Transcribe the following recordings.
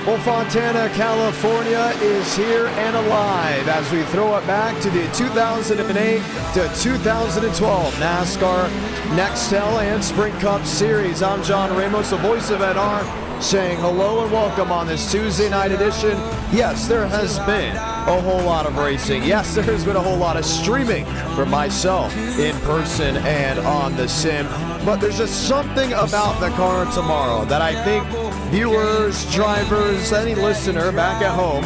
Well, Fontana, California is here and alive as we throw it back to the 2008 to 2012 NASCAR Nextel and Sprint Cup Series. I'm John Ramos, the voice of NR, saying hello and welcome on this Tuesday night edition. Yes, there has been a whole lot of racing. Yes, there has been a whole lot of streaming for myself in person and on the sim. But there's just something about the car tomorrow that I think viewers, drivers, any listener back at home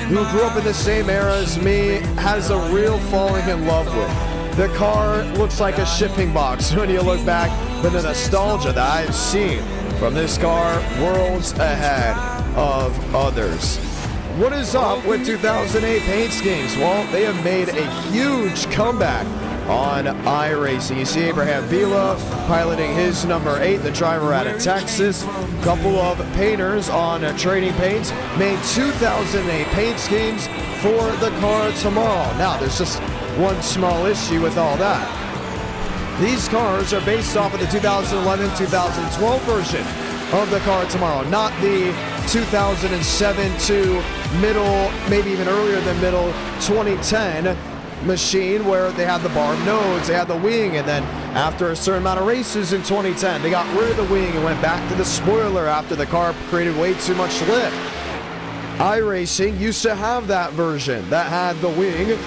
who grew up in the same era as me has a real falling in love with. The car looks like a shipping box when you look back, but the nostalgia that I've seen from this car worlds ahead of others. What is up with 2008 paint schemes? Well, they have made a huge comeback on iRacing. You see Abraham Vila piloting his number 8, the driver out of Texas. A couple of painters on trading paints made 2008 paint schemes for the car tomorrow. Now, there's just one small issue with all that. These cars are based off of the 2011-2012 version of the car tomorrow, not the 2007 to middle, maybe even earlier than middle 2010 machine where they had the barbed nose, they had the wing, and then after a certain amount of races in 2010, they got rid of the wing and went back to the spoiler after the car created way too much lift. iRacing used to have that version that had the wing,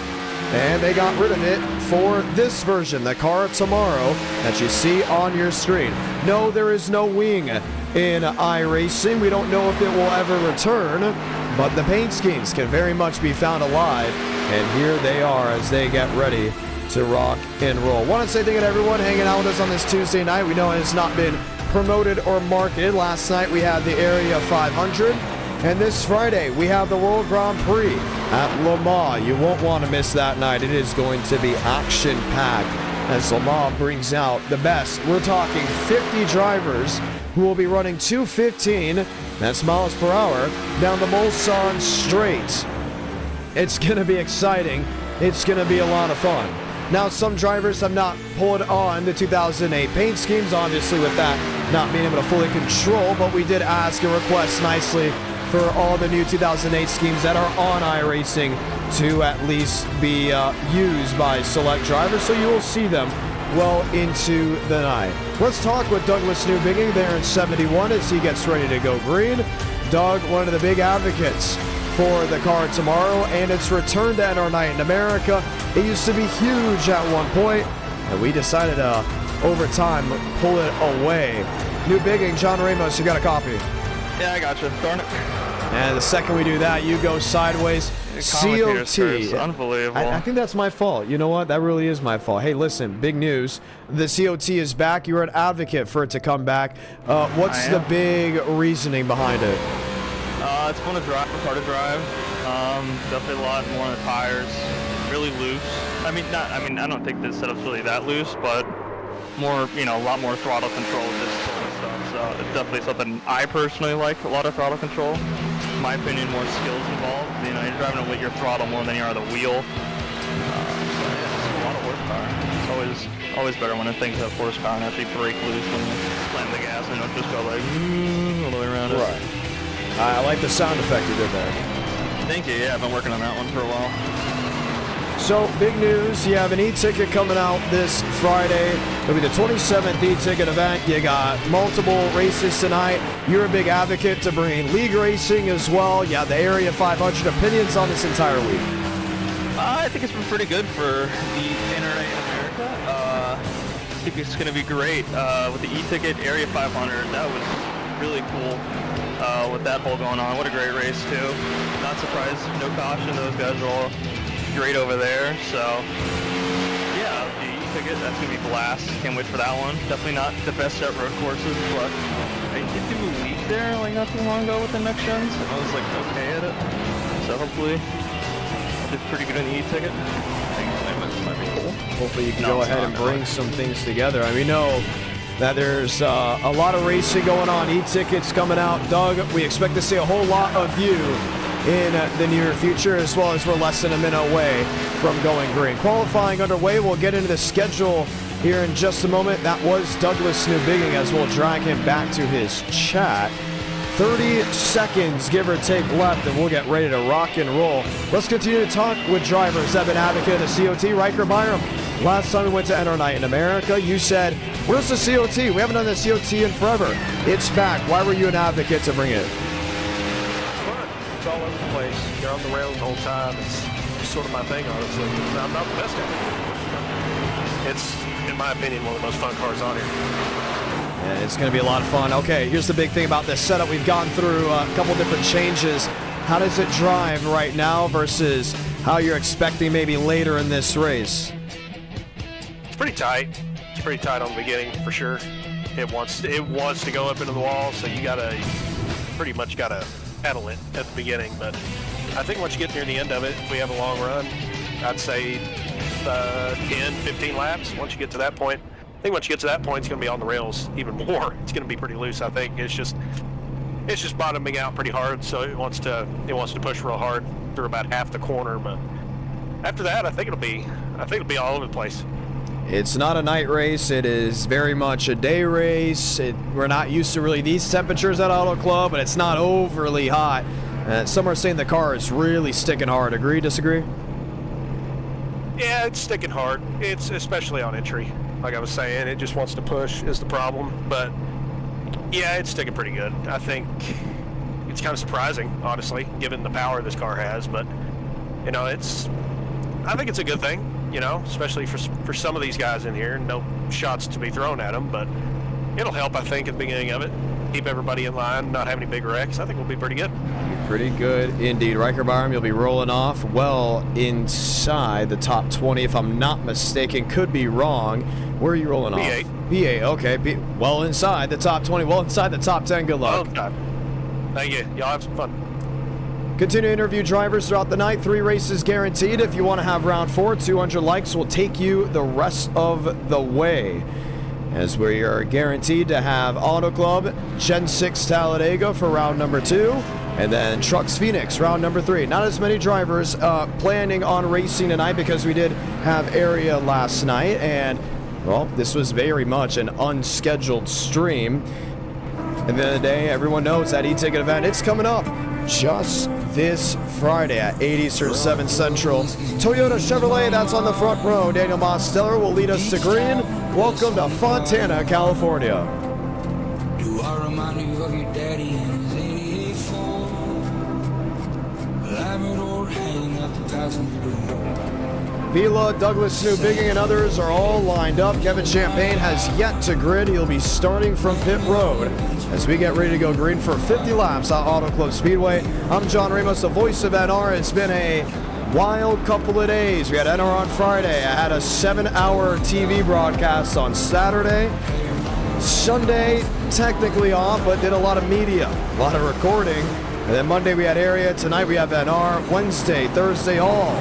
and they got rid of it for this version, the car tomorrow that you see on your screen. No, there is no wing in iRacing. We don't know if it will ever return, but the paint schemes can very much be found alive, and here they are as they get ready to rock and roll. Want to say thank you to everyone hanging out with us on this Tuesday night. We know it has not been promoted or marketed. Last night we had the Area 500, and this Friday we have the World Grand Prix at Le Mans. You won't want to miss that night. It is going to be action-packed as Le Mans brings out the best. We're talking 50 drivers who will be running 215, that's miles per hour, down the Mulsanne Straight. It's going to be exciting. It's going to be a lot of fun. Now, some drivers have not pulled on the 2008 paint schemes, obviously with that not being able to fully control, but we did ask and request nicely for all the new 2008 schemes that are on iRacing to at least be used by select drivers, so you will see them well into the night. Let's talk with Douglas Newbigging there in 71 as he gets ready to go green. Doug, one of the big advocates for the car tomorrow and its return to NR Night in America. It used to be huge at one point, and we decided to, over time, pull it away. Newbigging, John Ramos, you got a copy? Yeah, I got you. Darn it. And the second we do that, you go sideways. COT. Unbelievable. I think that's my fault. You know what? That really is my fault. Hey, listen, big news. The COT is back. You're an advocate for it to come back. What's the big reasoning behind it? It's fun to drive, hard to drive. Definitely a lot more on the tires. Really loose. I don't think this setup's really that loose, but more, a lot more throttle control with this sort of stuff. So it's definitely something I personally like, a lot of throttle control. In my opinion, more skills involved. You're driving with your throttle more than you are the wheel. So yeah, it's a lot of horsepower. It's always better when things have horsepower and actually break loose when you slam the gas and don't just go like all the way around it. Right. I like the sound effect you did there. Thank you. Yeah, I've been working on that one for a while. So, big news, you have an e-ticket coming out this Friday. It'll be the 27th e-ticket event. You got multiple races tonight. You're a big advocate to bring league racing as well. You have the Area 500. Opinions on this entire week? I think it's been pretty good for the internet in America. I think it's going to be great. With the e-ticket Area 500, that was really cool. With that whole going on. What a great race, too. Not surprised. No caution. Those guys are all great over there. So, yeah, the e-ticket, that's going to be blast. Can't wait for that one. Definitely not the best at road courses, but I did do a week there, not too long ago with the next gens, and I was, okay at it. So, hopefully, I did pretty good on the e-ticket. I think it might be cool. Hopefully, you can go ahead and bring some things together. We know that there's a lot of racing going on, e-tickets coming out. Doug, we expect to see a whole lot of you in the near future, as well as we're less than a minute away from going green. Qualifying underway. We'll get into the schedule here in just a moment. That was Douglas Newbigging, as we'll drag him back to his chat 30 seconds, give or take, left, and we'll get ready to rock and roll. Let's continue to talk with drivers that have been advocating the COT. Riker Byram, last time we went to NR Night in America, you said, where's the COT? We haven't done the COT in forever. It's back. Why were you an advocate to bring it? It's fun. It's all over the place. You're on the rails the whole time. It's sort of my thing, honestly. I'm not the best at it. It's, in my opinion, one of the most fun cars on here. Yeah, it's going to be a lot of fun. Okay, here's the big thing about this setup. We've gone through a couple different changes. How does it drive right now versus how you're expecting maybe later in this race? It's pretty tight. It's pretty tight on the beginning, for sure. It wants to go up into the wall, so you pretty much gotta pedal it at the beginning. But I think once you get near the end of it, if we have a long run, I'd say 10, 15 laps. Once you get to that point, I think once you get to that point, it's going to be on the rails even more. It's going to be pretty loose. I think it's just bottoming out pretty hard, so it wants to push real hard through about half the corner. But after that, I think it'll be all over the place. It's not a night race. It is very much a day race. We're not used to really these temperatures at Auto Club, but it's not overly hot. Some are saying the car is really sticking hard. Agree, disagree? Yeah, it's sticking hard. It's especially on entry. Like I was saying, it just wants to push is the problem. But yeah, it's sticking pretty good. I think it's kind of surprising, honestly, given the power this car has. But you know, I think it's a good thing. You know, especially for some of these guys in here. No shots to be thrown at them, but it'll help, I think, at the beginning of it. Keep everybody in line, not have any big wrecks. I think we'll be pretty good. Pretty good indeed. Riker Byram, you'll be rolling off well inside the top 20, if I'm not mistaken. Could be wrong. Where are you rolling B8. off? B8, okay. Well inside the top 20, well inside the top 10. Good luck. Oh, thank you. Y'all have some fun. Continue to interview drivers throughout the night. 3 races guaranteed. If you want to have round 4, 200 likes will take you the rest of the way. As we are guaranteed to have Auto Club Gen 6 Talladega for round number 2. And then Trucks Pheonix, round number 3. Not as many drivers planning on racing tonight because we did have area last night. And, well, this was very much an unscheduled stream. At the end of the day, everyone knows that e-ticket event. It's coming up just this Friday at 8 Eastern, 7 Central. Toyota Chevrolet, that's on the front row. Daniel Mosteller will lead us to green. Welcome to Fontana, California. Do I remind you of your daddy and his 88 Ford? Labrador hanging out the passenger door. Vila, Douglas Newbigging, and others are all lined up. Kevin Champagne has yet to grid. He'll be starting from pit road as we get ready to go green for 50 laps at Auto Club Speedway. I'm John Ramos, the voice of NR. It's been a wild couple of days. We had NR on Friday. I had a 7-hour TV broadcast on Saturday. Sunday, technically off, but did a lot of media, a lot of recording. And then Monday we had area. Tonight we have NR. Wednesday, Thursday, all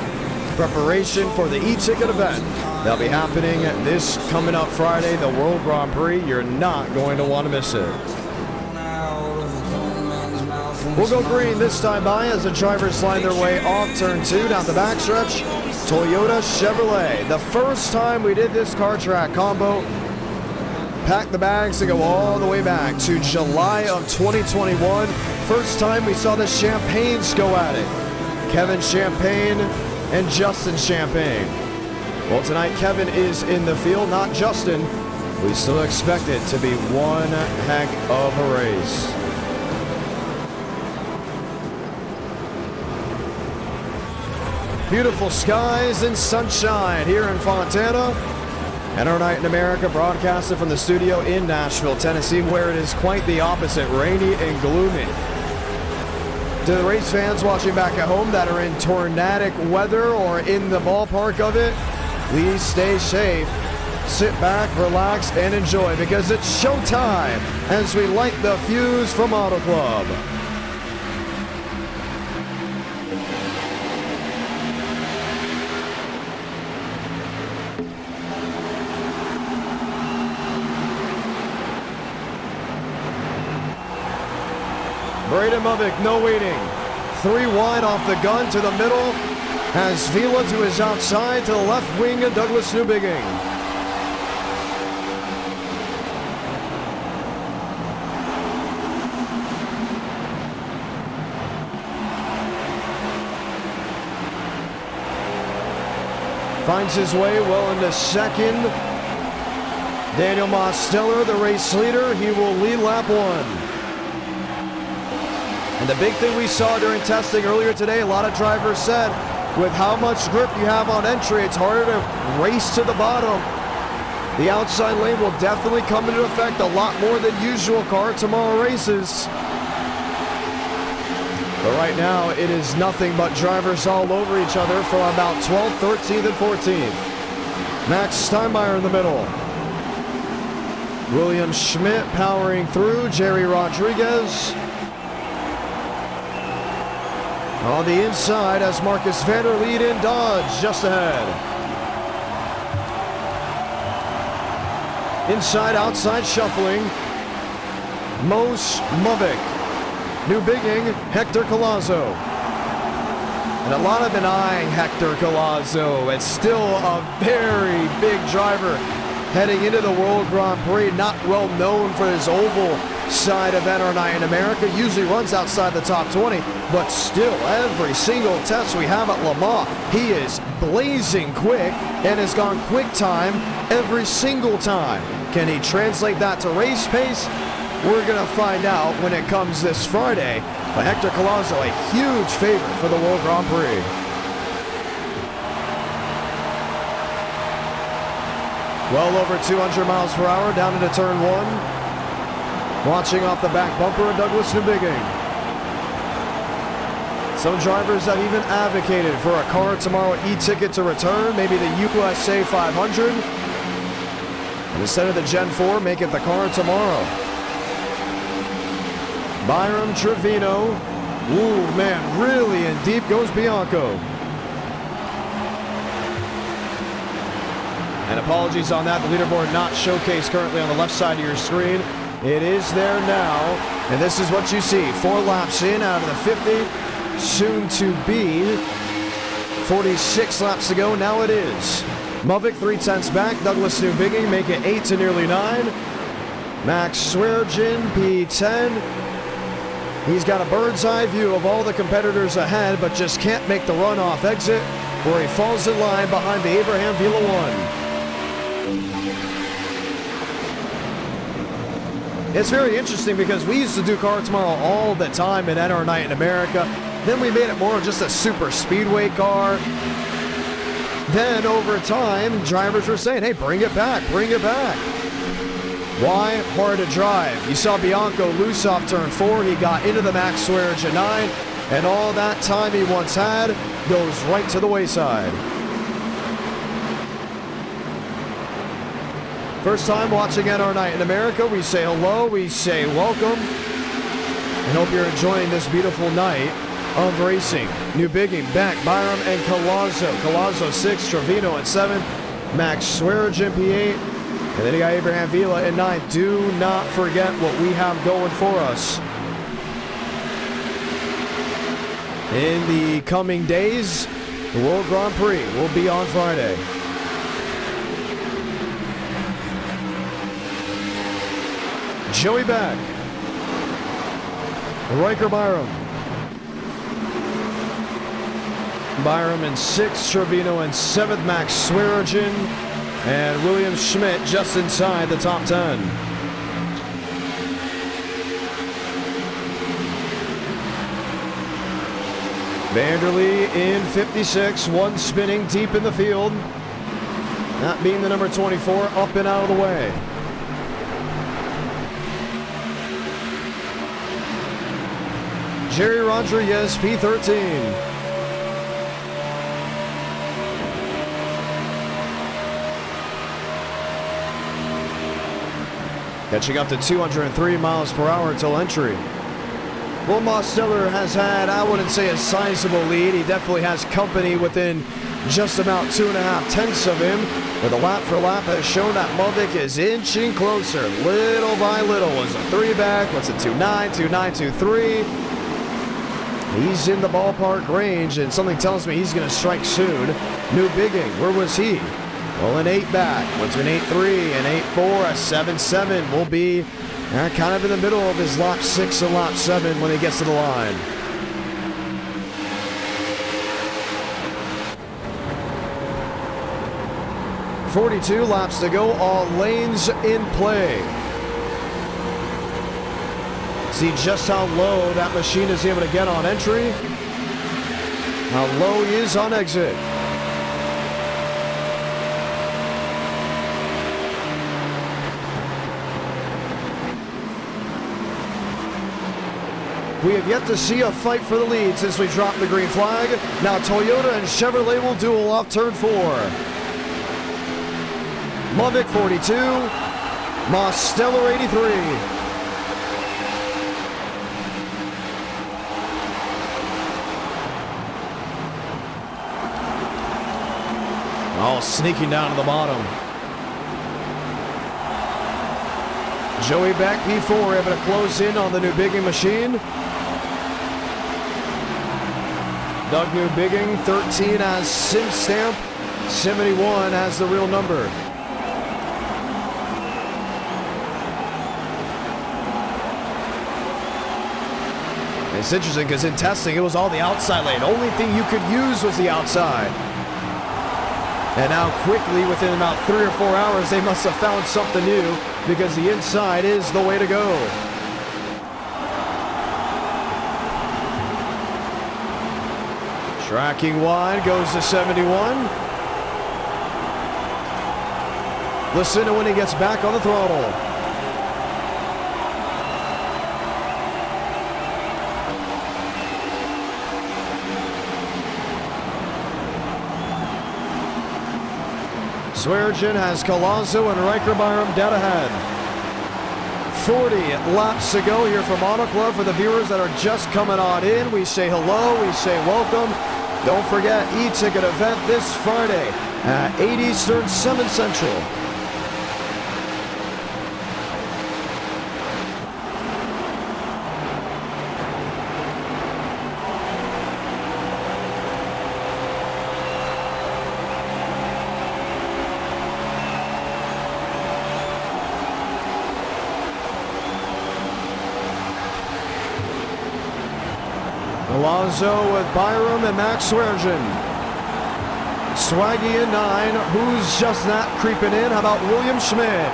preparation for the e-ticket event. That'll be happening this coming up Friday, the World Grand Prix. You're not going to want to miss it. We'll go green this time by as the drivers line their way off turn 2 down the backstretch. Toyota Chevrolet. The first time we did this car track combo, pack the bags to go all the way back to July of 2021. First time we saw the Champagnes go at it. Kevin Champagne and Justin Champagne. Well, tonight Kevin is in the field, not Justin. We still expect it to be one heck of a race. Beautiful skies and sunshine here in Fontana. And our night in America broadcasted from the studio in Nashville, Tennessee, where it is quite the opposite, rainy and gloomy. To the race fans watching back at home that are in tornadic weather or in the ballpark of it, please stay safe. Sit back, relax, and enjoy because it's showtime as we light the fuse from Auto Club. Braden Mubbick, no waiting. 3 wide off the gun to the middle. Has Vila to his outside to the left wing of Douglas Newbigging. finds his way well into second. Daniel Mosteller, the race leader, he will lead lap 1. And the big thing we saw during testing earlier today, a lot of drivers said, with how much grip you have on entry, it's harder to race to the bottom. The outside lane will definitely come into effect a lot more than usual car tomorrow races. But right now, it is nothing but drivers all over each other from about 12th, 13th, and 14th. Max Steinmeier in the middle. William Schmidt powering through. Jerry Rodriguez. On the inside as Marcus Vanderleed in Dodge just ahead. Inside, outside shuffling. Mos Movic. New bigging, Hector Collazo. And a lot have been eyeing Hector Collazo. It's still a very big driver heading into the World Grand Prix. Not well known for his oval side of NR9 in America. Usually runs outside the top 20, but still every single test we have at Le Mans, he is blazing quick and has gone quick time every single time. Can he translate that to race pace? We're going to find out when it comes this Friday. But Hector Collazo, a huge favorite for the World Grand Prix. Well over 200 miles per hour down into turn 1. Watching off the back bumper of Douglas Newbigging. Some drivers have even advocated for a car tomorrow e-ticket to return, maybe the USA 500. And instead of the Gen 4, make it the car tomorrow. Byram Trevino. Ooh, man, really in deep goes Bianco. And apologies on that, the leaderboard not showcased currently on the left side of your screen. It is there now, and this is what you see. 4 laps in out of the 50, soon to be 46 laps to go. Now it is. Movic 3/10 back, Douglas Newbigging make it 8 to nearly 9. Max Swearengin P10. He's got a bird's eye view of all the competitors ahead, but just can't make the runoff exit where he falls in line behind the Abraham Vila 1. It's very interesting because we used to do Car Tomorrow all the time in NR Night in America. Then we made it more of just a super speedway car. Then over time, drivers were saying, hey, bring it back, bring it back. Why? Hard to drive. You saw Bianco loose off turn 4. He got into the Max Swearengin 9, and all that time he once had goes right to the wayside. First time watching NR Night in America, we say hello, we say welcome, and hope you're enjoying this beautiful night of racing. Newbigging back, Byram and Collazo. Collazo 6, Trevino at 7, Max Swearengin P8, and then you got Abraham Vila at 9. Do not forget what we have going for us. In the coming days, the World Grand Prix will be on Friday. Joey back. Riker Byram. Byram in 6th, Trevino in 7th, Max Swearengin, and William Schmidt just inside the top 10. Vanderleed in 56, one spinning deep in the field. That being the number 24, up and out of the way. Jerry Rodriguez, P13. Catching up to 203 miles per hour until entry. Will Mosteller has had, I wouldn't say a sizable lead. He definitely has company within just about 2.5 tenths of him. But the lap for lap has shown that Movic is inching closer, little by little. Was a 3 back, what's it, 2.9, 2.9, 2.3. He's in the ballpark range, and something tells me he's going to strike soon. Newbigging, where was he? Well, an 8 back. Went to an 8.3, an 8.4, a 7.7 will be kind of in the middle of his lap 6 and lap 7 when he gets to the line. 42 laps to go, all lanes in play. See just how low that machine is able to get on entry, how low he is on exit. We have yet to see a fight for the lead since we dropped the green flag. Now Toyota and Chevrolet will duel off turn 4. Lovick 42, Mosteller 83. All sneaking down to the bottom. Joey Beck P4 able to close in on the new Bigging machine. Doug Newbigging 13 has Sim Stamp, 71 has the real number. It's interesting because in testing it was all the outside lane. Only thing you could use was the outside. And now quickly, within about 3 or 4 hours, they must have found something new because the inside is the way to go. Tracking wide, goes to 71. Listen to when he gets back on the throttle. Swearengin has Collazo and Riker Byram dead ahead. 40 laps to go here from Auto Club. For the viewers that are just coming on in, we say hello, we say welcome. Don't forget, e-ticket event this Friday at 8 Eastern, 7 Central. Alonso with Byram and Max Swearengin. Swaggy in 9. Who's just not creeping in? How about William Schmidt?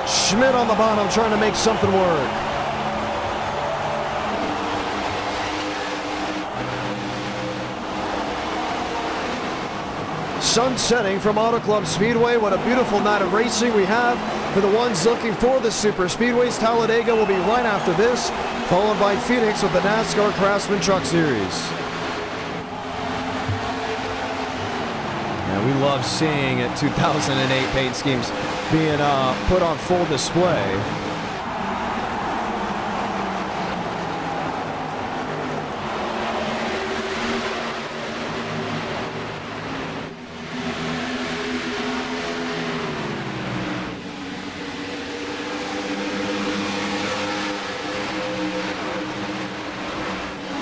Schmidt on the bottom trying to make something work. Sun setting from Auto Club Speedway. What a beautiful night of racing we have. For the ones looking for the super speedways, Talladega will be right after this, followed by Pheonix with the NASCAR Craftsman Truck Series. And we love seeing at 2008 paint schemes being put on full display.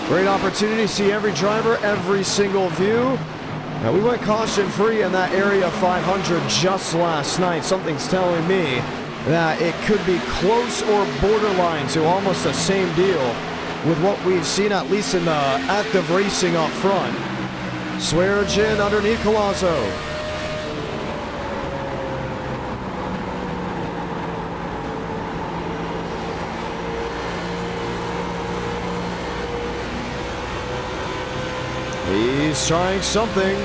Great opportunity to see every driver, every single view. Now we went caution free in that area 500 just last night. Something's telling me that it could be close or borderline to almost the same deal with what we've seen, at least in the active racing up front. Swearengin underneath Collazo. He's trying something.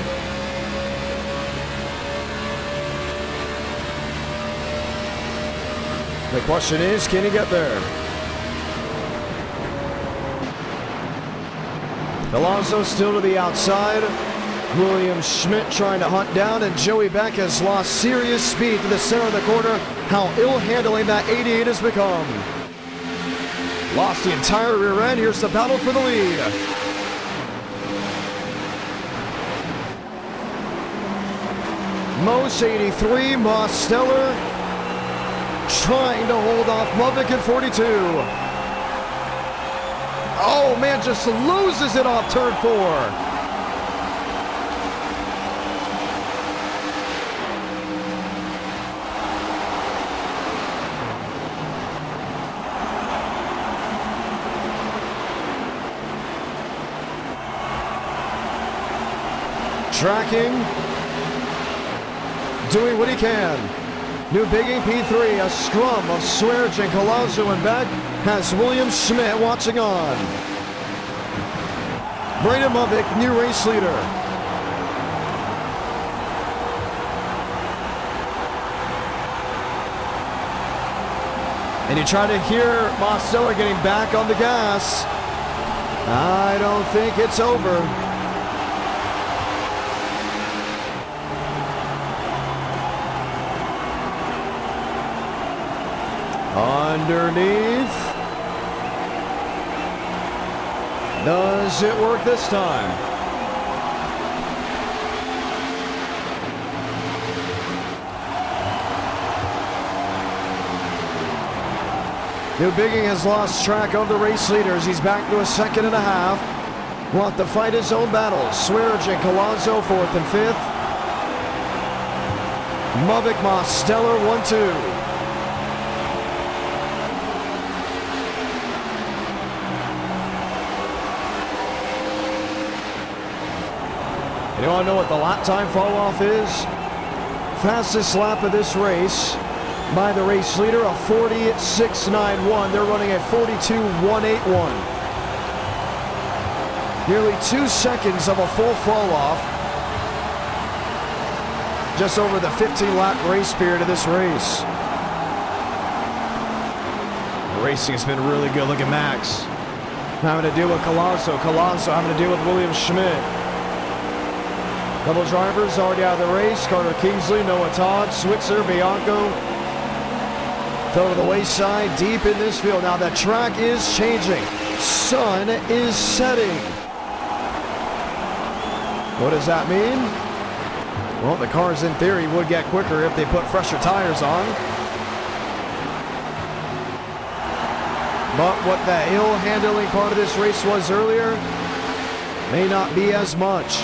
The question is, can he get there? Alonso still to the outside. William Schmidt trying to hunt down, and Joey Beck has lost serious speed to the center of the corner. How ill-handling that 88 has become. Lost the entire rear end. Here's the battle for the lead. Mose 83, Mosteller trying to hold off Lovick at 42. Oh man, just loses it off turn 4. Tracking. doing what he can. New Bigging P3, a scrum of Swearge and Collazo and Beck has William Schmidt watching on. Braden Movick, new race leader. And you try to hear Mosteller getting back on the gas. I don't think it's over. Underneath. Does it work this time? New Bigging has lost track of the race leaders. He's back to a second and a half. Will have to fight his own battles. Swearge and Collazo 4th and 5th. Movick, Mosteller 1-2. You want to know what the lap time fall off is? Fastest lap of this race by the race leader, a 46.91. They're running a 42.181. Nearly 2 seconds of a full fall off. Just over the 15-lap race period of this race. The racing has been really good. Look at Max having to deal with Collazo. Collazo having to deal with William Schmidt. Double drivers already out of the race. Carter Kingsley, Noah Todd, Switzer, Bianco. Fell to the wayside deep in this field. Now the track is changing. Sun is setting. What does that mean? Well, the cars in theory would get quicker if they put fresher tires on. But what the hill handling part of this race was earlier may not be as much.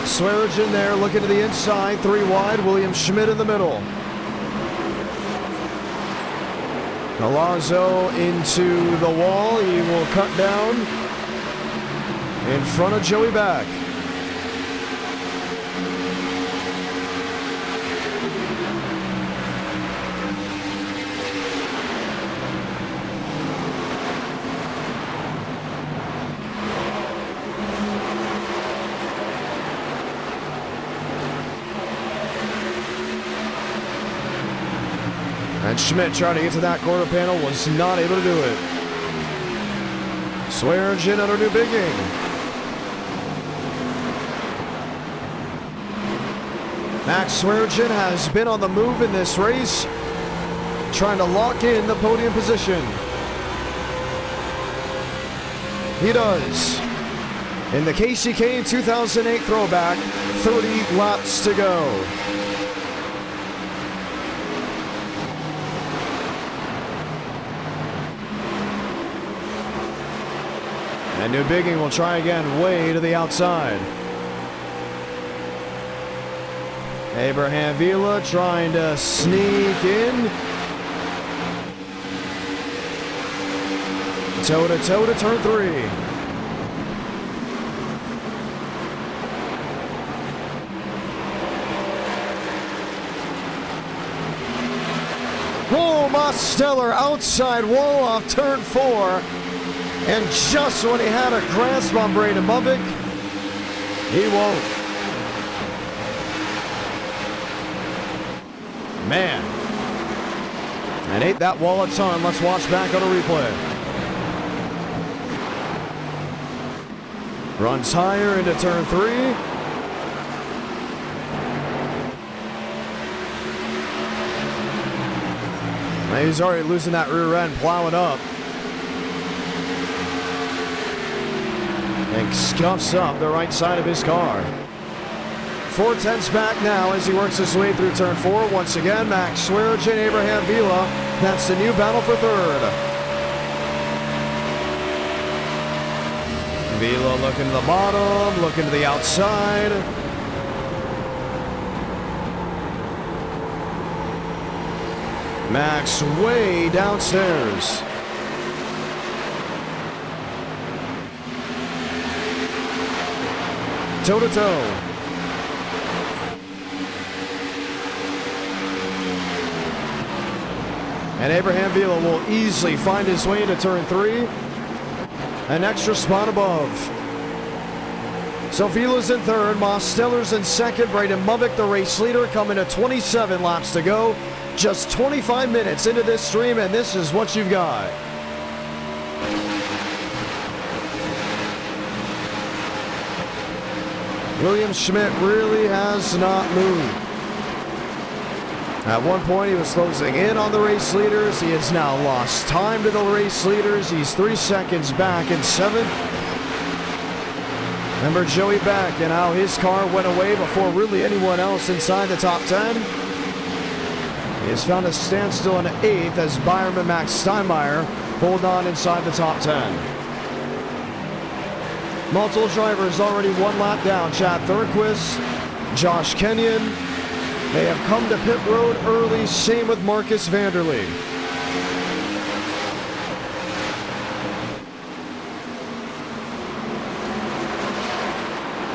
Swearge in there, looking to the inside, 3 wide, William Schmidt in the middle. Collazo into the wall, he will cut down in front of Joey Back. And Schmidt trying to get to that quarter panel, was not able to do it. Swearge in under New Bigging. Max Swearge has been on the move in this race, trying to lock in the podium position. He does. In the KCK 2008 throwback, 30 laps to go. And New Bigging will try again way to the outside. Abraham Vila trying to sneak in. Toe-to-toe to turn 3. Whoa, Mosteller outside wall off turn 4. And just when he had a grasp on Braden Movick, he won't. Man. And ain't that wall a ton. Let's watch back on a replay. Runs higher into turn 3. And he's already losing that rear end, plowing up. And scuffs up the right side of his car. 4/10 back now as he works his way through turn 4. Once again, Max Swearge and Abraham Vila. That's the new battle for 3rd. Vila looking to the bottom, looking to the outside. Max way downstairs. Toe-to-toe. And Abraham Vila will easily find his way into turn 3. An extra spot above. So Vila's in third, Mosteller's in second, Braden Movick, the race leader, coming to 27 laps to go. Just 25 minutes into this stream, and this is what you've got. William Schmidt really has not moved. At one point, he was closing in on the race leaders. He has now lost time to the race leaders. He's 3 seconds back in 7th. Remember Joey Beck and how his car went away before really anyone else inside the top 10. He has found a standstill in 8th as Byron and Max Steinmeier hold on inside the top 10. Multiple drivers already 1 lap down. Chad Thurquist, Josh Kenyon. They have come to pit road early. Same with Marcus Vanderlee.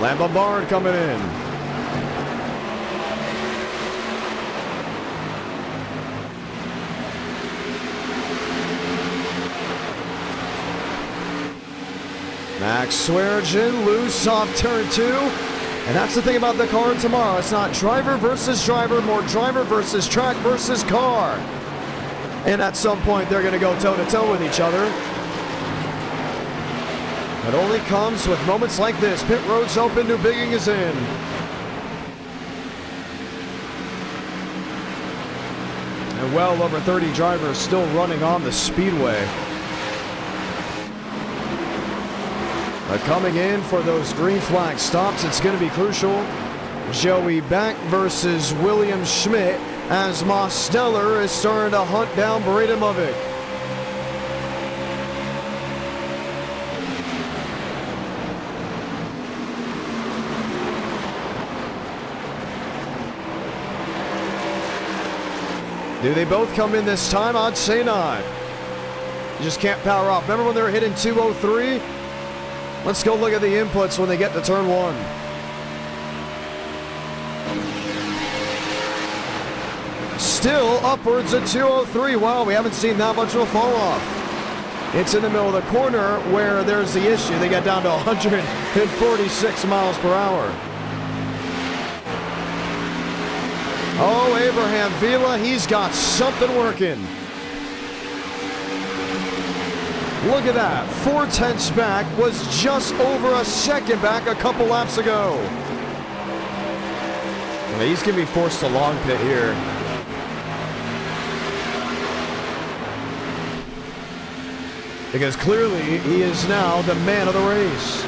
Lamb Bombard coming in. Max Swearengin loose off turn 2. And that's the thing about the car tomorrow. It's not driver versus driver, more driver versus track versus car. And at some point, they're going to go toe-to-toe with each other. It only comes with moments like this. Pit road's open, new bigging is in. And well over 30 drivers still running on the speedway. But coming in for those green flag stops, it's going to be crucial. Joey Beck versus William Schmidt as Mosteller is starting to hunt down Braden Movick. Do they both come in this time? I'd say not. You just can't power off. Remember when they were hitting 203? Let's go look at the inputs when they get to turn 1. Still upwards of 203. Wow, we haven't seen that much of a fall off. It's in the middle of the corner where there's the issue. They got down to 146 miles per hour. Oh, Abraham Vila, he's got something working. Look at that, 4/10 back, was just over a second back a couple laps ago. He's going to be forced to long pit here. Because clearly he is now the man of the race.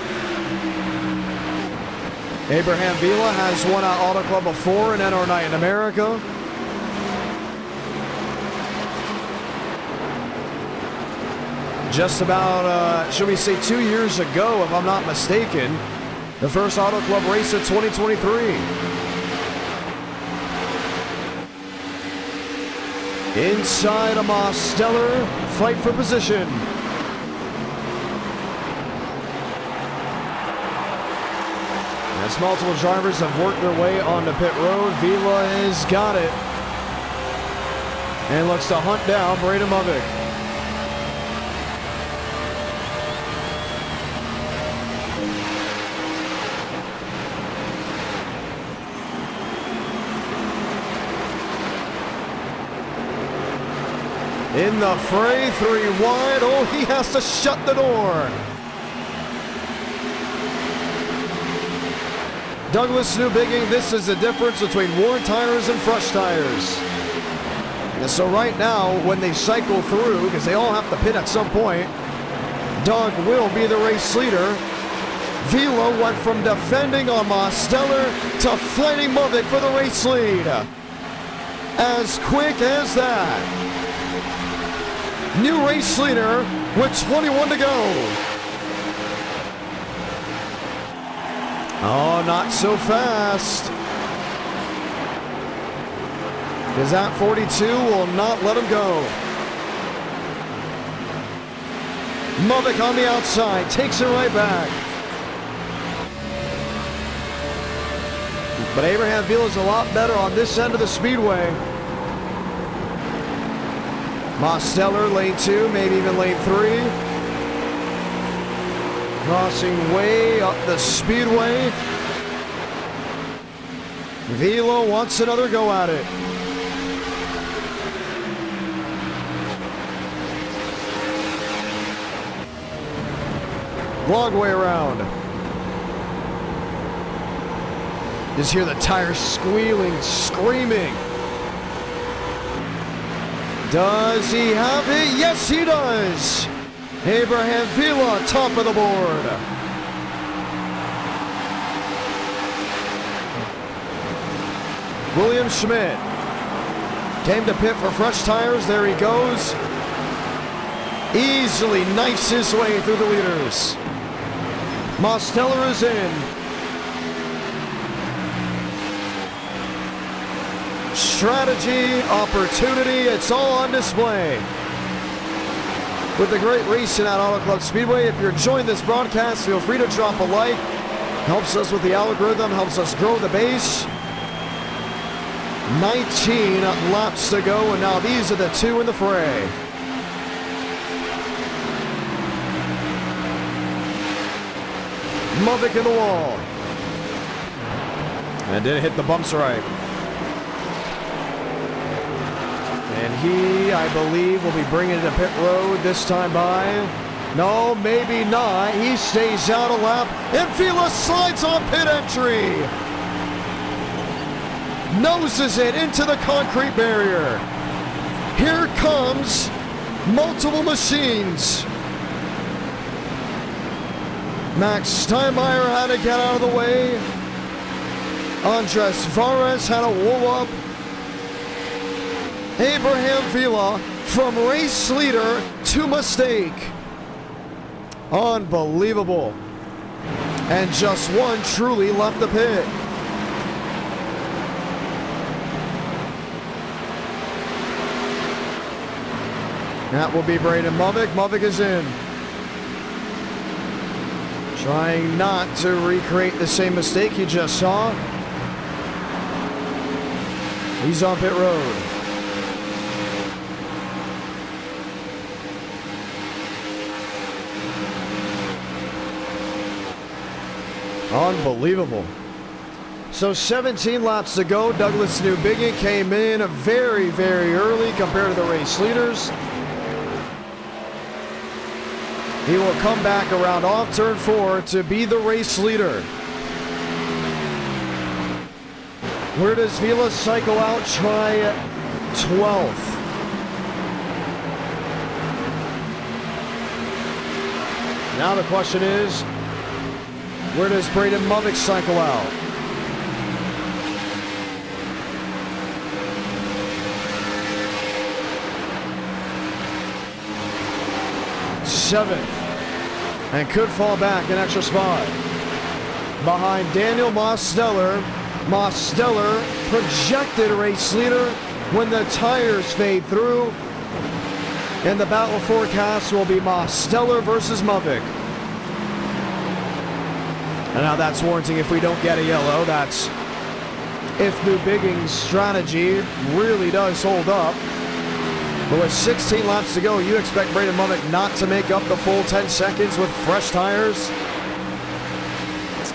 Abraham Vila has won at Auto Club before in NR Night in America. Just about, should we say 2 years ago, if I'm not mistaken, the first Auto Club race of 2023. Inside a Mosteller, fight for position. As multiple drivers have worked their way onto pit road, Vila has got it. And looks to hunt down Braden Movick. In the fray, 3 wide. Oh, he has to shut the door. Douglas Newbigging, this is the difference between worn tires and fresh tires. And so right now, when they cycle through, because they all have to pit at some point, Doug will be the race leader. Vila went from defending on Mosteller to fighting Movick for the race lead. As quick as that. New race leader with 21 to go. Oh, not so fast. Because that 42 will not let him go. Movick on the outside, takes it right back. But Abraham Vila is a lot better on this end of the speedway. Mosteller, lane 2, maybe even lane 3. Crossing way up the speedway. Velo wants another go at it. Long way around. Just hear the tires squealing, screaming. Does he have it? Yes, he does. Abraham Vila, top of the board. William Schmidt came to pit for fresh tires. There he goes. Easily knifes his way through the leaders. Mosteller is in. Strategy, opportunity, it's all on display. With the great racing at Auto Club Speedway, if you're enjoying this broadcast, feel free to drop a like. Helps us with the algorithm, helps us grow the base. 19 laps to go, and now these are the two in the fray. Movic in the wall. And didn't hit the bumps right. And he, I believe, will be bringing it to pit road this time by. No, maybe not. He stays out a lap. And Vila slides on pit entry. Noses it into the concrete barrier. Here comes multiple machines. Max Steinmeier had to get out of the way. Andres Vargas had to whoa up. Abraham Vila from race leader to mistake. Unbelievable. And just one truly left the pit. That will be Braden Movic. Movic is in. Trying not to recreate the same mistake he just saw. He's on pit road. Unbelievable. So 17 laps to go. Douglas Newbiggin came in very, very early compared to the race leaders. He will come back around off turn 4 to be the race leader. Where does Vila cycle out? Try 12th. Now the question is, where does Braden Movic cycle out? Seventh, and could fall back an extra spot. Behind Daniel Mosteller. Mosteller, projected race leader when the tires fade through. And the battle forecast will be Mosteller versus Movic. And now that's warranting if we don't get a yellow. That's if Newbiggin's strategy really does hold up. But with 16 laps to go, you expect Braden Movic not to make up the full 10 seconds with fresh tires?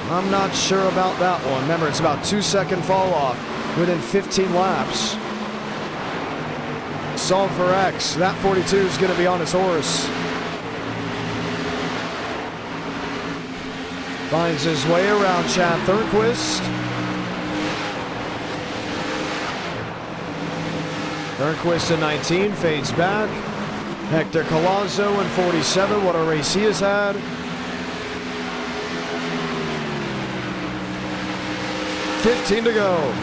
I'm not sure about that one. Remember, it's about 2-second fall off within 15 laps. Solve for X. That 42 is going to be on his horse. Finds his way around Chad Thurnquist. Thurnquist in 19 fades back. Hector Collazo in 47. What a race he has had. 15 to go.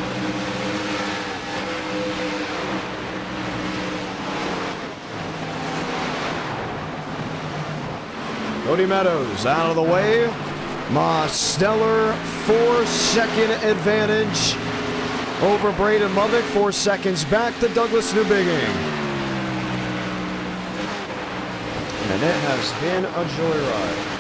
Cody Meadows out of the way. Mosteller 4-second advantage over Braden Movic. 4 seconds back to Douglas Newbiggin. And it has been a joyride.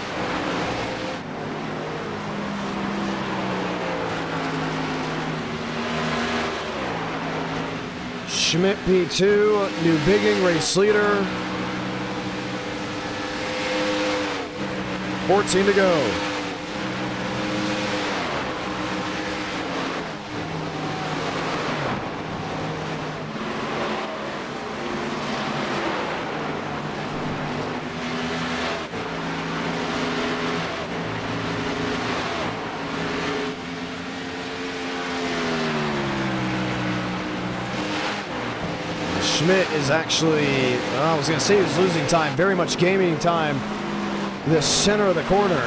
Schmidt P2, Newbigging race leader. 14 to go. Schmidt is actually, I was going to say he was losing time, very much gaining time in the center of the corner.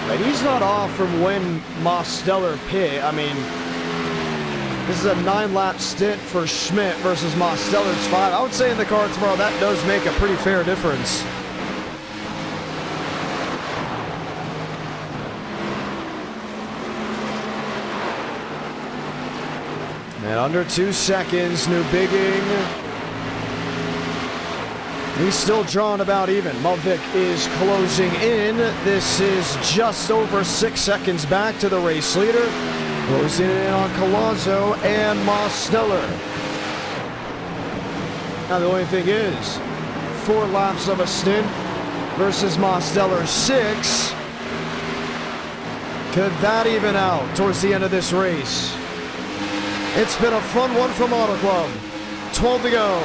But he's not off from when Mosteller pit. I mean, this is a 9-lap stint for Schmidt versus Mosteller's 5. I would say in the car tomorrow, that does make a pretty fair difference. And under 2 seconds, Newbigging. He's still drawn about even. Mulvick is closing in. This is just over 6 seconds back to the race leader. Closing in on Collazo and Mosteller. Now the only thing is, 4 laps of a stint versus Mosteller's 6. Could that even out towards the end of this race? It's been a fun one from Auto Club. 12 to go.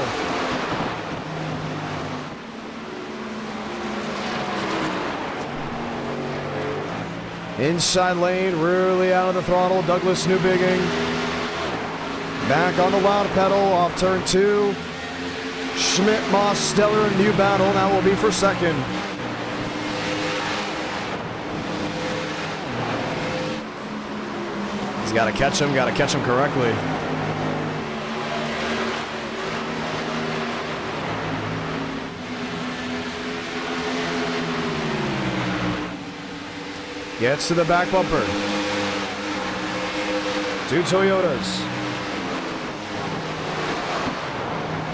Inside lane, really out of the throttle. Douglas Newbigging. Back on the loud pedal off turn 2. Schmidt, Mosteller, new battle. Now will be for second. He's got to catch him correctly. Gets to the back bumper. 2 Toyotas.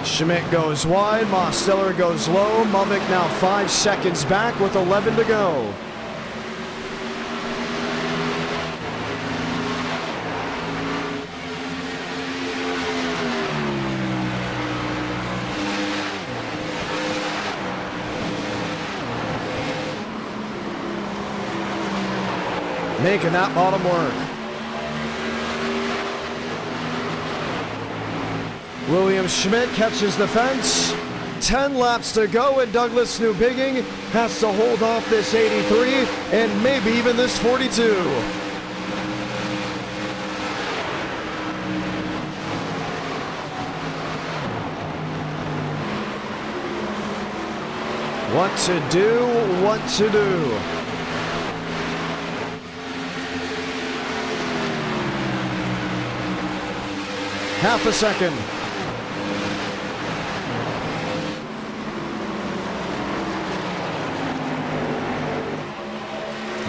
Schmidt goes wide, Mosteller goes low. Mulvick now 5 seconds back with 11 to go. Making that bottom work. William Schmidt catches the fence. 10 laps to go, and Douglas Newbigging has to hold off this 83 and maybe even this 42. What to do, what to do. Half a second.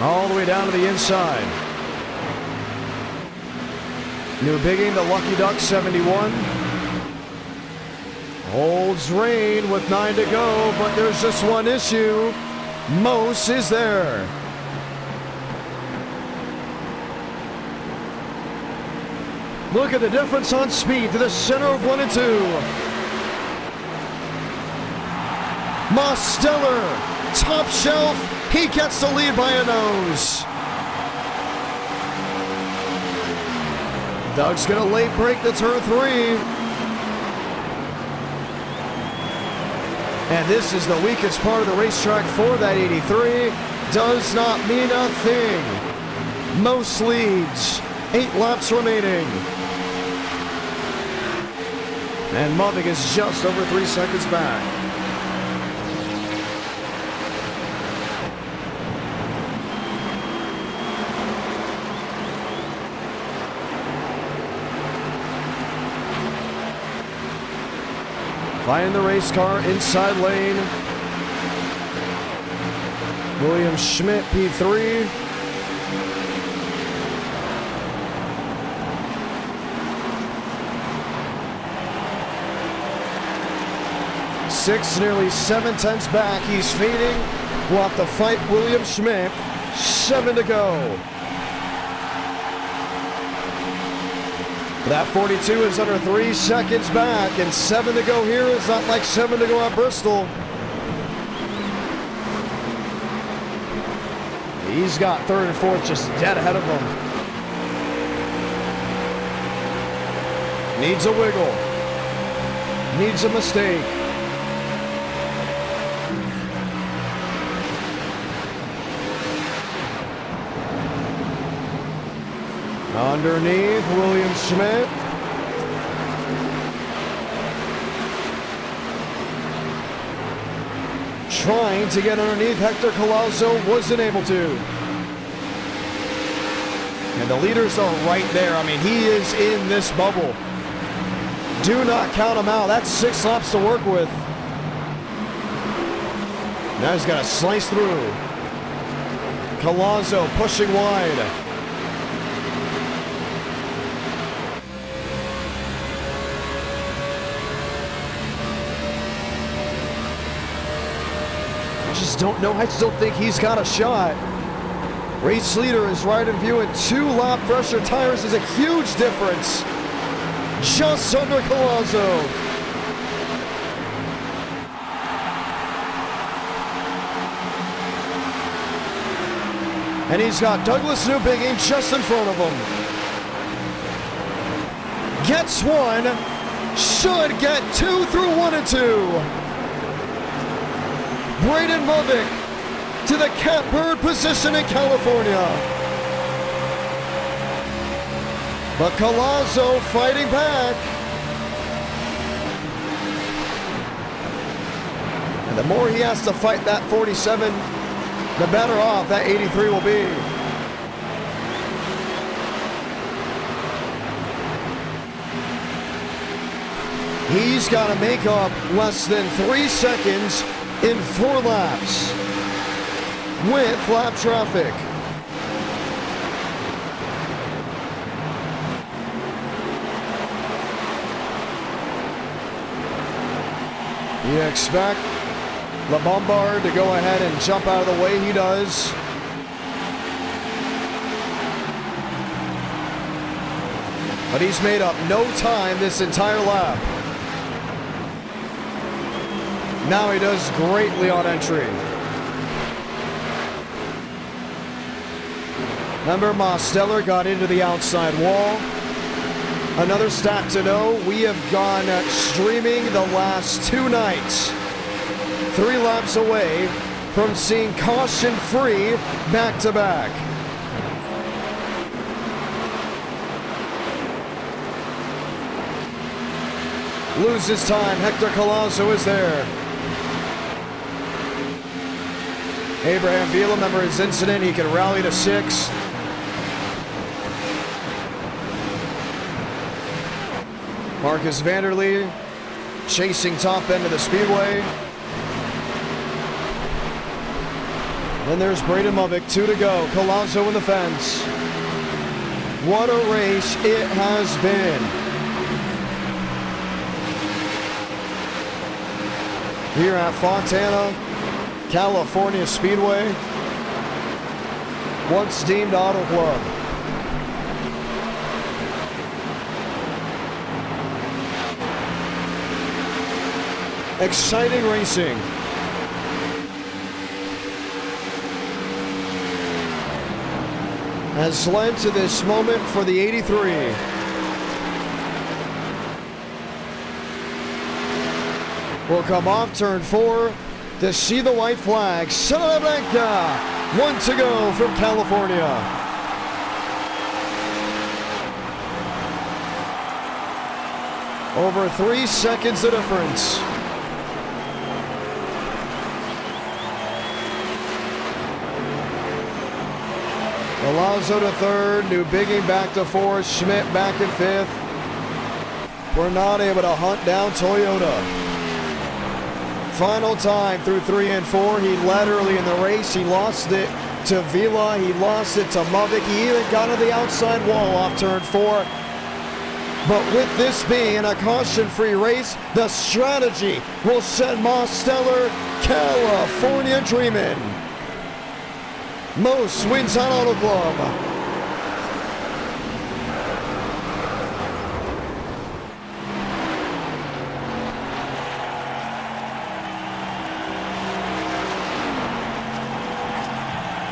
All the way down to the inside. Newbigging, the Lucky Duck 71. Holds rein with 9 to go, but there's just one issue. Mose is there. Look at the difference on speed to the center of 1 and 2. Mosteller, top shelf. He gets the lead by a nose. Doug's going to late break the turn 3. And this is the weakest part of the racetrack for that 83. Does not mean a thing. Most leads. 8 laps remaining. And Mulvick is just over 3 seconds back. Flying the race car inside lane. William Schmidt P3. Nearly 7/10 back. He's fading. We'll have to fight William Schmidt. 7 to go. That 42 is under 3 seconds back, and 7 to go here is not like 7 to go at Bristol. He's got third and fourth just dead ahead of him. Needs a wiggle. Needs a mistake. Underneath, William Schmidt. Trying to get underneath Hector Collazo, wasn't able to. And the leaders are right there. I mean, he is in this bubble. Do not count him out. That's 6 laps to work with. Now he's got to slice through. Collazo pushing wide. Don't know. I still think he's got a shot. Race leader is right in view, and 2 lap pressure tires is a huge difference. Just under Collazo. And he's got Douglas Newbigging just in front of him. Gets 1. Should get 2 through 1 and 2. Braden Movick to the catbird position in California. But Collazo fighting back. And the more he has to fight that 47, the better off that 83 will be. He's got to make up less than 3 seconds in 4 laps with lap traffic. You expect LeBombard to go ahead and jump out of the way. He does. But he's made up no time this entire lap. Now he does greatly on entry. Remember, Mosteller got into the outside wall. Another stat to know, we have gone streaming the last 2 nights. 3 laps away from seeing caution-free back-to-back. Loses time, Hector Collazo is there. Abraham Vila, remember his incident, he can rally to 6. Marcus Vanderlee chasing top end of the speedway. Then there's Braden Movick, 2 to go. Collazo in the fence. What a race it has been. Here at Fontana, California Speedway, once deemed Auto Club. Exciting racing. Has led to this moment for the 83. Will come off turn 4 to see the white flag. Santa Blanca, 1 to go from California. Over 3 seconds of difference. Collazo to 3rd, Newbigging back to 4th, Schmidt back in 5th. We're not able to hunt down Toyota. Final time through 3 and 4. He led early in the race. He lost it to Vila. He lost it to Movick. He even got to the outside wall off turn 4. But with this being a caution-free race, the strategy will send Mosteller, California dreaming. Most wins on Auto Club.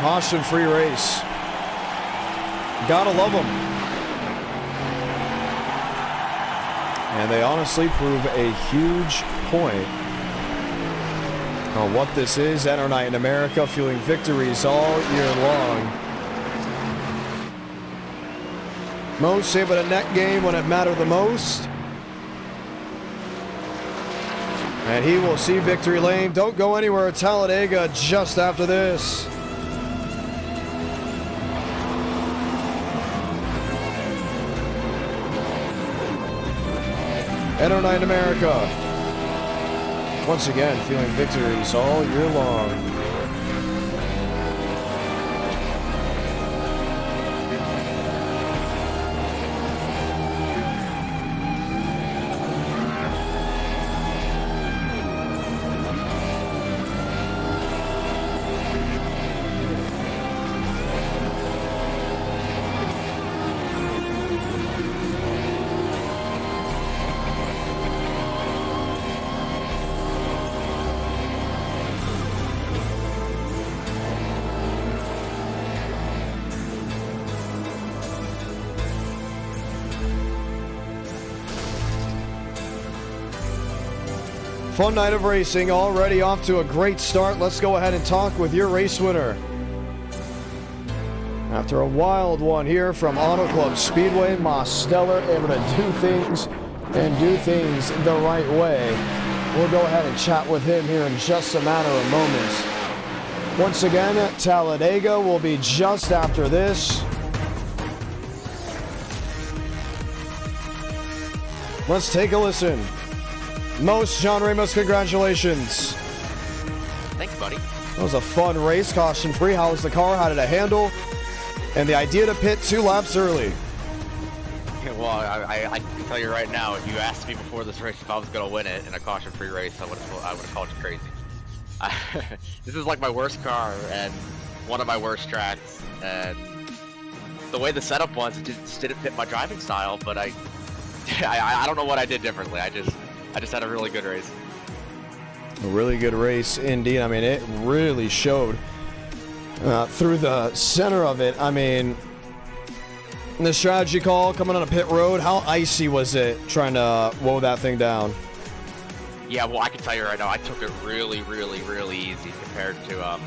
caution-free race. Gotta love them. And they honestly prove a huge point on what this is. Enter Night in America, fueling victories all year long. Most able to net game when it mattered the most. And he will see victory lane. Don't go anywhere at Talladega just after this. Enter Night in America. Once again, feeling victories all year long. Fun night of racing, already off to a great start. Let's go ahead and talk with your race winner. After a wild one here from Auto Club Speedway, Mosteller able to do things and do things the right way. We'll go ahead and chat with him here in just a matter of moments. Once again, Talladega will be just after this. Let's take a listen. Most John Ramos, congratulations. Thanks, buddy. That was a fun race, caution free. How was the car? How did it handle? And the idea to pit 2 laps early. Well, I can tell you right now, if you asked me before this race if I was going to win it in a caution-free race, I would have called you crazy. This is like my worst car and one of my worst tracks, and the way the setup was, it just didn't fit my driving style. But I don't know what I did differently. I just had a really good race. A really good race indeed. I mean, it really showed through the center of it. I mean, the strategy call coming on a pit road, how icy was it trying to woe that thing down? Yeah, well, I can tell you right now, I took it really, really, really easy compared to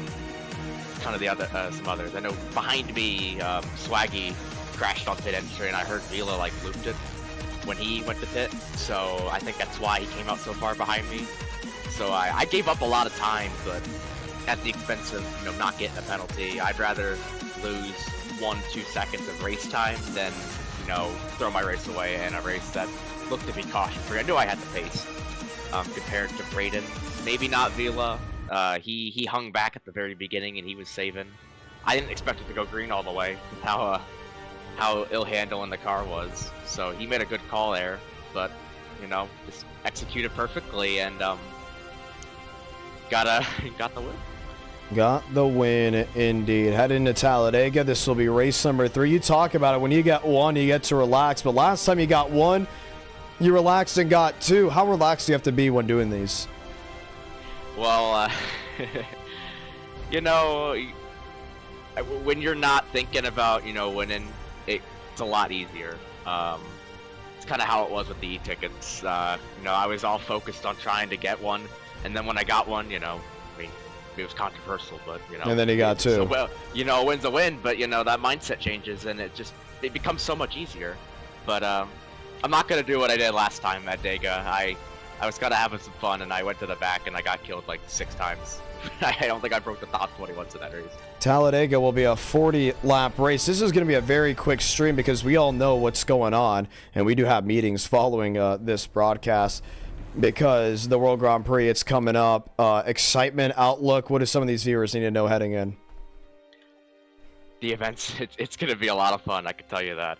kind of the other some others. I know behind me, Swaggy crashed on pit entry, and I heard Vila like looped it when he went to pit, so I think that's why he came out so far behind me. So I gave up a lot of time, but at the expense of not getting a penalty. I'd rather lose 1-2 seconds of race time than throw my race away in a race that looked to be caution free. I knew I had the pace compared to Braden. Maybe not Vila. He hung back at the very beginning and he was saving. I didn't expect it to go green all the way. How ill-handling the car was. So he made a good call there, but just executed perfectly and got the win. Got the win indeed. Head into Talladega. This will be race number 3. You talk about it. When you get 1, you get to relax. But last time you got 1, you relaxed and got 2. How relaxed do you have to be when doing these? Well, when you're not thinking about winning, it's a lot easier. It's kind of how it was with the e-tickets. I was all focused on trying to get one, and then when I got one, it was controversial, but and then he got 2. So, well, a win's a win, but that mindset changes, and it becomes so much easier. But I'm not gonna do what I did last time at Dega. I was kind of having some fun, and I went to the back, and I got killed like 6 times. I don't think I broke the top 20 once in that race. Talladega will be a 40-lap race. This is going to be a very quick stream because we all know what's going on, and we do have meetings following this broadcast because the World Grand Prix, it's coming up. Excitement, outlook, what do some of these viewers need to know heading in? The events, it's going to be a lot of fun, I can tell you that.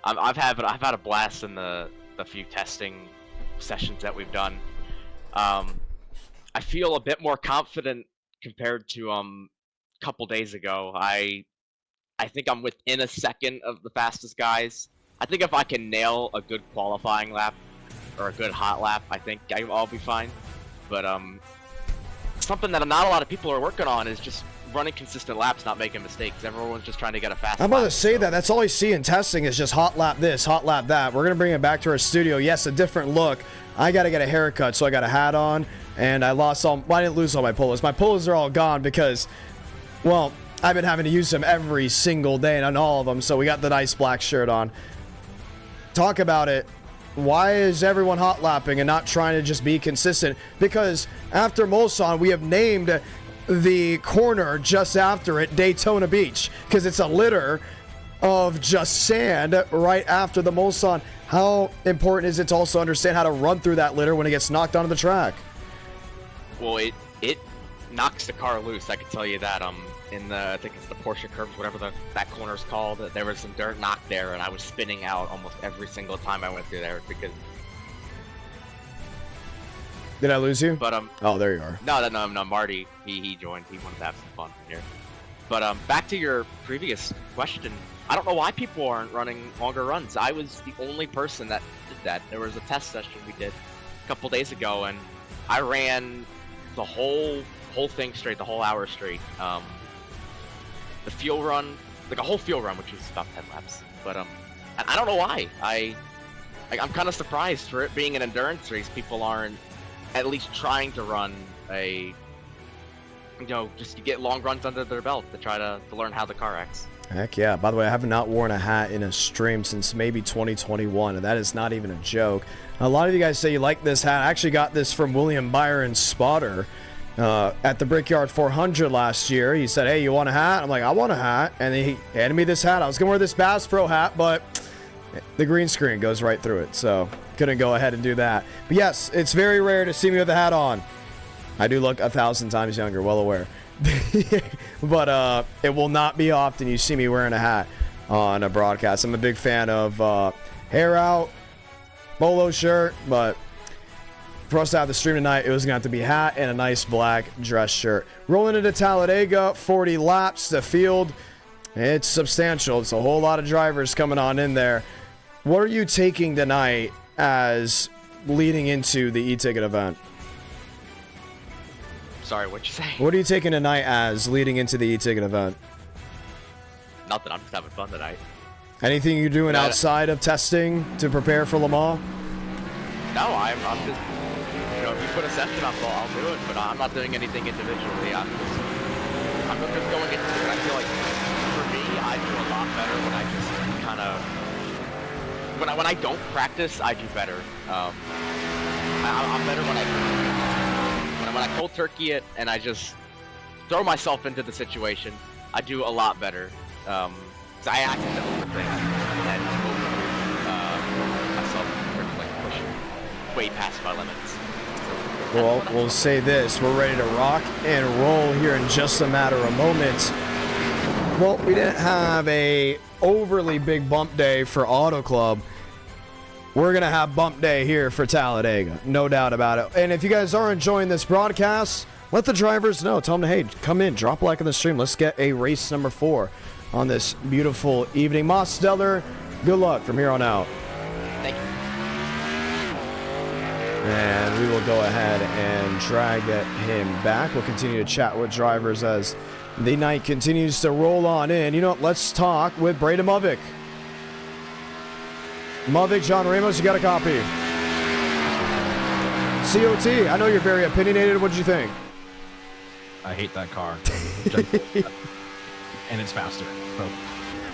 I've had a blast in the few testing sessions that we've done. I feel a bit more confident compared to a couple days ago. I think I'm within a second of the fastest guys. I think if I can nail a good qualifying lap or a good hot lap, I think I'll be fine. But something that not a lot of people are working on is just running consistent laps, not making mistakes. Everyone's just trying to get a fast I'm about lap, to say so- that. That's all I see in testing is just hot lap this, hot lap that. We're going to bring it back to our studio. Yes, a different look. I got to get a haircut, so I got a hat on, and I lost all... Well, I didn't lose all my polos. My polos are all gone because, well, I've been having to use them every single day and on all of them, so we got the nice black shirt on. Talk about it. Why is everyone hot lapping and not trying to just be consistent? Because after Mulsanne, we have named the corner just after it Daytona Beach, because it's a litter of just sand right after the Mulsanne. How important is it to also understand how to run through that litter when it gets knocked onto the track? Well, it knocks the car loose, I can tell you that. In the, I think it's the Porsche curves, whatever that corner's called, there was some dirt knocked there, and I was spinning out almost every single time I went through there because... Did I lose you? But oh, there you are. No, Marty, he joined. He wanted to have some fun here. But back to your previous question, I don't know why people aren't running longer runs. I was the only person that did that. There was a test session we did a couple days ago, and I ran the whole thing straight, the whole hour straight. The fuel run, like a whole fuel run, which was about 10 laps. But and I don't know why. I'm kind of surprised for it being an endurance race. People aren't at least trying to run a, just to get long runs under their belt to try to learn how the car acts. Heck yeah. By the way, I have not worn a hat in a stream since maybe 2021, and that is not even a joke. A lot of you guys say you like this hat. I actually got this from William Byron's spotter at the Brickyard 400 last year. He said, hey, you want a hat? I'm like, I want a hat. And he handed me this hat. I was going to wear this Bass Pro hat, but the green screen goes right through it, so couldn't go ahead and do that. But yes, it's very rare to see me with a hat on. I do look 1,000 times younger, well aware. But it will not be often you see me wearing a hat on a broadcast. I'm a big fan of hair out, polo shirt, but for us to have the stream tonight, it was going to have to be hat and a nice black dress shirt. Rolling into Talladega, 40 laps, the field. It's substantial. It's a whole lot of drivers coming on in there. What are you taking tonight as leading into the e-ticket event? Sorry, what'd you say? What are you taking tonight as leading into the e-ticket event? Nothing, I'm just having fun tonight. Anything you're doing outside of testing to prepare for Le Mans? No, I'm just, if you put a session up, I'll do it, but I'm not doing anything individually. I'm just going into it. I feel like, for me, I do a lot better when I just kind of, when I don't practice, I do better. I'm better when I cold turkey it and I just throw myself into the situation. I do a lot better. Because I accidentally overthink and myself like pushing way past my limits. Well, we'll say this. We're ready to rock and roll here in just a matter of moments. Well, we didn't have a overly big bump day for Auto Club. We're going to have bump day here for Talladega. No doubt about it. And if you guys are enjoying this broadcast, let the drivers know. Tell them, hey, come in, drop a like on the stream. Let's get a race number 4 on this beautiful evening. Moss Stellar, good luck from here on out. Thank you. And we will go ahead and drag him back. We'll continue to chat with drivers as the night continues to roll on in. You know what? Let's talk with Braden Movic. Movic, John Ramos, you got a copy. COT, I know you're very opinionated. What did you think? I hate that car. And it's faster. So.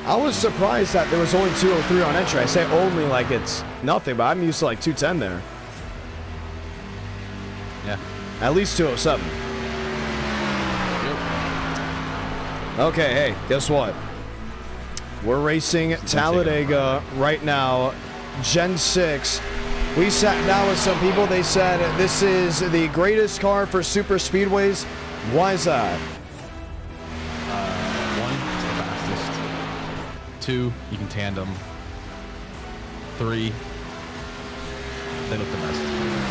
I was surprised that there was only 203 on entry. I say only like it's nothing, but I'm used to like 210 there. Yeah. At least 207. Yep. Okay, hey, guess what? We're racing Talladega right now, Gen 6. We sat down with some people. They said this is the greatest car for super speedways. Why is that? 1, it's the fastest. 2, you can tandem. 3, they look the best.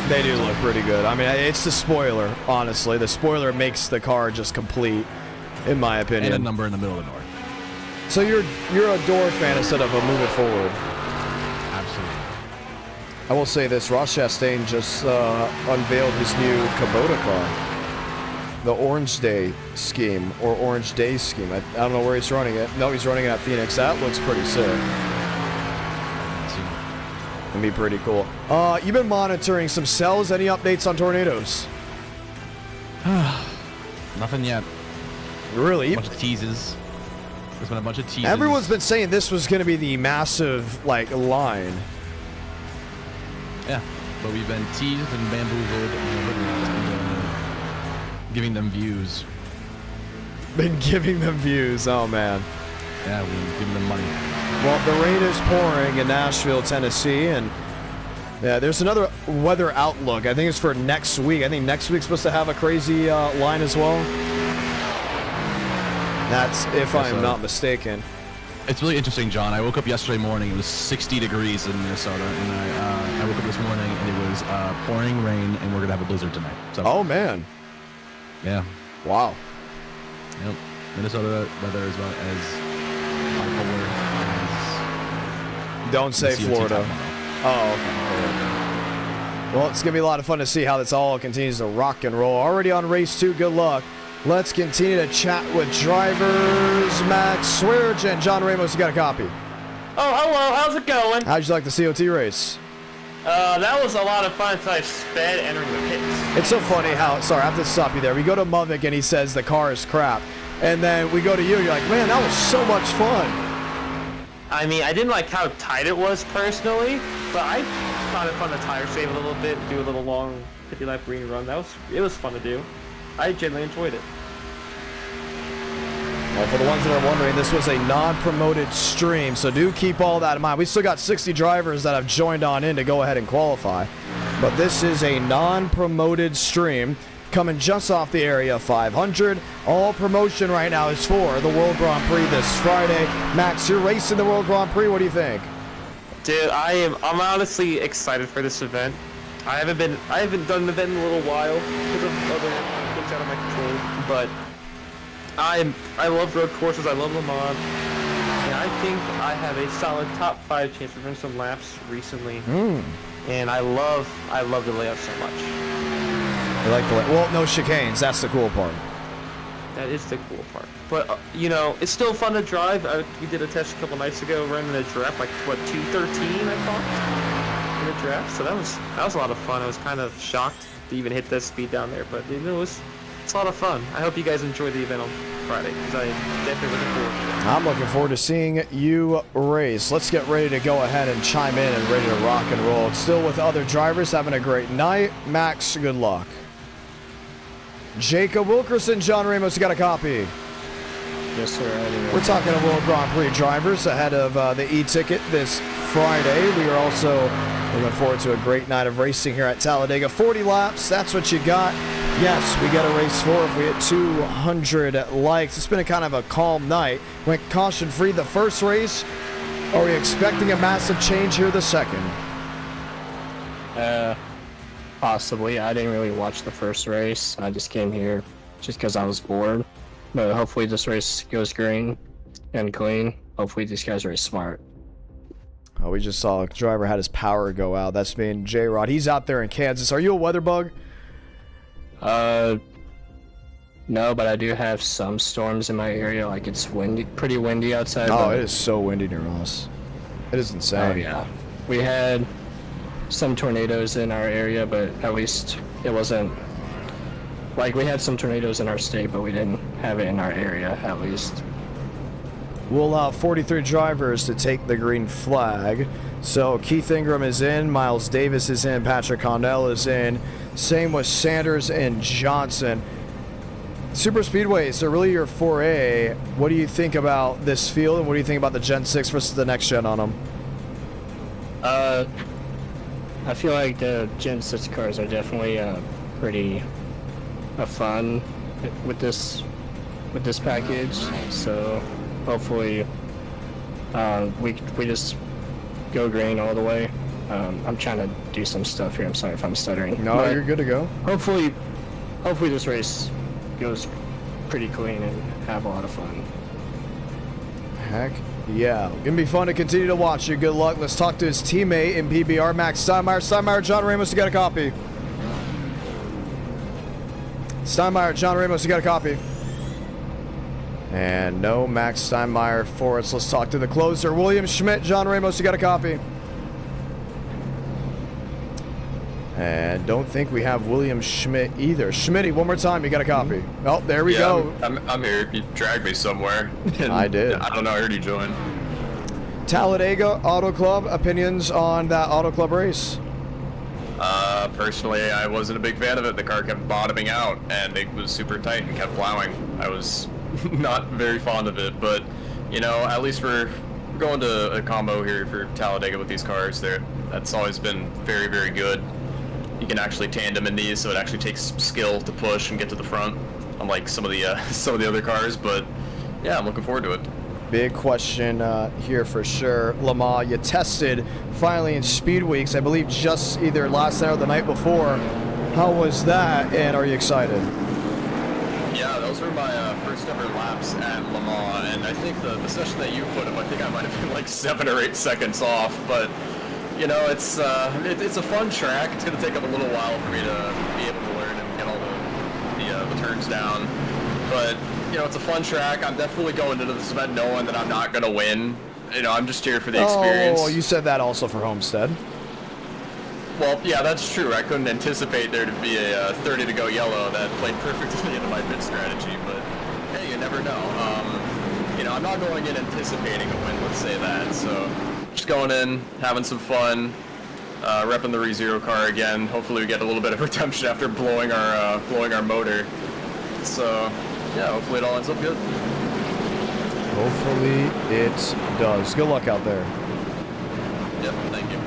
They do look pretty good. I mean, it's the spoiler, honestly. The spoiler makes the car just complete, in my opinion. And a number in the middle of the north. So you're a door fan instead of a move it forward. Absolutely. I will say this, Ross Chastain just unveiled his new Kubota car. the Orange Day scheme or Orange Day scheme. I don't know where he's running it. No, he's running it at Pheonix. That looks pretty sick. It'd be pretty cool. You've been monitoring some cells. Any updates on tornadoes? Nothing yet. Really? A bunch of teases. There's been a bunch of teases. Everyone's been saying this was going to be the massive, like, line. Yeah, but we've been teased and bamboozled and giving them views. Been giving them views. Oh, man. Yeah, we've been giving them money. Well, the rain is pouring in Nashville, Tennessee, and yeah, there's another weather outlook. I think it's for next week. I think next week's supposed to have a crazy line as well. That's if I'm not mistaken. It's really interesting, John. I woke up yesterday morning. It was 60 degrees in Minnesota, and I woke up this morning and it was pouring rain, and we're gonna have a blizzard tonight. So, oh man. Yeah. Wow. Yep. Minnesota weather is about as bipolar as. Don't say COT Florida. tomorrow. Oh, okay. Well, it's gonna be a lot of fun to see how this all continues to rock and roll. Already on race 2. Good luck. Let's continue to chat with drivers. Max Sweargen, John Ramos, you got a copy. Oh, hello. How's it going? How'd you like the COT race? That was a lot of fun until I sped entering the pits. It's so funny how, sorry, I have to stop you there. We go to Muvik and he says the car is crap. And then we go to you and you're like, man, that was so much fun. I mean, I didn't like how tight it was personally, but I found it fun to tire save a little bit, do a little long 50-lap green run. It was fun to do. I genuinely enjoyed it. Well, for the ones that are wondering, this was a non-promoted stream, so do keep all that in mind. We still got 60 drivers that have joined on in to go ahead and qualify, but this is a non-promoted stream coming just off the Area 500. All promotion right now is for the World Grand Prix this Friday. Max, you're racing the World Grand Prix. What do you think? Dude, I'm honestly excited for this event. I haven't done an event in a little while because of other things out of my control, but I love road courses. I love Le Mans, and I think I have a solid top 5 chance to run some laps recently. And I love the layout so much. I like the well, no chicanes. That's the cool part. That is the cool part. But you know, it's still fun to drive. We did a test a couple nights ago, running a draft like what 213, I thought, in a draft. So that was a lot of fun. I was kind of shocked to even hit that speed down there, but you know, it's a lot of fun. I hope you guys enjoy the event on Friday because I'm definitely looking forward to it. I'm looking forward to seeing you race. Let's get ready to go ahead and chime in and ready to rock and roll. Still with other drivers having a great night. Max, good luck. Jacob Wilkerson, John Ramos, you got a copy. Yes, sir. We're talking to World Grand Prix drivers ahead of the e-ticket this Friday. We are also looking forward to a great night of racing here at Talladega. 40 laps, that's what you got. Yes, we got a race 4 if we hit 200 likes. It's been a kind of a calm night. Went caution-free the first race. Are we expecting a massive change here the second? Possibly. I didn't really watch the first race. I just came here just because I was bored. But hopefully this race goes green and clean. Hopefully these guys race smart. Oh, we just saw a driver had his power go out. That's being J-Rod. He's out there in Kansas. Are you a weather bug? No, but I do have some storms in my area. Like it's windy, pretty windy outside. Oh, it is so windy near us. It is insane. Oh yeah. We had some tornadoes in our area, but at least it wasn't like we had some tornadoes in our state, but we didn't have it in our area at least. We'll allow 43 drivers to take the green flag. So Keith Ingram is in, Miles Davis is in, Patrick Condell is in. Same with Sanders and Johnson. Super Speedways are really your 4A. What do you think about this field, and what do you think about the Gen 6 versus the next gen on them? I feel like the Gen 6 cars are definitely pretty fun with this package. So hopefully we just go green all the way. I'm trying to do some stuff here. I'm sorry if I'm stuttering. No, but you're good to go. Hopefully this race goes pretty clean and have a lot of fun. Heck yeah. Gonna be fun to continue to watch you. Good luck. Let's talk to his teammate in PBR, Max Steinmeier. Steinmeier, John Ramos, you got a copy. Steinmeier, John Ramos, you got a copy? And no, Max Steinmeier for us. Let's talk to the closer. William Schmidt, John Ramos, you got a copy? And don't think we have William Schmidt either. Schmitty, one more time, you got a copy? Oh, there we go. I'm here. You dragged me somewhere. I did. I don't know. I heard you join. Talladega Auto Club, opinions on that Auto Club race? Personally, I wasn't a big fan of it. The car kept bottoming out, and it was super tight and kept plowing. I was not very fond of it, but, you know, at least we're going to a combo here for Talladega with these cars. That's always been very, very good. You can actually tandem in these, so it actually takes skill to push and get to the front, unlike some of the other cars. But yeah, I'm looking forward to it. Big question here for sure. Lamar, you tested finally in Speed Weeks, I believe just either last night or the night before. How was that, and are you excited? Yeah, those were my first ever laps at Le Mans, and I think the session that you put up, I think I might have been like 7 or 8 seconds off, but you know, it's a fun track. It's going to take up a little while for me to be able to learn and get all the turns down, but you know, it's a fun track. I'm definitely going into this event knowing that I'm not going to win. You know, I'm just here for the experience. Oh, you said that also for Homestead. Well, yeah, that's true. I couldn't anticipate there to be a 30 to go yellow that played perfectly into my pit strategy, but hey, you never know. You know, I'm not going in anticipating a win, let's say that. So just going in, having some fun, repping the ReZero car again. Hopefully we get a little bit of redemption after blowing our motor. So yeah, hopefully it all ends up good. Hopefully it does. Good luck out there. Yep, thank you.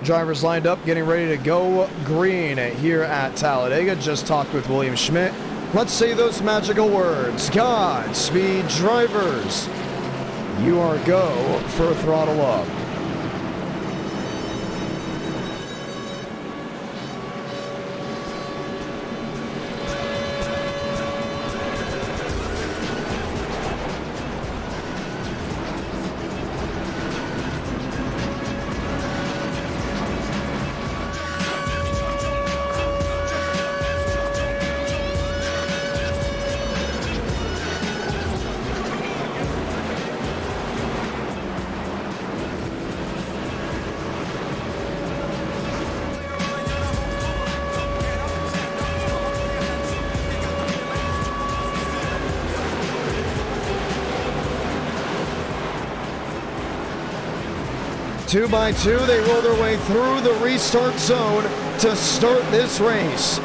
Drivers lined up, getting ready to go green here at Talladega. Just talked with William Schmidt. Let's say those magical words. Godspeed, drivers. You are go for throttle up. Two by two, they roll their way through the restart zone to start this race.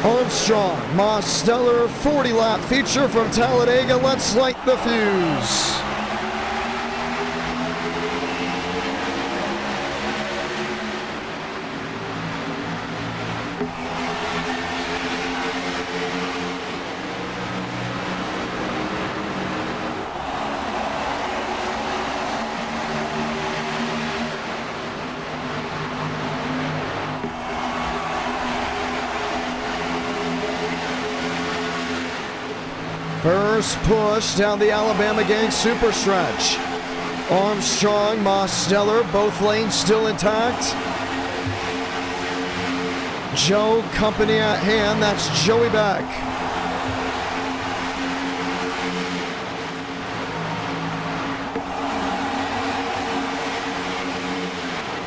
Armstrong, Mosteller, 40-lap feature from Talladega. Let's light the fuse. First push down the Alabama Gang super stretch. Armstrong, Mosteller, both lanes still intact. Joe, company at hand, that's Joey Beck.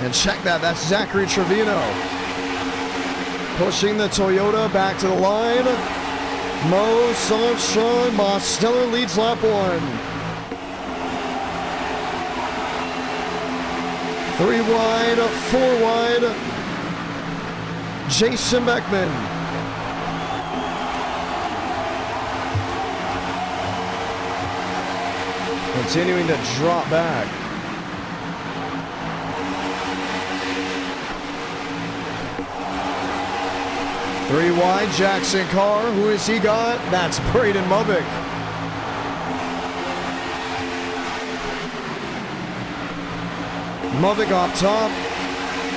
And check that, that's Zachary Trevino. Pushing the Toyota back to the line. Mose Armstrong, Mosteller leads lap 1. 3 wide, 4 wide. Jason Beckman. Continuing to drop back. Three wide, Jackson Carr. Who has he got? That's Braden Movick. Movick up top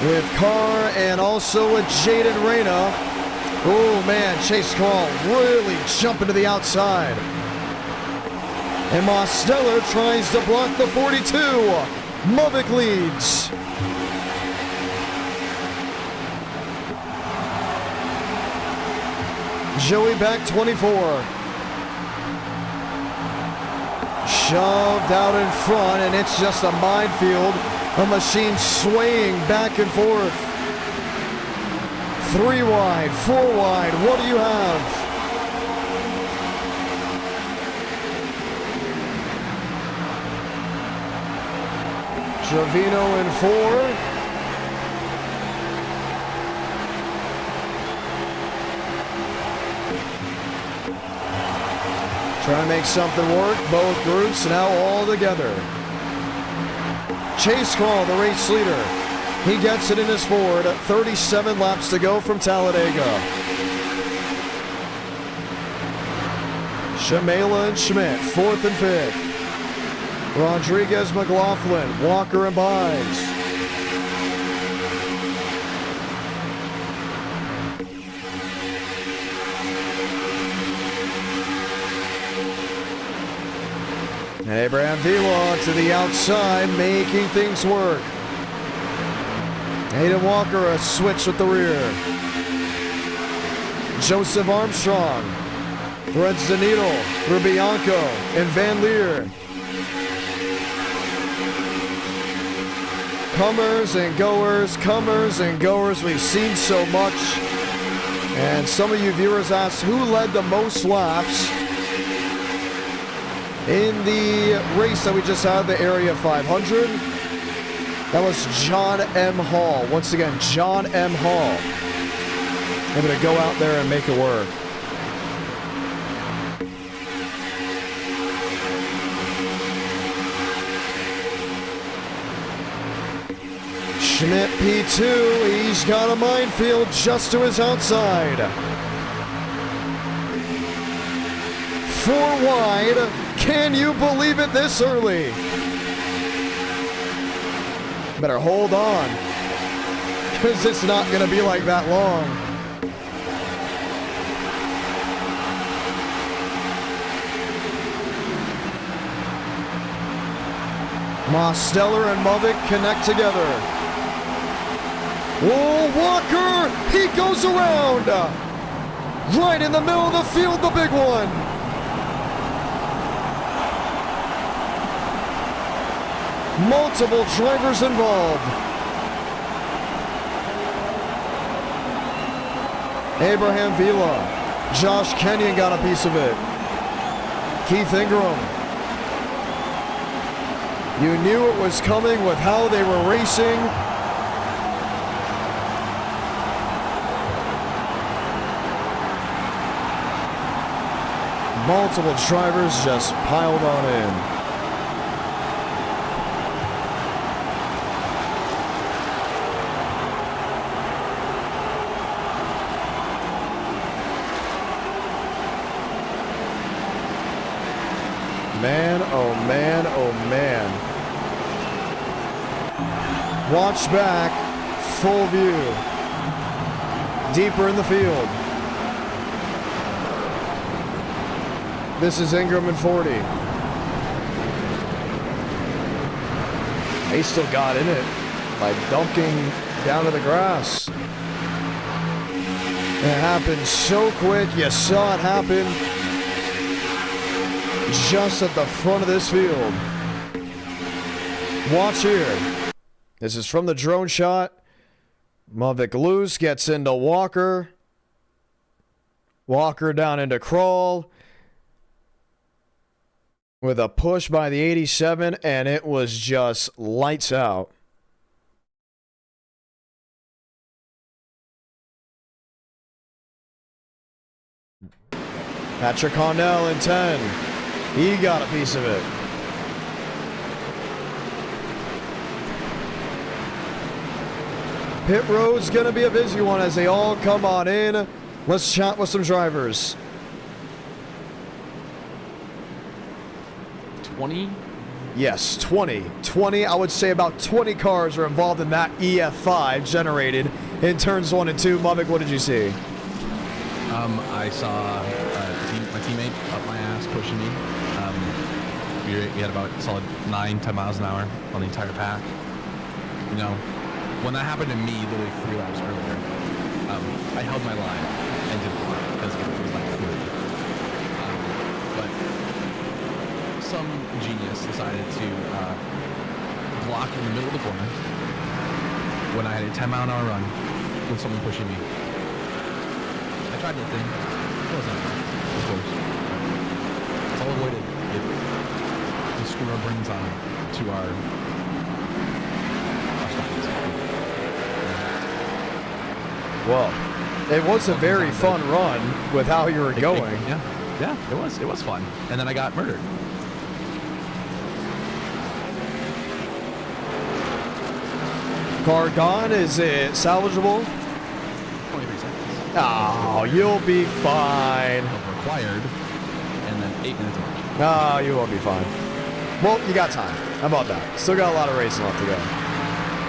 with Carr and also with Jaden Reyna. Oh man, Chase Carl really jumping to the outside. And Mosteller tries to block the 42. Movick leads. Joey Beck, 24. Shoved out in front, and it's just a minefield. A machine swaying back and forth. 3 wide, 4 wide. What do you have? Trevino in 4. Trying to make something work. Both groups now all together. Chase Call, the race leader. He gets it in his Ford. 37 laps to go from Talladega. Shamela and Schmidt, 4th and 5th. Rodriguez, McLaughlin, Walker and Byes. And Abraham Vila to the outside, making things work. Hayden Walker a switch with the rear. Joseph Armstrong threads the needle through Bianco and Van Leer. Comers and goers. We've seen so much. And some of you viewers asked who led the most laps in the race that we just had, the Area 500. That was John M. Hall. Once again, John M. Hall. Able to go out there and make it work. Schmidt P2, he's got a minefield just to his outside. 4 wide. Can you believe it this early? Better hold on, because it's not going to be like that long. Mosteller and Movick connect together. Oh, Walker, he goes around. Right in the middle of the field, the big one. Multiple drivers involved. Abraham Vila. Josh Kenyon got a piece of it. Keith Ingram. You knew it was coming with how they were racing. Multiple drivers just piled on in. Man, oh man, oh man. Watch back, full view. Deeper in the field. This is Ingram and 40. They still got in it by dunking down to the grass. It happened so quick, you saw it happen. Just at the front of this field. Watch here. This is from the drone shot. Movick loose, gets into Walker. Walker down into Crawl. With a push by the 87, and it was just lights out. Patrick Connell in 10. He got a piece of it. Pit road's going to be a busy one as they all come on in. Let's chat with some drivers. 20? Yes, 20. 20, I would say about 20 cars are involved in that EF5 generated in turns 1 and 2. Movick, what did you see? I saw my teammate up my ass pushing me. We had about a solid 9-10 miles an hour on the entire pack. You know, when that happened to me literally 3 laps earlier, I held my line. and didn't work because it was like 30. But some genius decided to block in the middle of the corner when I had a 10-mile-an-hour run with someone pushing me. I tried lifting. It wasn't enough, of course. It's all avoided if we screw our brains on to our spines. Well, it was a very fun run with how you were going. Yeah, it was. It was fun. And then I got murdered. Car gone. Is it salvageable? 23 seconds. Oh, you'll be fine. Required. And then 8 minutes of march. No, you won't be fine. Well, you got time. How about that? Still got a lot of racing left to go.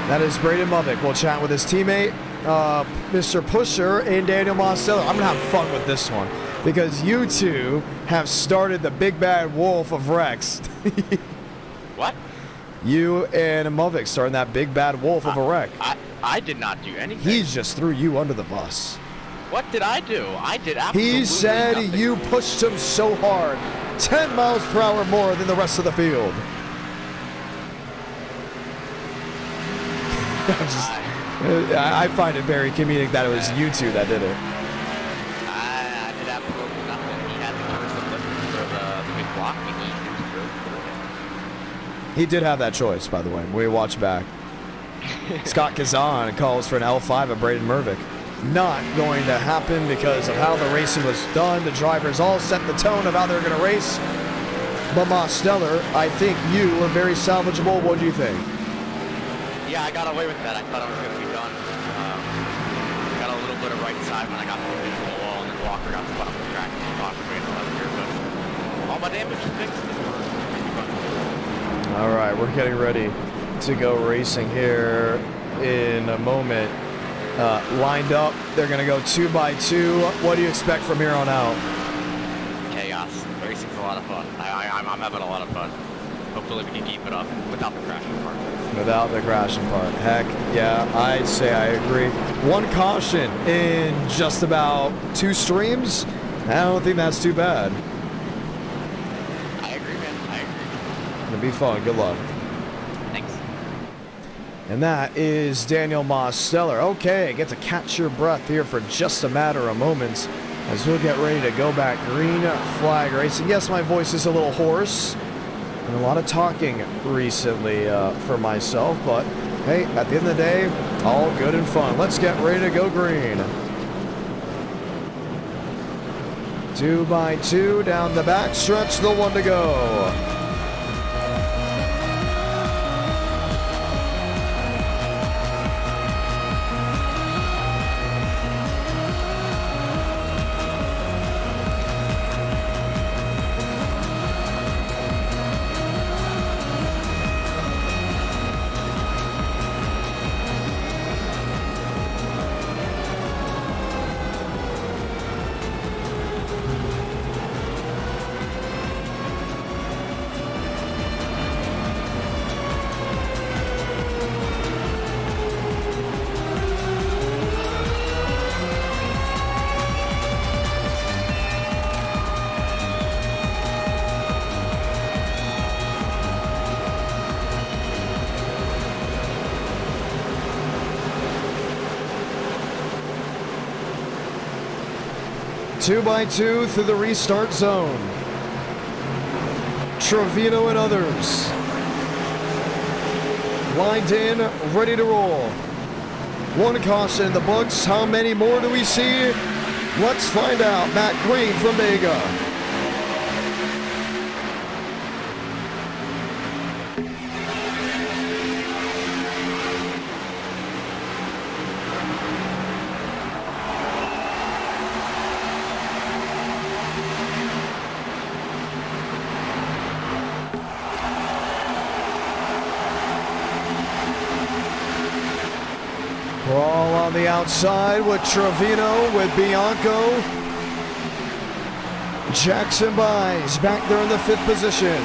That is Braden Movick. We'll chat with his teammate, Mr. Pusher, and Daniel Mosteller. I'm going to have fun with this one because you two have started the big bad wolf of Rex. What? You and Movick starting that big bad wolf of a wreck. I did not do anything. He just threw you under the bus. What did I do? I did absolutely He said nothing. you pushed him so hard, 10 miles per hour more than the rest of the field. I find it very comedic that it was you two that did it. I did absolutely nothing. He had the choice of looking for the big block, and he just drove through it. He did have that choice, by the way. We watched back. Scott Kazan calls for an L5 of Braden Mervick. Not going to happen because of how the racing was done. The drivers all set the tone of how they're going to race. But Mosteller, I think you were very salvageable. What do you think? Yeah, I got away with that. I thought I was going to be done. Got a little bit of right side when I got to the wall, and then Walker got spun up the track and thought we made a left here, but all my damage is fixed. All right, we're getting ready to go racing here in a moment. Lined up, they're going to go 2 by 2. What do you expect from here on out? Chaos. Racing's a lot of fun. I'm having a lot of fun. Hopefully we can keep it up without the crashing part. Without the crashing part. Heck, yeah, I'd say I agree. One caution in just about 2 streams. I don't think that's too bad. I agree, man. I agree. It'll be fun. Good luck. Thanks. And that is Daniel Mosteller. Okay, get to catch your breath here for just a matter of moments as we'll get ready to go back green flag racing. Yes, my voice is a little hoarse and a lot of talking recently for myself, but hey, at the end of the day, all good and fun. Let's get ready to go green. 2 by 2 down the back stretch, the 1 to go. Two by 2 through the restart zone. Trevino and others lined in, ready to roll. 1 caution in the books. How many more do we see? Let's find out. Matt Green from Vega. Crawl on the outside with Trevino, with Bianco. Jackson Buys back there in the 5th position.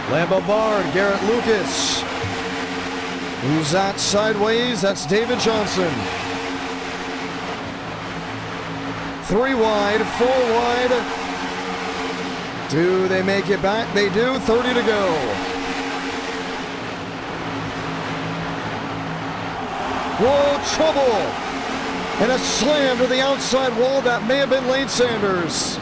Lambeau Barn, Garrett Lucas. Who's that sideways? That's David Johnson. 3 wide, 4 wide. Do they make it back? They do. 30 to go. Whoa, trouble. And a slam to the outside wall. That may have been Lane Sanders.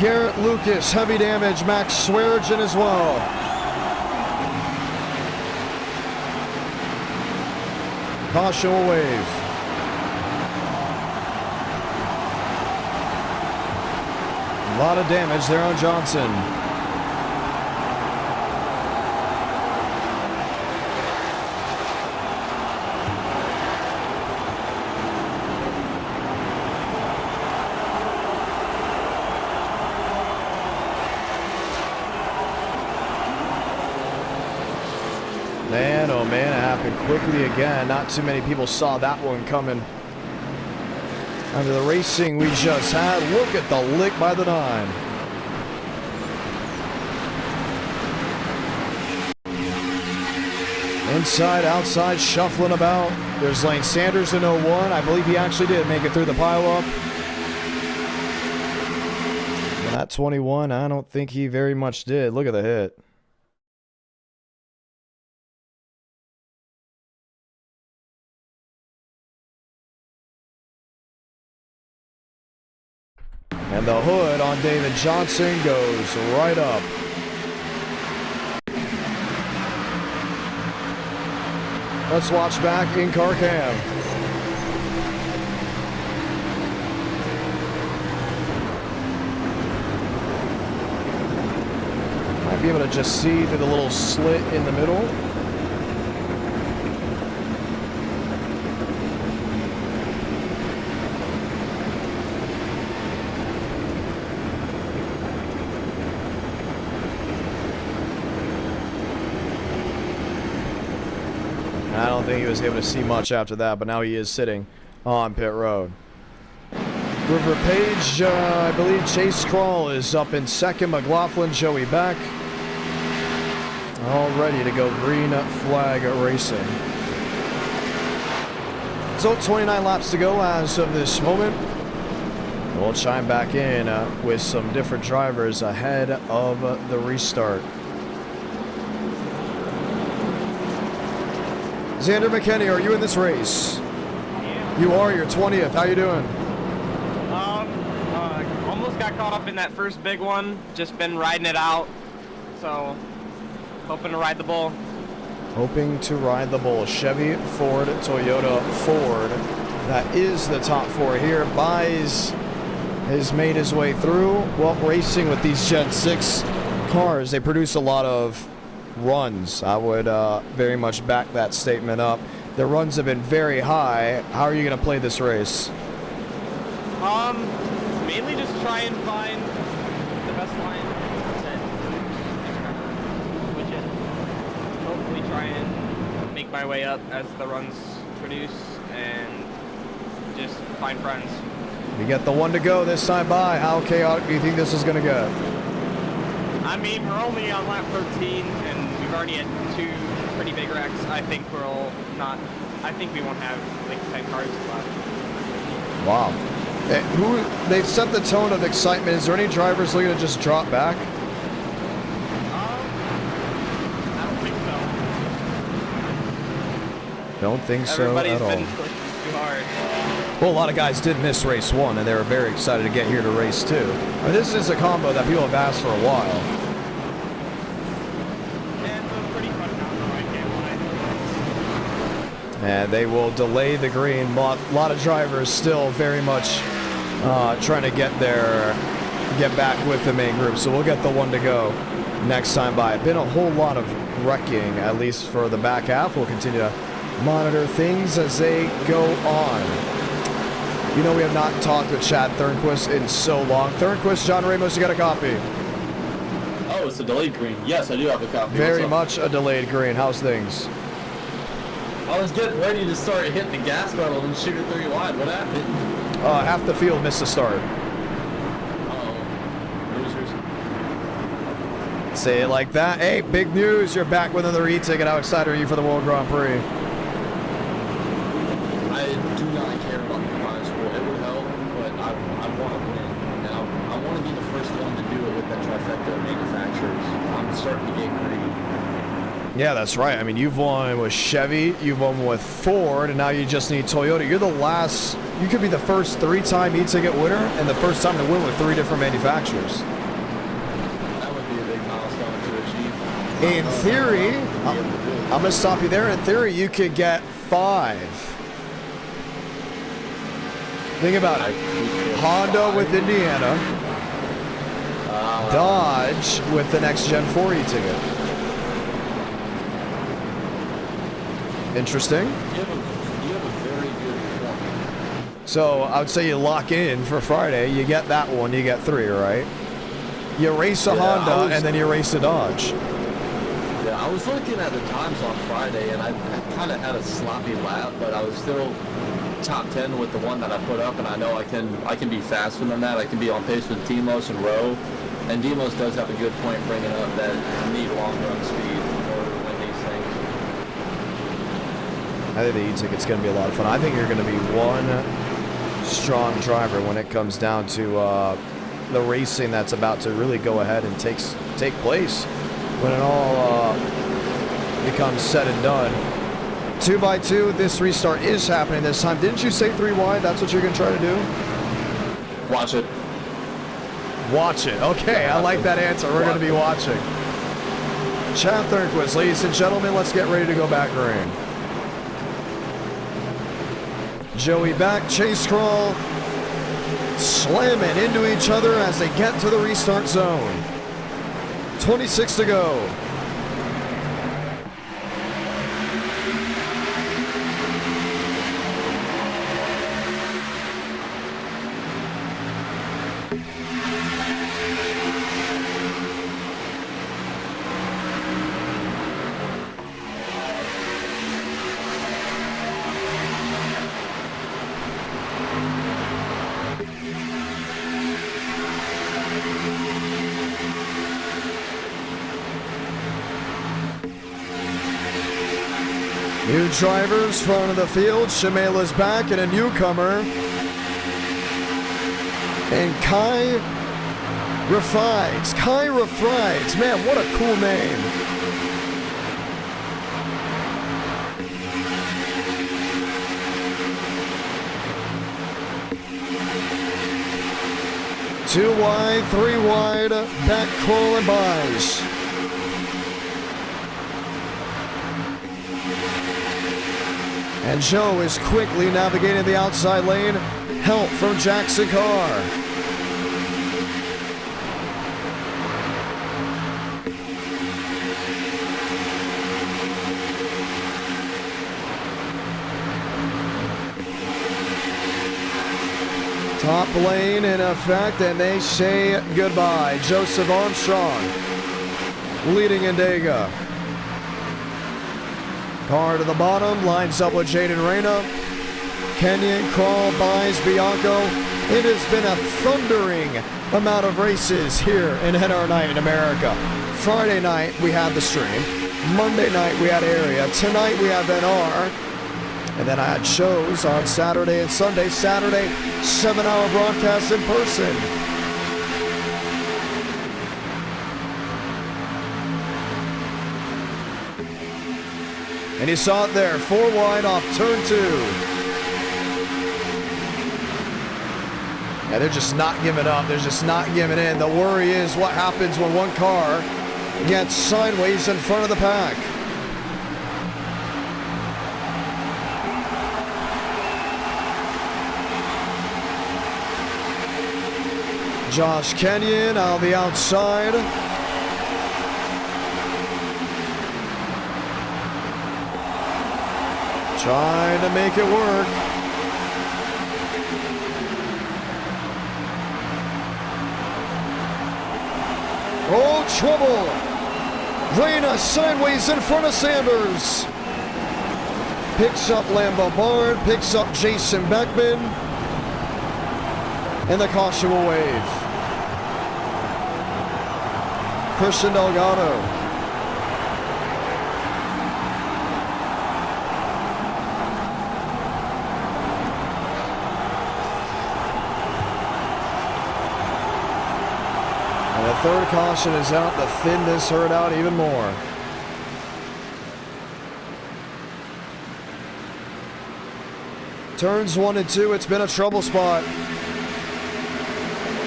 Garrett Lucas, heavy damage. Max Swearengin as well. Caution will wave. A lot of damage there on Johnson. Man, oh man, it happened quickly again. Not too many people saw that one coming. Under the racing we just had, look at the lick by the 9. Inside, outside, shuffling about. There's Lane Sanders in 01. I believe he actually did make it through the pileup. But that 21, I don't think he very much did. Look at the hit. And the hood on David Johnson goes right up. Let's watch back in-car cam. Might be able to just see through the little slit in the middle. I don't think he was able to see much after that, but now he is sitting on pit road. River Page, I believe Chase Crawl is up in second. McLaughlin, Joey Beck, all ready to go green flag racing. So 29 laps to go as of this moment. We'll chime back in with some different drivers ahead of the restart. Xander McKinney, are you in this race? Yeah. You are. You're 20th. How you doing? Almost got caught up in that first big one. Just been riding it out. So, hoping to ride the bull. Hoping to ride the bull. Chevy, Ford, Toyota, Ford. That is the top 4 here. Buys has made his way through. Well, racing with these Gen 6 cars, they produce a lot of runs. I would very much back that statement up. The runs have been very high. How are you going to play this race? Mainly just try and find the best line that switch it. Hopefully try and make my way up as the runs produce and just find friends. We get the 1 to go this time by. How chaotic do you think this is going to get? I mean, we're only on lap 13 and we've already had 2 pretty big wrecks. I think we won't have like 10 cars left. Wow. They've set the tone of excitement. Is there any drivers looking to just drop back? I don't think so. Don't think so Everybody's at all. been pushing too hard. Well, a lot of guys did miss race 1, and they were very excited to get here to race 2. But this is a combo that people have asked for a while. And it's a pretty fun combo, I can't lie. And they will delay the green. A lot of drivers still very much trying to get back with the main group. So we'll get the 1 to go next time by. Been a whole lot of wrecking, at least for the back half. We'll continue to monitor things as they go on. You know, we have not talked with Chad Thornquist in so long. Thornquist, John Ramos, you got a copy? Oh, it's a delayed green. Yes, I do have a copy. Very much a delayed green. How's things? I was getting ready to start hitting the gas pedal and shoot it 3 wide. What happened? Half the field missed the start. Oh. Say it like that. Hey, big news. You're back with another e-ticket. How excited are you for the World Grand Prix? I do not care about the prize pool. It would help, but I want to win. And I want to be the first one to do it with the trifecta of manufacturers. I'm starting to get greedy. Yeah, that's right. I mean, you've won with Chevy, you've won with Ford, and now you just need Toyota. You're the last, you could be the first 3-time e-ticket winner and the first time to win with 3 different manufacturers. That would be a big milestone to achieve. In theory, I'm going to stop you there. In theory, you could get 5. Think about it. Honda with Indiana. Dodge with the next Gen 4 e-ticket. Interesting. You have a very good point. So I would say you lock in for Friday. You get that one. You get 3, right? You race a Honda and then you race a Dodge. Yeah, I was looking at the times on Friday, and I kind of had a sloppy lap, but I was still top 10 with the one that I put up, and I know I can be faster than that. I can be on pace with Demos and Rowe, and Demos does have a good point bringing up that you need long run speed in order to win these things. I think the e-ticket's going to be a lot of fun. I think you're going to be one strong driver when it comes down to the racing that's about to really go ahead and take place when it all becomes said and done. 2x2, this restart is happening this time. Didn't you say 3 wide? That's what you're going to try to do? Watch it. Watch it. Okay, I like that answer. We're going to be watching. Chad Thurnquist, ladies and gentlemen, let's get ready to go back green. Joey back, chase crawl, slamming into each other as they get to the restart zone. 26 to go. New drivers front of the field. Shamela's back and a newcomer. And Kai Rafides. Kai Rafides. Man, what a cool name. Two wide, 3 wide, back crawl and buys. And Joe is quickly navigating the outside lane. Help from Jackson Carr. Top lane in effect, and they say goodbye. Joseph Armstrong leading Endega. Car to the bottom, lines up with Jaden Reyna. Kenyon, Crawl, buys Bianco. It has been a thundering amount of races here in NR Night in America. Friday night, we had the stream. Monday night, we had area. Tonight, we have NR. And then I had shows on Saturday and Sunday. Saturday, 7-hour broadcast in person. And you saw it there, 4 wide off turn 2. Yeah, they're just not giving up. They're just not giving in. The worry is what happens when one car gets sideways in front of the pack. Josh Kenyon on the outside. Trying to make it work. Oh, trouble. Reyna sideways in front of Sanders. Picks up Lambo Bard, picks up Jason Beckman. And the caution will wave. Christian Delgado. And the third caution is out to thin this herd out even more. Turns 1 and 2, it's been a trouble spot.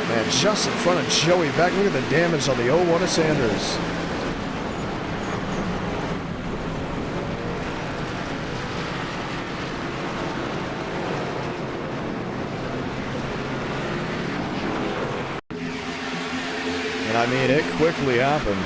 Man, just in front of Joey Beck. Look at the damage on the 0-1 of Sanders. And I mean, it quickly happened.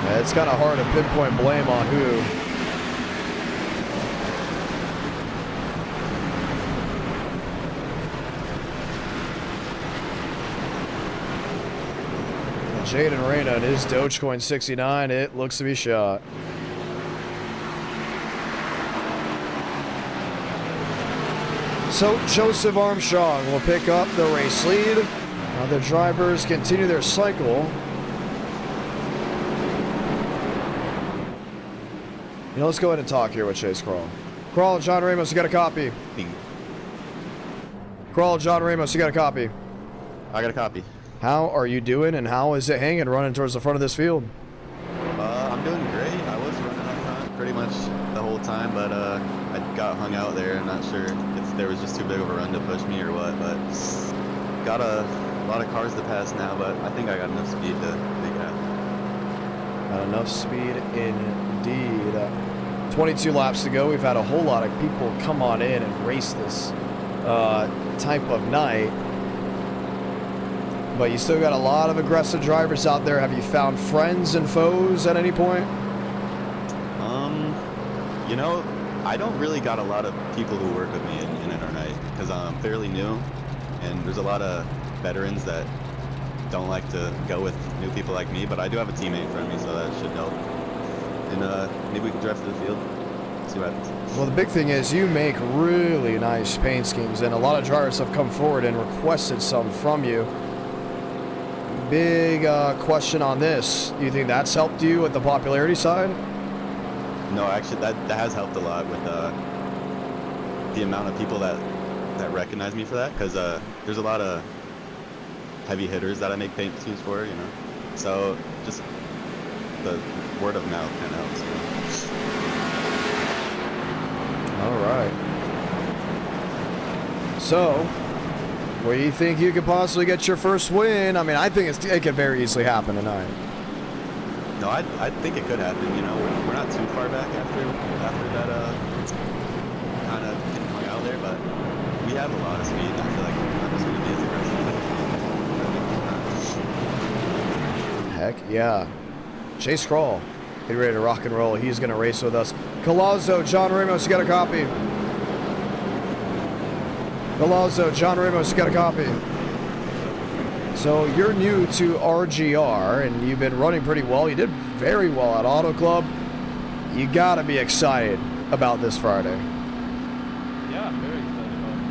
Yeah, it's kind of hard to pinpoint blame on who. Jaden Reyna and his Dogecoin 69, it looks to be shot. So Joseph Armstrong will pick up the race lead. The drivers continue their cycle. You know, let's go ahead and talk here with Chase Crawl. Crawl, John Ramos, you got a copy. Crawl, John Ramos, you got a copy. I got a copy. How are you doing, and how is it hanging running towards the front of this field? I'm doing great. I was running up front pretty much the whole time, but I got hung out there. I'm not sure if there was just too big of a run to push me or what, but got a lot of cars to pass now, but I think I got enough speed to make it happen. Got enough speed indeed. 22 laps to go. We've had a whole lot of people come on in and race this type of night. But you still got a lot of aggressive drivers out there. Have you found friends and foes at any point? You know, I don't really got a lot of people who work with me in it our night because I'm fairly new, and there's a lot of veterans that don't like to go with new people like me, but I do have a teammate in front of me, so that should help. And maybe we can drive to the field, see what happens. Well, the big thing is you make really nice paint schemes, and a lot of drivers have come forward and requested some from you. Big question on this. Do you think that's helped you with the popularity side? No, actually, that has helped a lot with the amount of people that recognize me for that, because there's a lot of heavy hitters that I make paint schemes for, you know. So just the word of mouth kind of helps. You know? All right. So, where do you think you could possibly get your first win? I mean, I think it could very easily happen tonight. No, I think it could happen. You know, we're not too far back after that kind of getting hung out there, but we have a lot of speed. And I feel like we're not just going to be as aggressive. Heck yeah. Chase Crawl, get ready to rock and roll. He's going to race with us. Colazzo, John Ramos, you got a copy. Colazzo, John Ramos, you got a copy. So you're new to RGR, and you've been running pretty well. You did very well at Auto Club. You got to be excited about this Friday. Yeah, I'm very excited about it.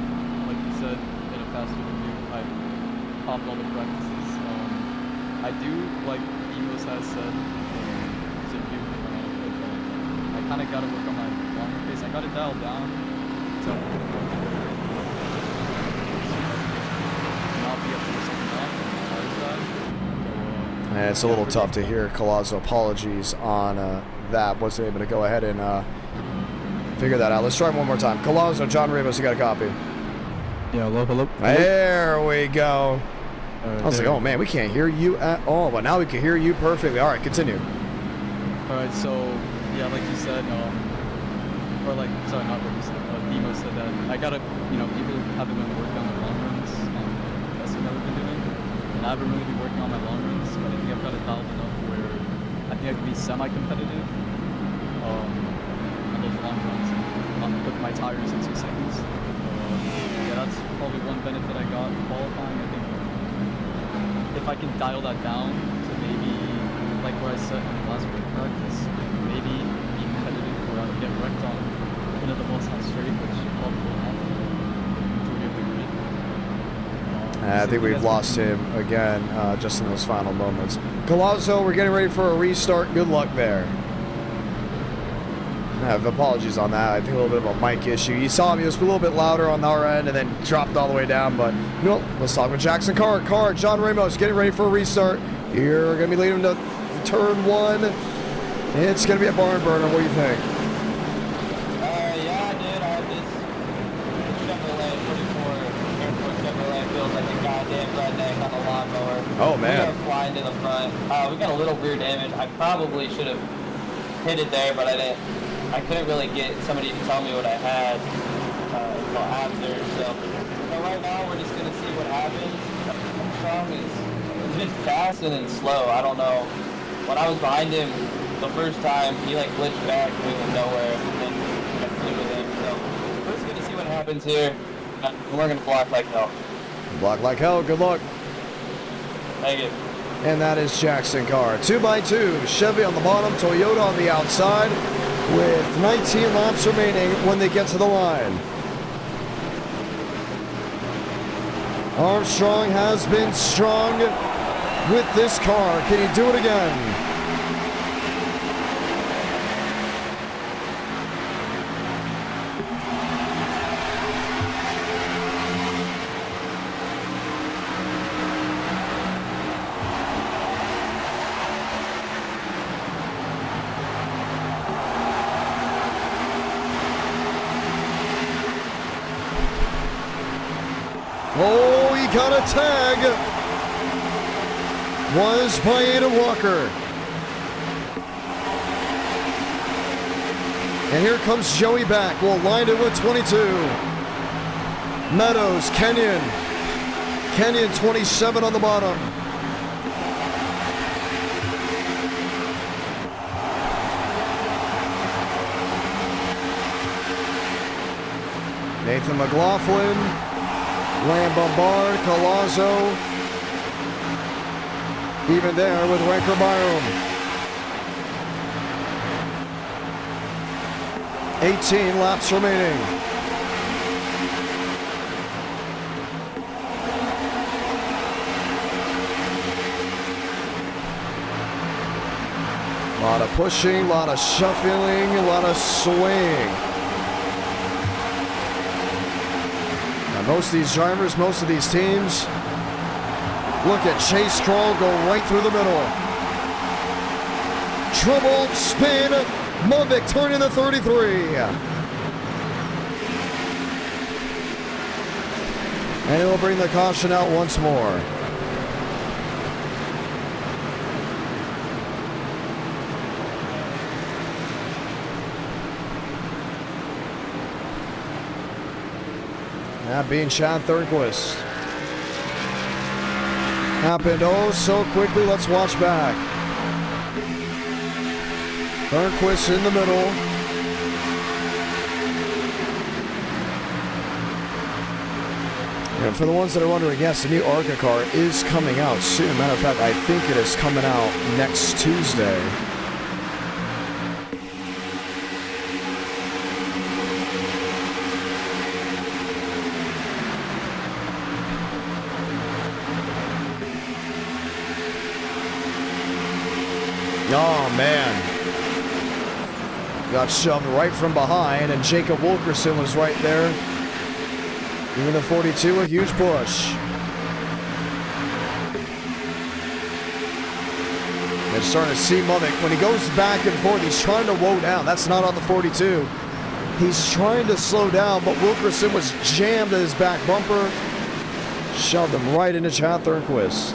Like you said in a past interview, I popped all the practices. I do, like Emos has said, his interview with me on Auto Club, I kind of got to work on my longer pace. I got it dialed down to not be up to something else on the hard side. And it's a little tough to hear. Colazzo, apologies on that. Wasn't able to go ahead and figure that out. Let's try one more time. Colazzo, John Ramos, you got a copy. Yeah, hello. There we go. I was like, oh man, we can't hear you at all, but now we can hear you perfectly. All right, continue. All right, so yeah, like you said, or like, sorry, not what you said. Demo said that I gotta, people haven't been working on their long runs. That's what I've been doing, and I haven't really been working on my long runs. But I think I've got it dialed enough where I think I can be semi-competitive on those long runs. Put my tires in 2 seconds. yeah, that's probably one benefit I got qualifying. I think if I can dial that down to maybe like where I set in the last week practice, maybe be competitive or I would get wrecked on the Wilson straight, which probably will happen. Majority of the grid. I think we've lost him again just in those final moments. Colazzo, we're getting ready for a restart. Good luck there. I have apologies on that. I think a little bit of a mic issue. You saw him, he was a little bit louder on our end and then dropped all the way down. But, you know, let's talk with Jackson Carr. John Ramos getting ready for a restart. You're going to be leading to turn 1. It's going to be a barn burner. What do you think? Yeah, dude. I have this Chevrolet 44 Airport Chevrolet feels like a goddamn redneck on a lawnmower. Oh, man. We are flying to the front. We got a little rear damage. I probably should have hit it there, but I didn't. I couldn't really get somebody to tell me what I had until after. So right now we're just gonna see what happens. Armstrong it's been fast and then slow. I don't know. When I was behind him the first time, he like glitched back moving nowhere, and then I flew with him. So we're just gonna see what happens here. We're gonna block like hell. Block like hell. Good luck. Thank you. And that is Jackson Carr. 2x2. Chevy on the bottom, Toyota on the outside, with 19 laps remaining when they get to the line. Armstrong has been strong with this car. Can he do it again? Oh, he got a tag. Was by Adam Walker. And here comes Joey back. We'll line it with 22. Meadows, Kenyon. Kenyon 27 on the bottom. Nathan McLaughlin. Lamb Bombard, Colazzo, even there with Ranker Byram. 18 laps remaining. A lot of pushing, a lot of shuffling, a lot of swing. Most of these drivers, most of these teams, look at Chase Kroll go right through the middle. Trouble, spin, Movic turning the 33. And he'll bring the caution out once more. That being Chad Thornquist. Happened oh so quickly. Let's watch back. Thornquist in the middle. And for the ones that are wondering, yes, the new ARCA car is coming out soon. Matter of fact, I think it is coming out next Tuesday. Oh, man. Got shoved right from behind, and Jacob Wilkerson was right there. Even the 42, a huge push. They're starting to see Movic. When he goes back and forth, he's trying to woe down. That's not on the 42. He's trying to slow down, but Wilkerson was jammed at his back bumper. Shoved him right into Chad Thornquist.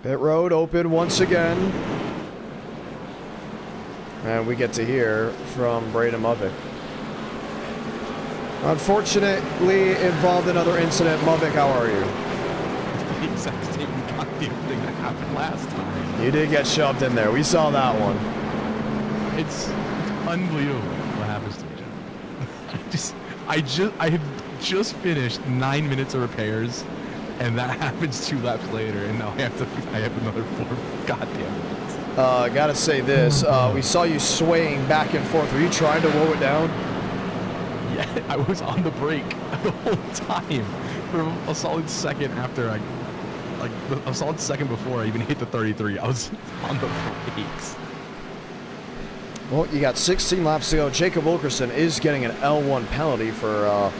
Pit road open once again. And we get to hear from Braden Movic. Unfortunately involved in another incident. Movic, how are you? The exact same goddamn thing that happened last time. You did get shoved in there. We saw that one. It's unbelievable what happens to me, Jeff. I had just finished 9 minutes of repairs, and that happens 2 laps later, and now I have another 4 goddamn minutes. Gotta say this, we saw you swaying back and forth. Were you trying to lower it down? Yeah, I was on the brake the whole time for a solid second after a solid second before I even hit the 33. I was on the brakes. Well, you got 16 laps to go. Jacob Wilkerson is getting an L1 penalty for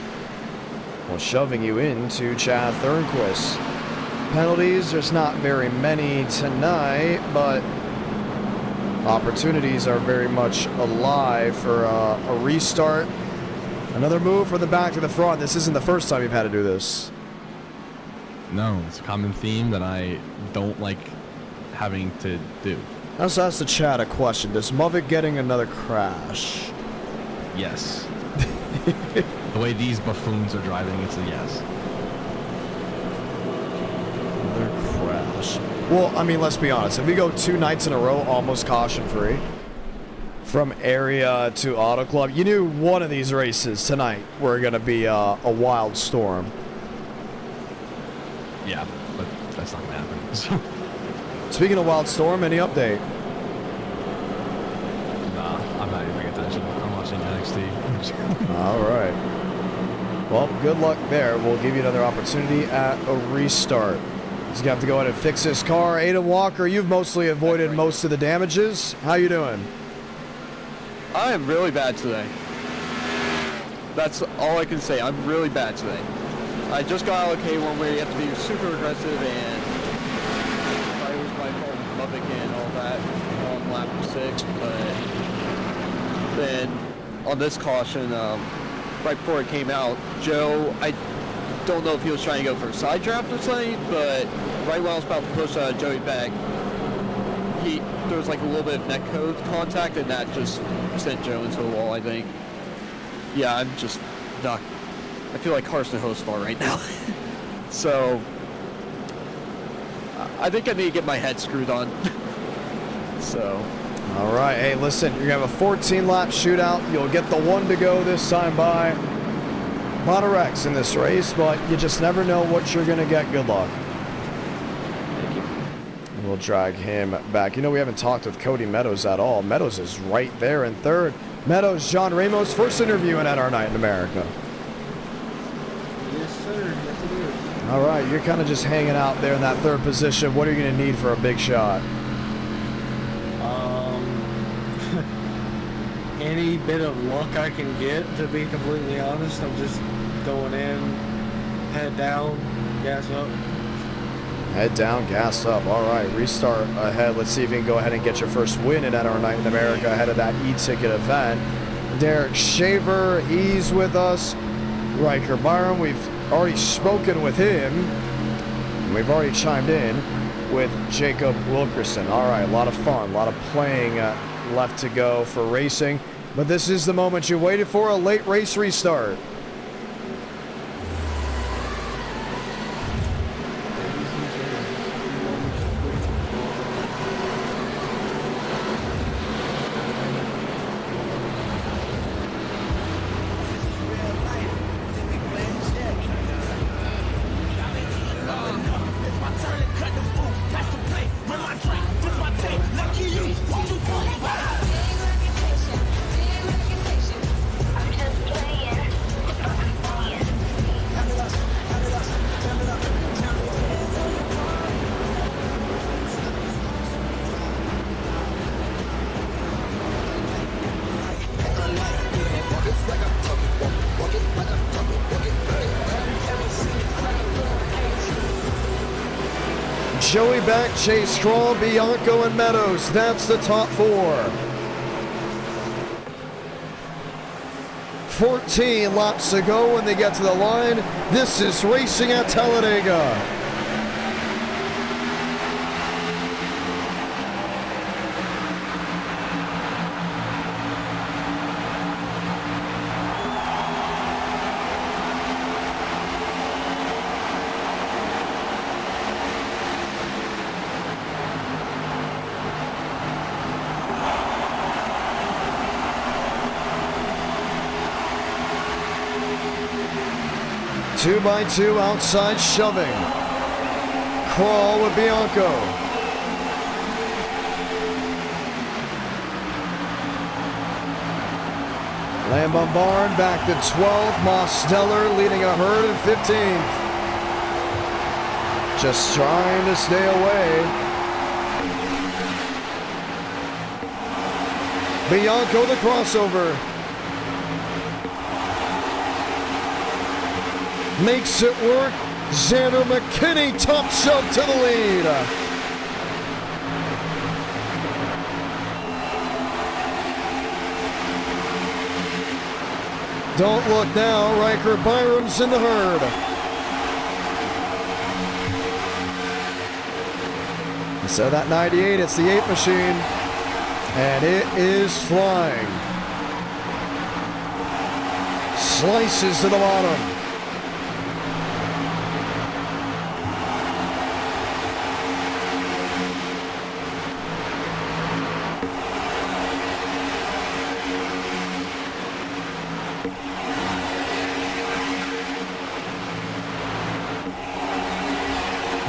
shoving you into Chad Thornquist. Penalties, there's not very many tonight, but opportunities are very much alive for a restart. Another move from the back to the front. This isn't the first time you've had to do this. No, it's a common theme that I don't like having to do. Let's ask the chat a question. Does Movic getting another crash? Yes. The way these buffoons are driving, it's a yes. Another crash. Well, I mean, let's be honest. If we go 2 nights in a row almost caution-free, from area to Auto Club, you knew one of these races tonight were going to be a wild storm. Yeah, but that's not going to happen. Speaking of wild storm, any update? Nah, I'm not even paying attention. I'm watching NXT. All right. Well, good luck there. We'll give you another opportunity at a restart. He's going to have to go ahead and fix his car. Aiden Walker, you've mostly avoided most of the damages. How you doing? I am really bad today. That's all I can say. I'm really bad today. I just got allocated one where you have to be super aggressive, and it was my fault with Lubbock and all that on lap 6, but then on this caution, right before it came out, Joe, I don't know if he was trying to go for a side draft or something, but right when I was about to push Joey back, there was like a little bit of neck contact, and that just sent Joe into the wall, I think. Yeah, I'm just not... I feel like Carson Hosfar right now. So, I think I need to get my head screwed on. So... All right, hey, listen, you're going to have a 14-lap shootout. You'll get the 1 to go this time by Monorex in this race, but you just never know what you're going to get. Good luck. We'll drag him back. You know, we haven't talked with Cody Meadows at all. Meadows is right there in third. Meadows, John Ramos, first interview in our Night in America. Yes, sir. Yes, it is. All right, you're kind of just hanging out there in that third position. What are you going to need for a big shot? Any bit of luck I can get, to be completely honest. I'm just going in, head down, gas up. Head down, gas up. All right, restart ahead. Let's see if you can go ahead and get your first win in our Night in America ahead of that e-ticket event. Derek Shaver, he's with us. Riker Byron, we've already spoken with him. We've already chimed in with Jacob Wilkerson. All right, a lot of fun, a lot of playing left to go for racing. But this is the moment you waited for, a late race restart. Joey Beck, Chase Straw, Bianco, and Meadows. That's the top 4. 14 laps to go when they get to the line. This is racing at Talladega. 2x2 outside shoving. Crawl with Bianco. Lambombard back to 12th. Mosteller leading a herd in 15th. Just trying to stay away. Bianco the crossover. Makes it work. Xander McKinney top shove to the lead. Don't look now. Riker Byram's in the herd. Instead of that 98, it's the 8 machine. And it is flying. Slices to the bottom.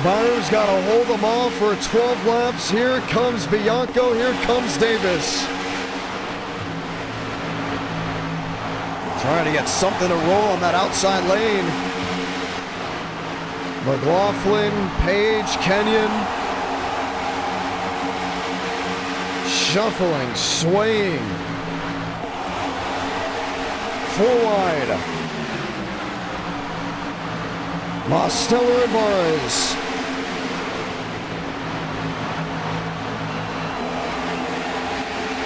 Byram's got to hold them off for 12 laps. Here comes Bianco. Here comes Davis. Trying to get something to roll on that outside lane. McLaughlin, Page, Kenyon. Shuffling, swaying. 4 wide. Mosteller and Vargas.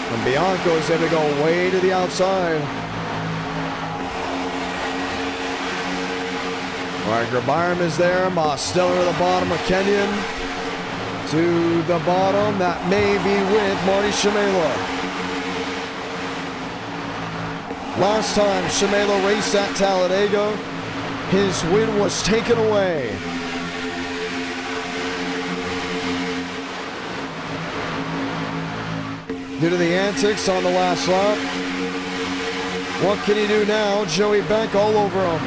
And Bianco is able to go way to the outside. Riker Byram is there. Mosteller at the bottom of Kenyon. To the bottom. That may be with Marty Shimela. Last time Shimela raced at Talladega, his win was taken away. Due to the antics on the last lap. What can he do now? Joey Beck all over him.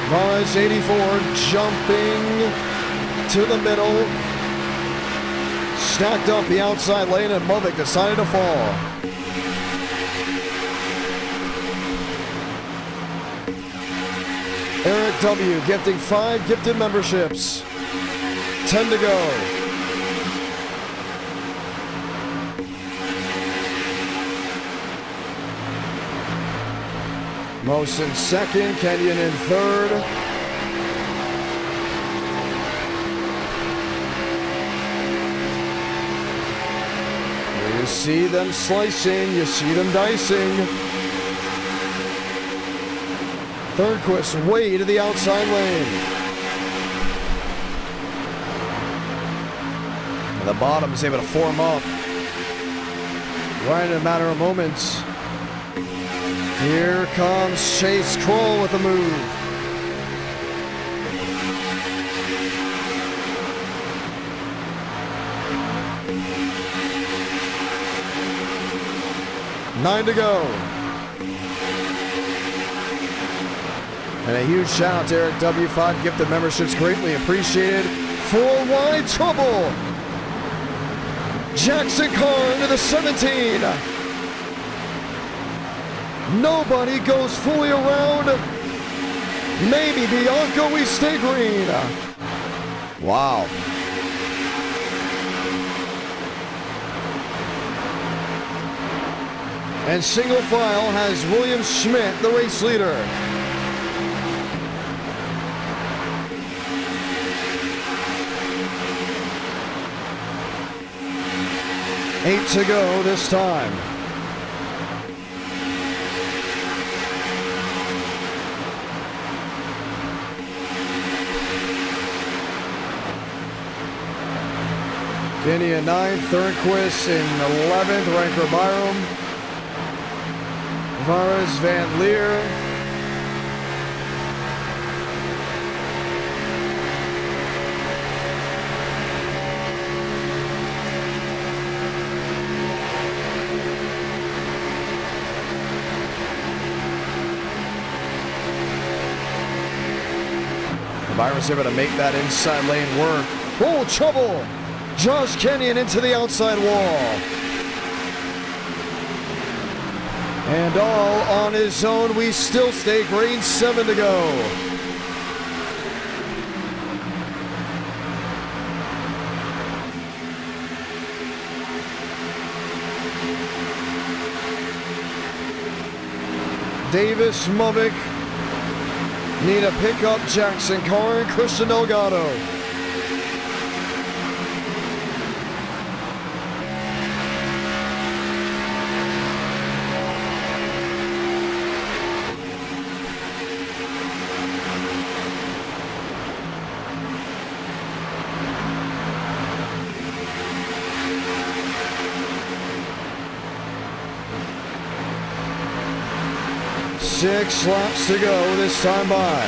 Vargas 84 jumping to the middle. Stacked up the outside lane and Movic decided to fall. Eric W. gifting 5 gifted memberships. 10 to go. Most in second, Kenyon in third. You see them slicing, you see them dicing. Third-Quist way to the outside lane. And the bottom is able to form up. Right in a matter of moments. Here comes Chase Kroll with a move. Nine to go. And a huge shout out to Eric W. 5 gifted memberships, greatly appreciated. 4 wide trouble. Jackson Carr into the 17. Nobody goes fully around. Maybe Bianco, we stay green. Wow. And single file has William Schmidt, the race leader. Eight to go this time. Kenny in 9th, Thornquist in 11th, Riker Byram. Varas Van Leer. Byron's able to make that inside lane work. Oh, trouble! Josh Kenyon into the outside wall. And all on his own, we still stay green, 7 to go. Davis, Movick, need a pickup, Jackson Carr, and Christian Delgado. Six laps to go this time by.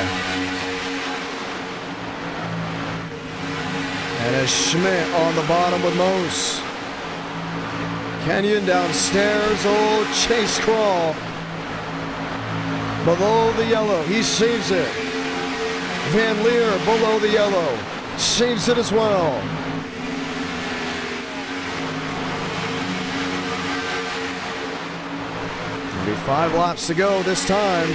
And as Schmidt on the bottom with Mose. Kenyon downstairs, oh, chase crawl. Below the yellow, he saves it. Van Leer below the yellow, saves it as well. Be 5 laps to go this time.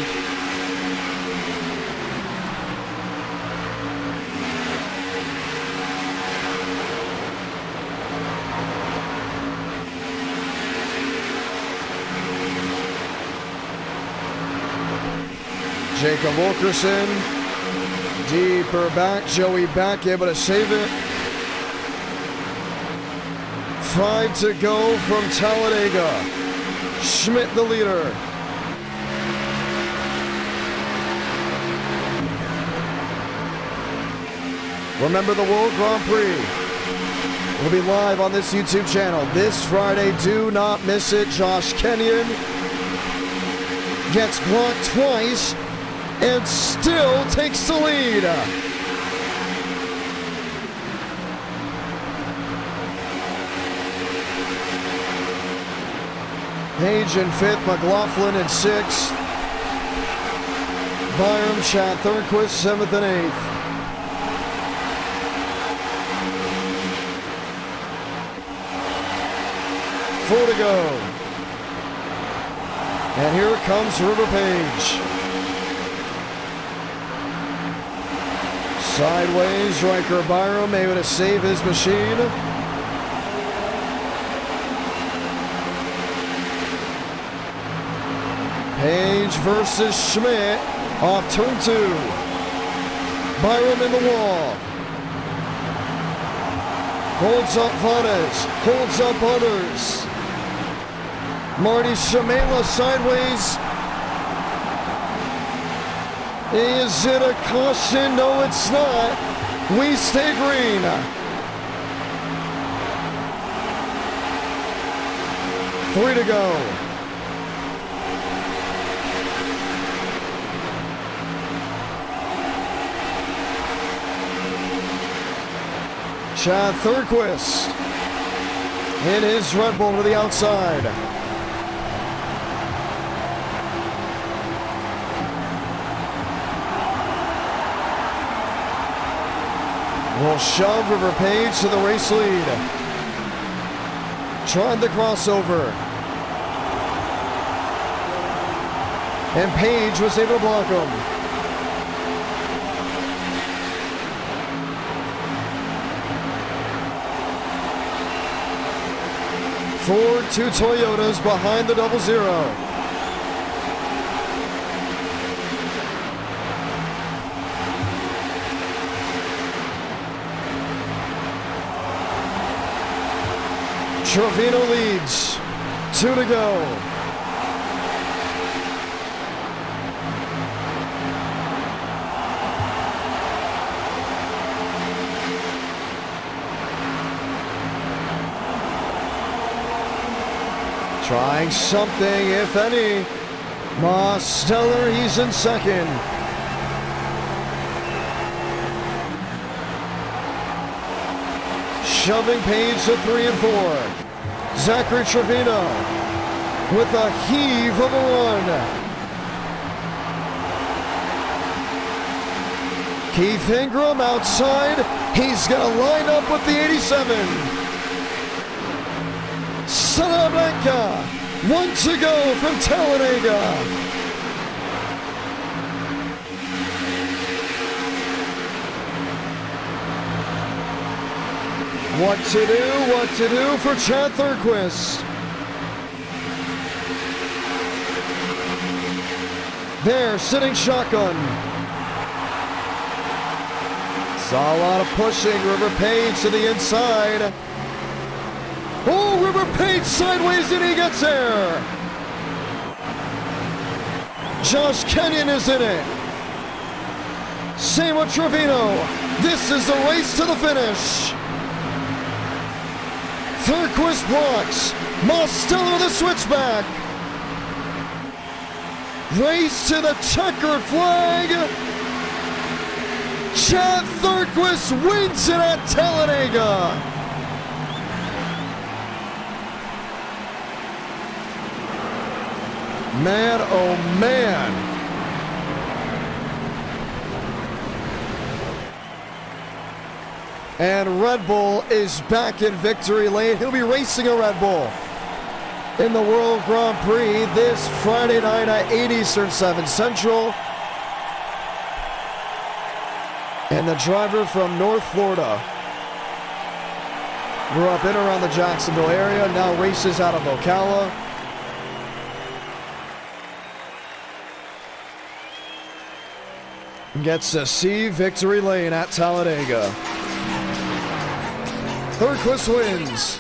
Jacob Wilkerson, deeper back, Joey back, able to save it. 5 to go from Talladega. Schmidt the leader. Remember, the World Grand Prix will be live on this YouTube channel this Friday. Do not miss it. Josh Kenyon gets blocked twice and still takes the lead. Page in 5th, McLaughlin in 6th. Byram, Chad Thornquist, 7th and 8th. Four to go. And here comes River Page. Sideways, Riker Byram able to save his machine. Page versus Schmidt off turn 2. Byram in the wall. Holds up Vadas, holds up others. Marty Shamela sideways. Is it a caution? No, it's not. We stay green. Three to go. Chad Thornquist in his Red Bull to the outside. Will shove River Page to the race lead. Tried the crossover. And Page was able to block him. Ford, 2 Toyotas behind the 00. Trevino leads, 2 to go. Trying something, if any. Moss Stellar, he's in second. Shoving Page to 3 and 4. Zachary Trevino with a heave of a run. Keith Ingram outside. He's going to line up with the 87. Salamanca. 1 to go from Talladega. What to do for Chad Thurquist. There, sitting shotgun. Saw a lot of pushing. River Page to the inside. Oh, River Page sideways and he gets there. Josh Kenyon is in it. Same with Trevino. This is the race to the finish. Thurquist blocks. Mostello the switchback. Race to the checkered flag. Chad Thurquist wins it at Talladega. Man, oh man. And Red Bull is back in victory lane. He'll be racing a Red Bull in the World Grand Prix this Friday night at 8 Eastern, 7 Central. And the driver from North Florida grew up in and around the Jacksonville area, now races out of Ocala. Gets to see victory lane at Talladega. Thurquist wins.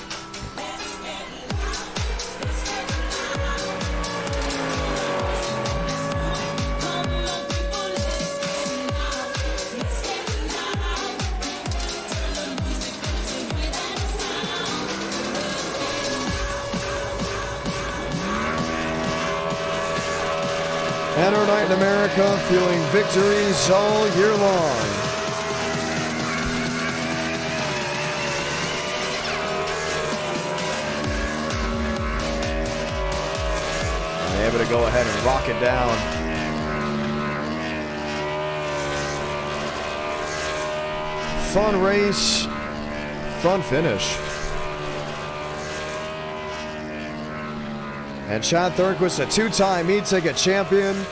And our night in America, feeling victories all year long. Able to go ahead and rock it down. Fun race, fun finish. And Chad Thurquist, a two-time e-ticket champion,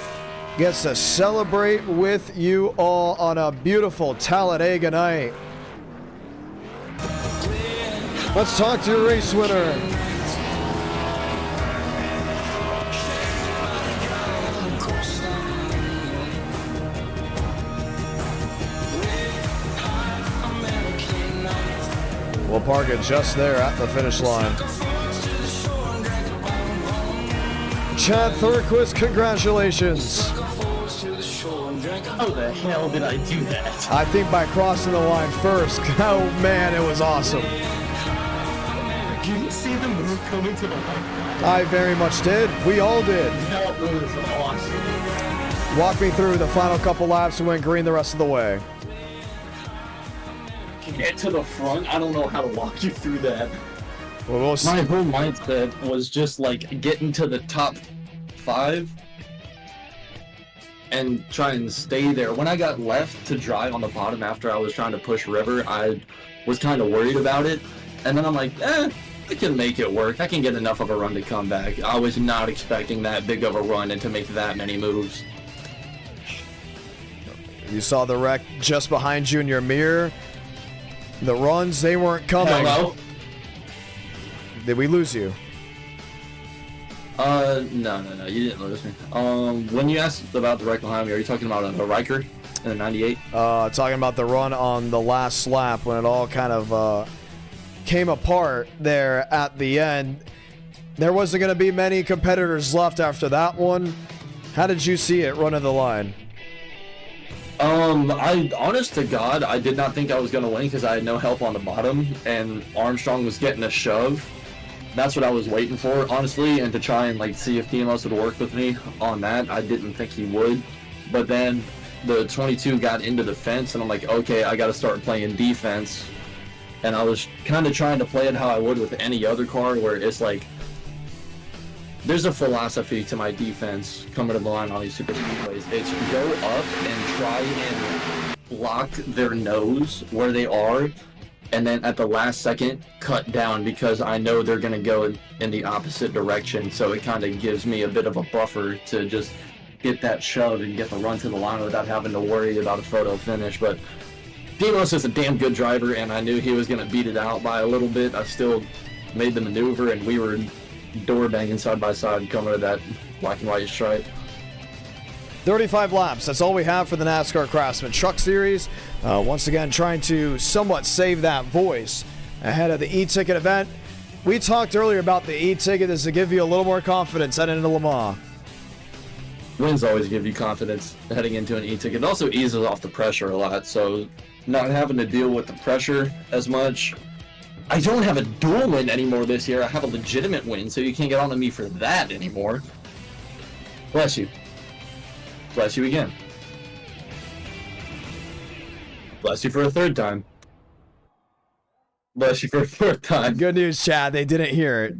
gets to celebrate with you all on a beautiful Talladega night. Let's talk to your race winner. We'll park it just there at the finish line. Chad Thurquist, congratulations. How the hell did I do that? I think by crossing the line first. Oh man, it was awesome. Did you see the move coming to the line? I very much did. We all did. That was awesome. Walk me through the final couple laps and went green the rest of the way. Get to the front. I don't know how to walk you through that. Well, my whole mindset was just like getting to the top 5 and try and stay there. When I got left to dry on the bottom after I was trying to push River, I was kind of worried about it. And then I'm like, I can make it work. I can get enough of a run to come back. I was not expecting that big of a run and to make that many moves. You saw the wreck just behind you in your mirror. The runs, they weren't coming. Hello? Did we lose you? No, you didn't lose me. When you asked about the wreck behind me, are you talking about a Riker in the 98? Talking about the run on the last lap when it all kind of came apart there at the end. There wasn't going to be many competitors left after that one. How did you see it running the line? Honest to God, I did not think I was going to win because I had no help on the bottom, and Armstrong was getting a shove. That's what I was waiting for, honestly, and to try and like see if Demos would work with me on that. I didn't think he would, but then the 22 got into the fence, and I'm like, okay, I got to start playing defense. And I was kind of trying to play it how I would with any other car, where it's like, there's a philosophy to my defense coming to the line on these super speedways. It's go up and try and block their nose where they are, and then at the last second cut down because I know they're going to go in the opposite direction. So it kind of gives me a bit of a buffer to just get that shove and get the run to the line without having to worry about a photo finish. But Demos is a damn good driver, and I knew he was going to beat it out by a little bit. I still made the maneuver, and we were door banging side by side coming to that black and white stripe. 35 laps. That's all we have for the NASCAR Craftsman Truck Series. Once again, trying to somewhat save that voice ahead of the e-ticket event. We talked earlier about the e-ticket is to give you a little more confidence heading into Le Mans. Wins always give you confidence heading into an e-ticket. It also eases off the pressure a lot, so not having to deal with the pressure as much. I don't have a dual win anymore this year. I have a legitimate win, so you can't get on to me for that anymore. Bless you. Bless you again. Bless you for a third time. Bless you for a fourth time. Good news, Chad. They didn't hear it.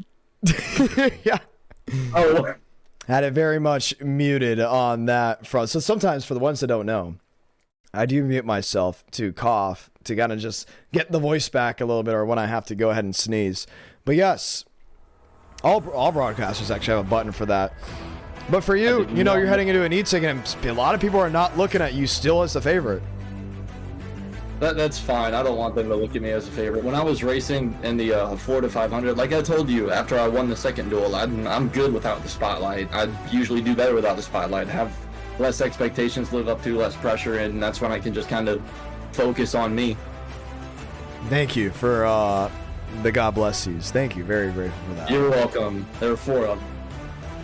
Yeah. Oh, had it very much muted on that front. So sometimes for the ones that don't know, I do mute myself to cough to kind of just get the voice back a little bit, or when I have to go ahead and sneeze. But yes, all broadcasters actually have a button for that. But for you, you know, you're heading into an e-ticket, and a lot of people are not looking at you still as the favorite. That's fine. I don't want them to look at me as a favorite. When I was racing in the 4 to 500, like I told you, after I won the second duel, I'm good without the spotlight. I usually do better without the spotlight. Have less expectations to live up to, less pressure, and that's when I can just kind of focus on me. Thank you for the God bless yous. Thank you. Very grateful for that. You're welcome. There were 4 of them.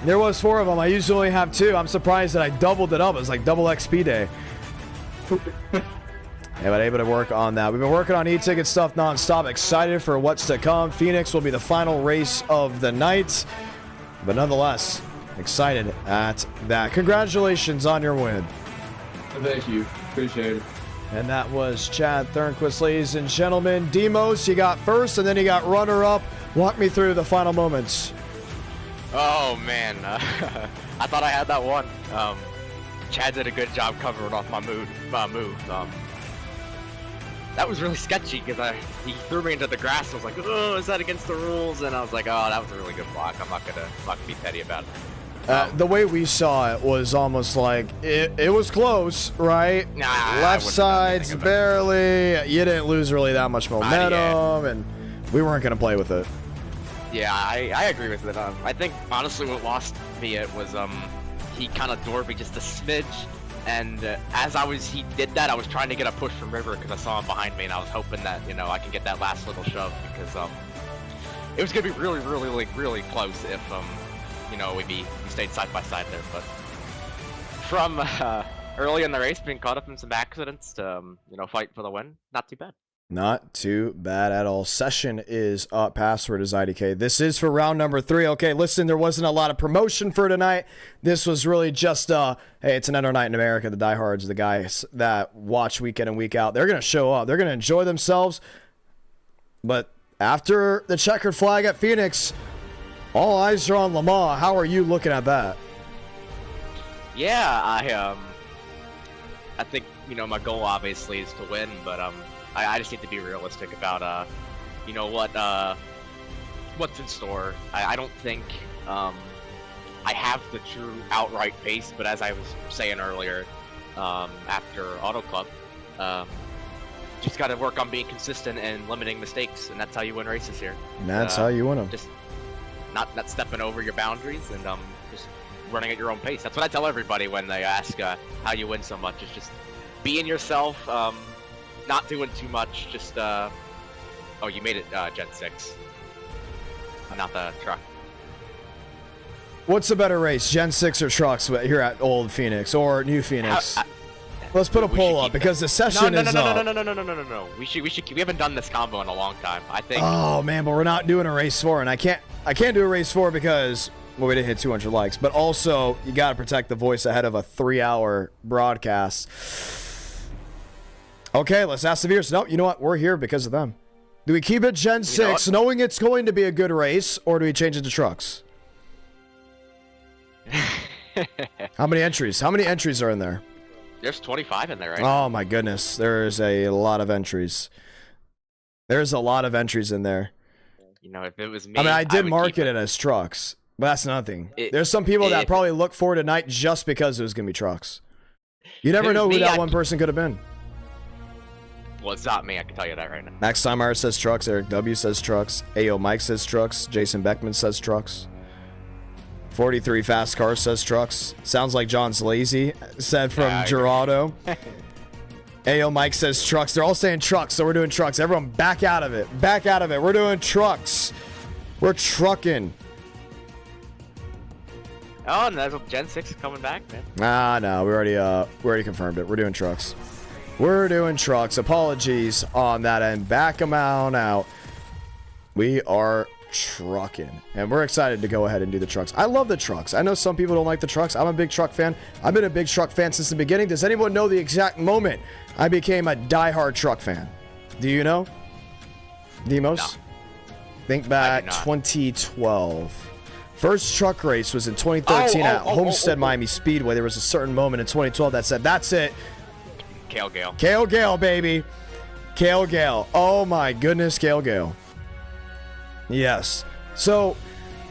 There was 4 of them. I usually only have 2. I'm surprised that I doubled it up. It was like double XP day. Yeah, but able to work on that. We've been working on e-ticket stuff nonstop. Excited for what's to come. Pheonix will be the final race of the night. But nonetheless, excited at that. Congratulations on your win. Thank you. Appreciate it. And that was Chad Thornquist, ladies and gentlemen. Demos, you got first, and then you got runner-up. Walk me through the final moments. Oh man, I thought I had that one. Chad did a good job covering off my move. That was really sketchy because he threw me into the grass. I was like, oh, is that against the rules? And I was like, oh, that was a really good block. I'm not gonna be petty about it. The way we saw it was almost like it was close, right? Nah, left side's barely. You didn't lose really that much momentum, and we weren't gonna play with it. Yeah, I agree with it. I think honestly what lost me it was he kind of doored me just a smidge, and as he did that, I was trying to get a push from River because I saw him behind me, and I was hoping that I can get that last little shove because it was gonna be really close if we stayed side by side there. But from early in the race, being caught up in some accidents to fight for the win, not too bad. Not too bad at all. Session is up. Password is IDK. This is for round number 3. Okay, listen, there wasn't a lot of promotion for tonight. This was really just, hey, it's another night in America. The diehards, the guys that watch week in and week out, they're going to show up. They're going to enjoy themselves. But after the checkered flag at Pheonix, all eyes are on Le Mans. How are you looking at that? Yeah, I think, my goal obviously is to win, but I just need to be realistic about what's in store. I don't think I have the true outright pace, but as I was saying earlier, after Auto Club, just got to work on being consistent and limiting mistakes, and that's how you win races here. And that's how you win them. Just not stepping over your boundaries and just running at your own pace. That's what I tell everybody when they ask how you win so much. It's just being yourself. Not doing too much, just, oh, you made it, Gen 6. Not the truck. What's a better race, Gen 6 or trucks here at Old Pheonix or New Pheonix? Let's put a poll up because the session is up. No. We haven't done this combo in a long time, I think. Oh, man, but we're not doing a race 4, and I can't do a race 4 because, well, we didn't hit 200 likes, but also you got to protect the voice ahead of a 3-hour broadcast. Okay, let's ask the viewers. No, you know what? We're here because of them. Do we keep it Gen 6 knowing it's going to be a good race, or do we change it to trucks? How many entries? How many entries are in there? There's 25 in there right now. Oh my goodness, there's a lot of entries. There's a lot of entries in there. You know, if it was me, I mean, I did would market it as trucks, but that's nothing. There's some people that probably look forward tonight just because it was going to be trucks. You never know who that one person could have been. Well, it's not me, I can tell you that right now. Max Steinmeier says trucks. Eric W says trucks. AO Mike says trucks. Jason Beckman says trucks. 43 Fast Car says trucks. Sounds like John's lazy, said from Gerardo. AO Mike says trucks. They're all saying trucks, so we're doing trucks. Everyone back out of it. Back out of it. We're doing trucks. We're trucking. Oh, and that's Gen 6 is coming back, man. No, we already confirmed it. We're doing trucks. We're doing trucks. Apologies on that end. Back them out. We are trucking, and we're excited to go ahead and do the trucks. I love the trucks. I know some people don't like the trucks. I'm a big truck fan. I've been a big truck fan since the beginning. Does anyone know the exact moment I became a diehard truck fan? Do you know? Demos? No. Think back 2012. First truck race was in 2013 at Homestead Miami Speedway. There was a certain moment in 2012 that said, that's it. Cale Gale. Cale Gale, baby. Cale Gale. Oh my goodness, Cale Gale. Yes. So,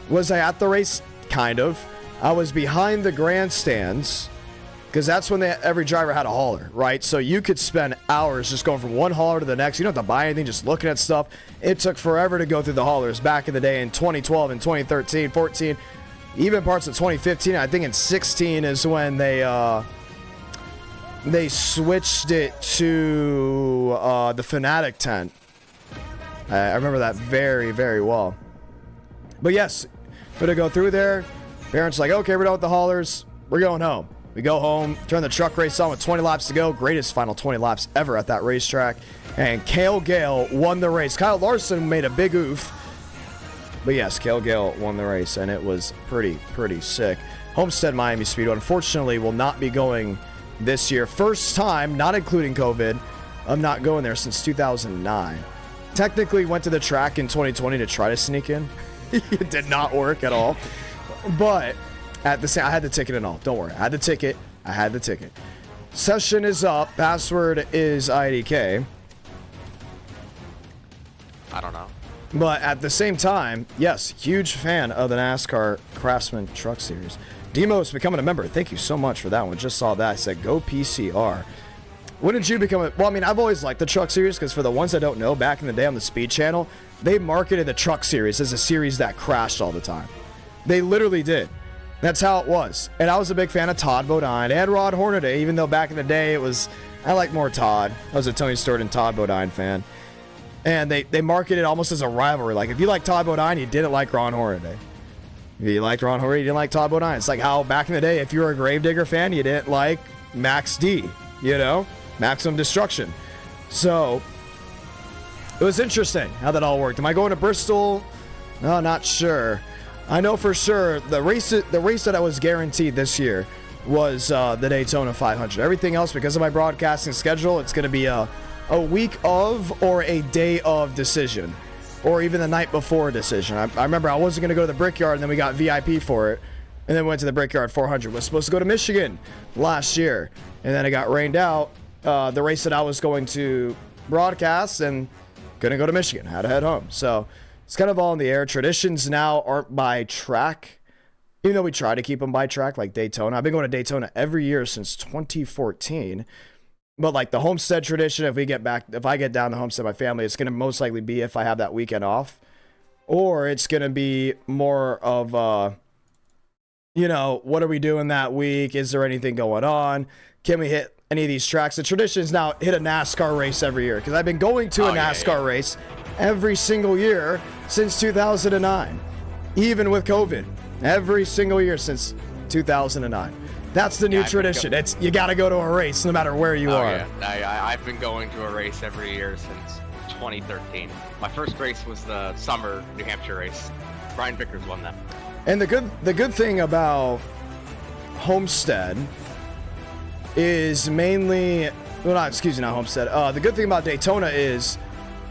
was I at the race? Kind of. I was behind the grandstands because that's when every driver had a hauler, right? So you could spend hours just going from one hauler to the next. You don't have to buy anything, just looking at stuff. It took forever to go through the haulers back in the day in 2012 and 2013, 14, even parts of 2015. I think in 16 is when they switched it to the Fanatic tent. I remember that very, very well. But yes, gonna go through there. Parents like, okay, we're done with the haulers. We're going home. We go home, turn the truck race on with 20 laps to go. Greatest final 20 laps ever at that racetrack. And Cale Gale won the race. Kyle Larson made a big oof. But yes, Cale Gale won the race, and it was pretty sick. Homestead Miami Speedway, unfortunately, will not be going this year. First time, not including COVID, I'm not going there since 2009. Technically went to the track in 2020 to try to sneak in. It did not work at all. But at the same, I had the ticket and all. Don't worry. I had the ticket. Session is up. Password is IDK. I don't know. But at the same time, yes, huge fan of the NASCAR Craftsman Truck Series. Demos becoming a member. Thank you so much for that one. Just saw that. I said, go PCR. When did you become a... Well, I mean, I've always liked the Truck Series because for the ones that don't know, back in the day on the Speed Channel, they marketed the Truck Series as a series that crashed all the time. They literally did. That's how it was. And I was a big fan of Todd Bodine and Rod Hornaday, even though back in the day it was... I liked more Todd. I was a Tony Stewart and Todd Bodine fan. And they marketed it almost as a rivalry. Like, if you like Todd Bodine, you didn't like Ron Hornaday. If you liked Ron Hornaday, you didn't like Todd Bodine. It's like how back in the day, if you were a Gravedigger fan, you didn't like Max D, you know? Maximum Destruction. So, it was interesting how that all worked. Am I going to Bristol? No, not sure. I know for sure the race that I was guaranteed this year was the Daytona 500. Everything else, because of my broadcasting schedule, it's going to be a week of or a day of decision, or even the night before decision. I remember I wasn't going to go to the Brickyard, and then we got VIP for it, and then went to the Brickyard 400. Was supposed to go to Michigan last year, and then it got rained out. The race that I was going to broadcast, and couldn't go to Michigan. Had to head home. So it's kind of all in the air. Traditions now aren't by track, even though we try to keep them by track, like Daytona. I've been going to Daytona every year since 2014. But like the Homestead tradition, if I get down to Homestead, my family, it's going to most likely be if I have that weekend off, or it's going to be more of, what are we doing that week? Is there anything going on? Can we hit any of these tracks? The tradition is now hit a NASCAR race every year, because I've been going to a NASCAR race every single year since 2009, even with COVID. Every single year since 2009. That's the new tradition. It's you got to go to a race no matter where you are. Yeah. I've been going to a race every year since 2013. My first race was the summer New Hampshire race. Brian Vickers won that. And the good thing about Homestead is mainly, not Homestead. The good thing about Daytona is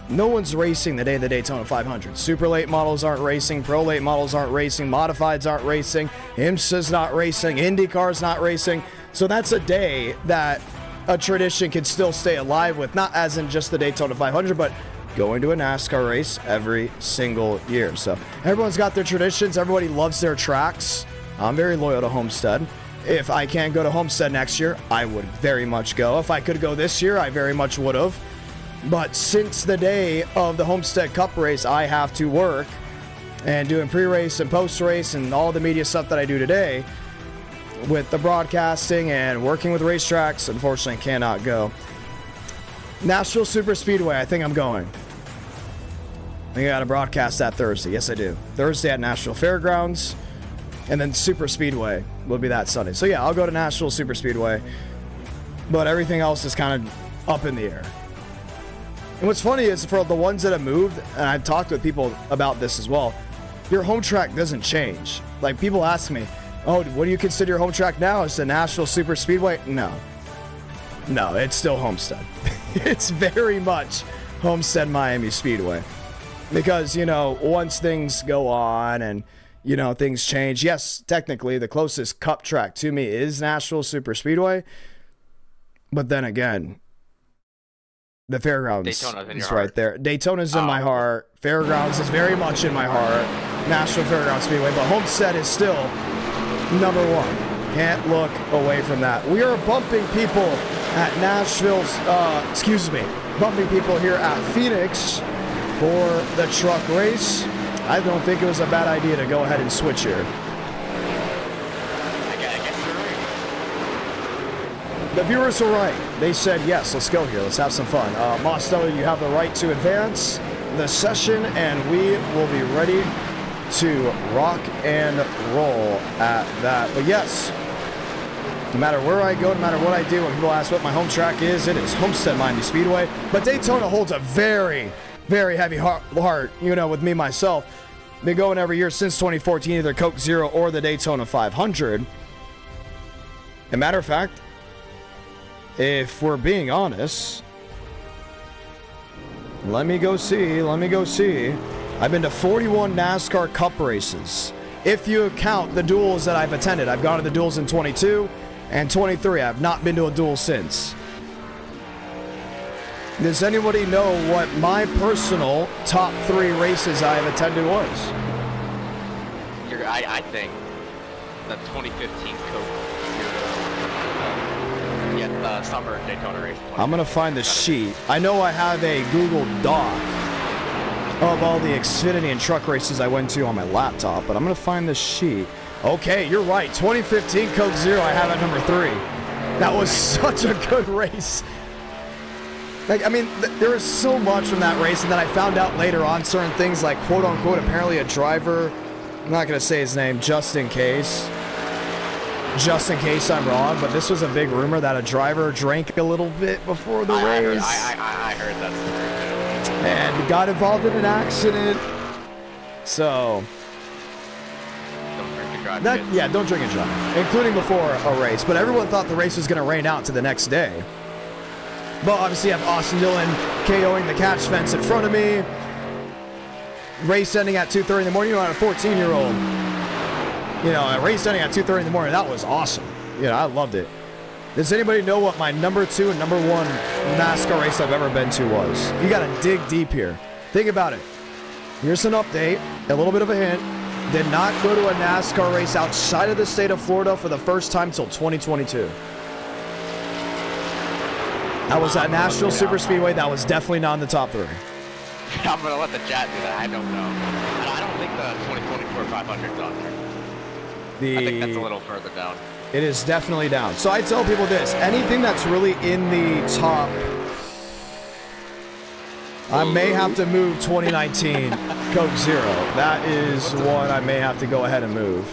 no one's racing the day of the Daytona 500. Super late models aren't racing. Pro late models aren't racing. Modifieds aren't racing. IMSA's not racing. IndyCar's not racing. So that's a day that a tradition can still stay alive with, not as in just the Daytona 500, but going to a NASCAR race every single year. So everyone's got their traditions. Everybody loves their tracks. I'm very loyal to Homestead. If I can't go to Homestead next year, I would very much go. If I could go this year, I very much would have. But since the day of the Homestead Cup race, I have to work and doing pre-race and post-race and all the media stuff that I do today with the broadcasting and working with racetracks, unfortunately cannot go. Nashville Super Speedway, I think I'm going. I think I got to broadcast that Thursday. Yes, I do. Thursday at Nashville Fairgrounds, and then Super Speedway will be that Sunday. So yeah, I'll go to Nashville Super Speedway, but everything else is kind of up in the air. And what's funny is for the ones that have moved, and I've talked with people about this as well, your home track doesn't change. Like, people ask me, oh, what do you consider your home track now? Is the Nashville Super Speedway? No, it's still Homestead. It's very much Homestead Miami Speedway. Because, you know, once things go on and, you know, things change, yes, technically the closest cup track to me is Nashville Super Speedway. But then again, the Fairgrounds is right there. Daytona's in my heart. Fairgrounds is very much in my heart. National Fairgrounds Speedway. But Homestead is still number one. Can't look away from that. We are bumping people at Nashville's, bumping people here at Pheonix for the truck race. I don't think it was a bad idea to go ahead and switch here. The viewers are right. They said, yes, let's go here. Let's have some fun. Mostello, you have the right to advance the session, and we will be ready to rock and roll at that. But yes, no matter where I go, no matter what I do, when people ask what my home track is, it is Homestead Miami Speedway. But Daytona holds a very, very heavy heart, you know, with me, myself. Been going every year since 2014, either Coke Zero or the Daytona 500. As a matter of fact, if we're being honest, let me go see. I've been to 41 NASCAR Cup races. If you count the duels that I've attended, I've gone to the duels in 22 and 23. I've not been to a duel since. Does anybody know what my personal top 3 races I've attended was? I think the 2015 Coke. The summer Daytona race. I'm gonna find the sheet. I know I have a Google Doc of all the Xfinity and truck races I went to on my laptop, but I'm gonna find the sheet. Okay, you're right. 2015 Coke Zero I have at number 3. That was such a good race. Like, I mean, there was so much from that race, and then I found out later on certain things like, quote unquote, apparently a driver, I'm not gonna say his name, just in case I'm wrong, but this was a big rumor that a driver drank a little bit before the race. I heard that story too. And got involved in an accident. So, don't drink and drive. Yeah, don't drink and drive, including before a race. But everyone thought the race was going to rain out to the next day. But obviously, you have Austin Dillon KOing the catch fence in front of me. Race ending at 2:30 in the morning. You know, a 14-year-old. You know, a race ending at 2:30 in the morning, that was awesome. Yeah, I loved it. Does anybody know what my number 2 and number 1 NASCAR race I've ever been to was? You got to dig deep here. Think about it. Here's an update, a little bit of a hint. Did not go to a NASCAR race outside of the state of Florida for the first time until 2022. That was at Nashville Super Speedway. That was definitely not in the top 3. I'm going to let the chat do that. I don't know. And I don't think the 2024 500's on there. I think that's a little further down. It is definitely down. So I tell people this, anything that's really in the top, I may have to move 2019 Coke Zero. That is one I may have to go ahead and move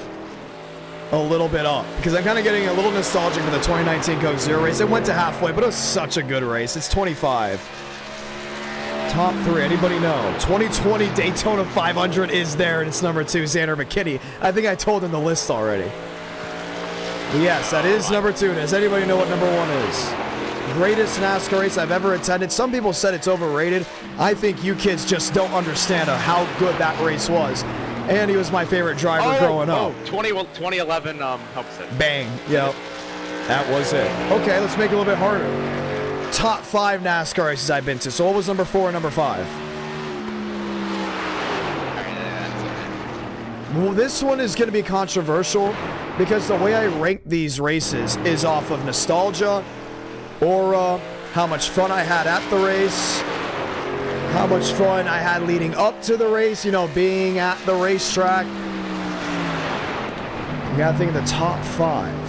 a little bit up, because I'm kind of getting a little nostalgic for the 2019 Coke Zero race. It went to halfway, but it was such a good race. It's 25. Top 3, anybody know? 2020 Daytona 500 is there, and it's number 2, Xander McKinney. I think I told him the list already. But yes, that is number 2. Does anybody know what number 1 is? Greatest NASCAR race I've ever attended. Some people said it's overrated. I think you kids just don't understand how good that race was. And he was my favorite driver growing up. 2011 Homestead. Bang. Yep. That was it. Okay, let's make it a little bit harder. Top 5 NASCAR races I've been to. So what was number 4 and number 5? Well, this one is going to be controversial because the way I rank these races is off of nostalgia, aura, how much fun I had at the race, how much fun I had leading up to the race, you know, being at the racetrack. You gotta think of the top 5.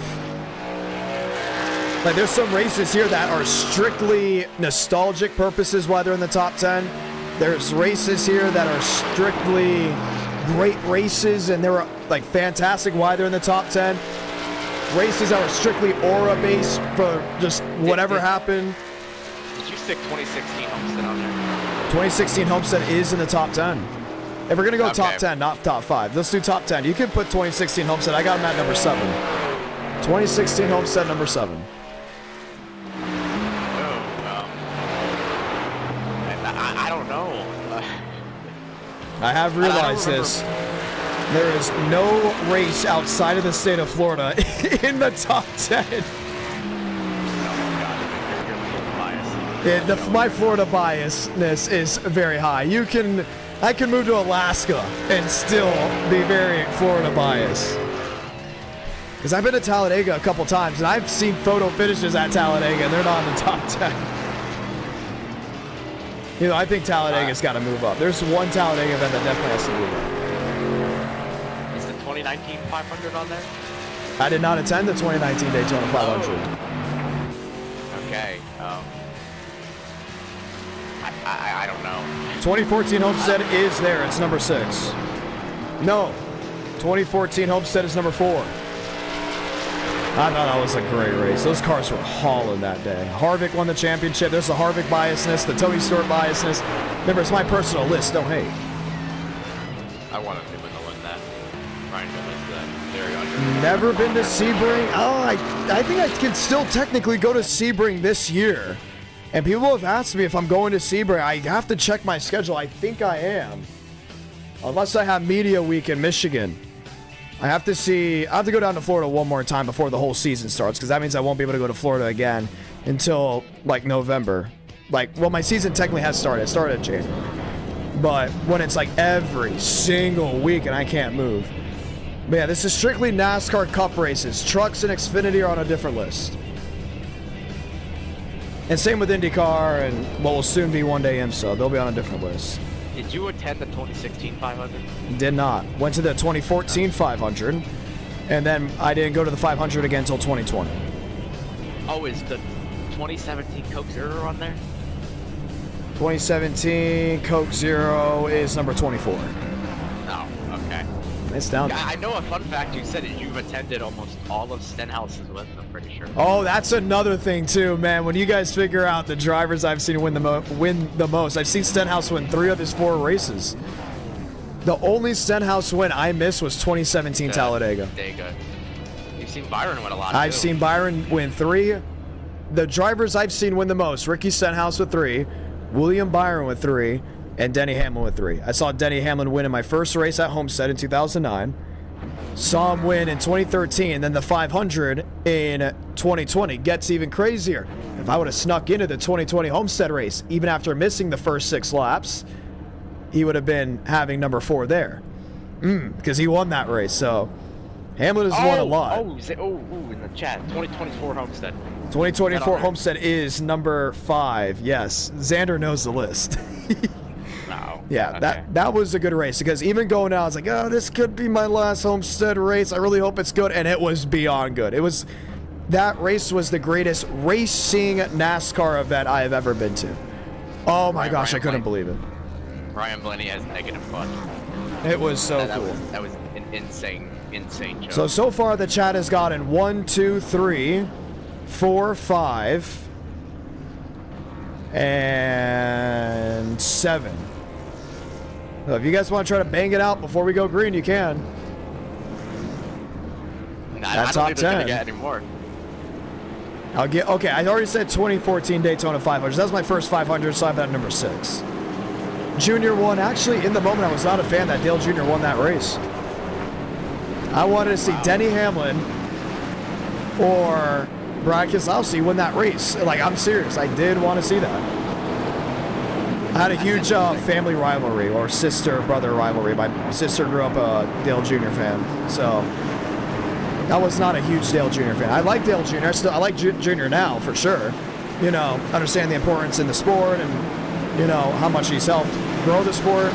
Like, there's some races here that are strictly nostalgic purposes why they're in the top 10. There's races here that are strictly great races and they were like fantastic why they're in the top 10. Races that were strictly aura based for just whatever happened. Did you stick 2016 Homestead on there? 2016 Homestead is in the top 10. If we're gonna go top 10, not top 5, let's do top 10. You can put 2016 Homestead. I got him at number 7. 2016 Homestead, number 7. I don't know. I have realized this. There is no race outside of the state of Florida in the top 10. My Florida biasness is very high. I can move to Alaska and still be very Florida biased. Because I've been to Talladega a couple times and I've seen photo finishes at Talladega and they're not in the top 10. You know, I think Talladega's got to move up. There's one Talladega event that definitely has to move up. Is the 2019 500 on there? I did not attend the 2019 Daytona 500. Okay. I don't know. 2014 Homestead is there. It's number 6. No. 2014 Homestead is number 4. I thought that was a great race. Those cars were hauling that day. Harvick won the championship. There's the Harvick biasness, the Tony Stewart biasness. Remember, it's my personal list. Don't hate. I wanted him to win that. Ryan Newman's very under. Never been to Sebring. Oh, I think I can still technically go to Sebring this year. And people have asked me if I'm going to Sebring. I have to check my schedule. I think I am. Unless I have media week in Michigan. I have to go down to Florida one more time before the whole season starts, because that means I won't be able to go to Florida again until like November. Like, well, my season technically has started. It started in January. But when it's like every single week and I can't move. But yeah, this is strictly NASCAR Cup races. Trucks and Xfinity are on a different list. And same with IndyCar and what will soon be one day IMSA. They'll be on a different list. Did you attend the 2016 500? Did not. Went to the 2014 500, and then I didn't go to the 500 again until 2020. Oh, is the 2017 Coke Zero on there? 2017 Coke Zero is number 24. Oh, okay. It's down. Yeah, I know a fun fact. You said that you've attended almost all of Stenhouse's wins, I'm pretty sure. Oh, that's another thing too, man. When you guys figure out the drivers I've seen win the most, I've seen Stenhouse win 3 of his 4 races. The only Stenhouse win I missed was 2017 Talladega. You've seen Byron win a lot. I've seen Byron win 3. The drivers I've seen win the most: Ricky Stenhouse with 3, William Byron with 3, and Denny Hamlin with 3. I saw Denny Hamlin win in my first race at Homestead in 2009. Saw him win in 2013, and then the 500 in 2020. Gets even crazier. If I would have snuck into the 2020 Homestead race, even after missing the first 6 laps, he would have been having number 4 there. Because he won that race, so Hamlin has won a lot. In the chat, 2024 Homestead. 2024 Homestead is number 5, yes. Xander knows the list. No. Yeah, Okay. that was a good race, because even going out, I was like, oh, this could be my last Homestead race. I really hope it's good, and it was beyond good. That race was the greatest racing NASCAR event I have ever been to. Oh my gosh, I couldn't believe it. Ryan Blaney has negative fun. It was so cool. That was an insane joke. So far the chat has gotten 1, 2, 3, 4, 5, and 7. So if you guys want to try to bang it out before we go green, you can. I don't think there's gonna get any more. Okay, I already said 2014 Daytona 500. That was my first 500, so I'm at number 6. Junior won. Actually, in the moment, I was not a fan that Dale Jr. won that race. I wanted to see Denny Hamlin or Brian Keselowski win that race. Like, I'm serious. I did want to see that. I had a huge family rivalry, or sister-brother rivalry. My sister grew up a Dale Jr. fan, so I was not a huge Dale Jr. fan. I like Dale Jr. I like Jr. now, for sure. You know, understand the importance in the sport and, you know, how much he's helped grow the sport.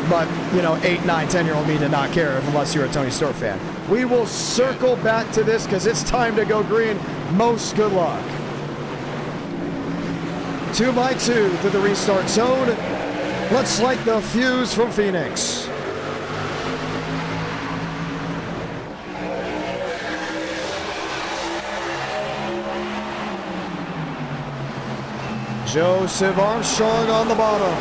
But, you know, 8, 9, 10-year-old me did not care unless you're a Tony Stewart fan. We will circle back to this because it's time to go green. Most good luck. 2x2 through the restart zone. Let's light the fuse from Pheonix. Joseph Armstrong on the bottom.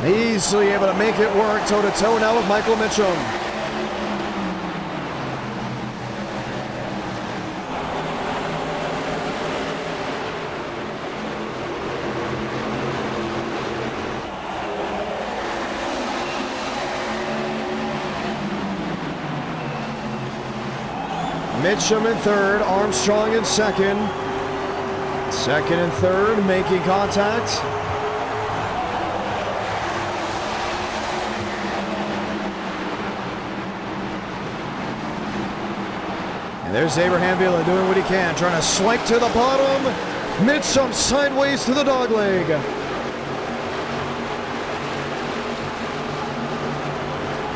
Easily able to make it work toe-to-toe now with Michael Mitchum. Mitchum in third, Armstrong in second. Second and third making contact. And there's Abraham Villa doing what he can, trying to swipe to the bottom. Mitchum sideways to the dogleg.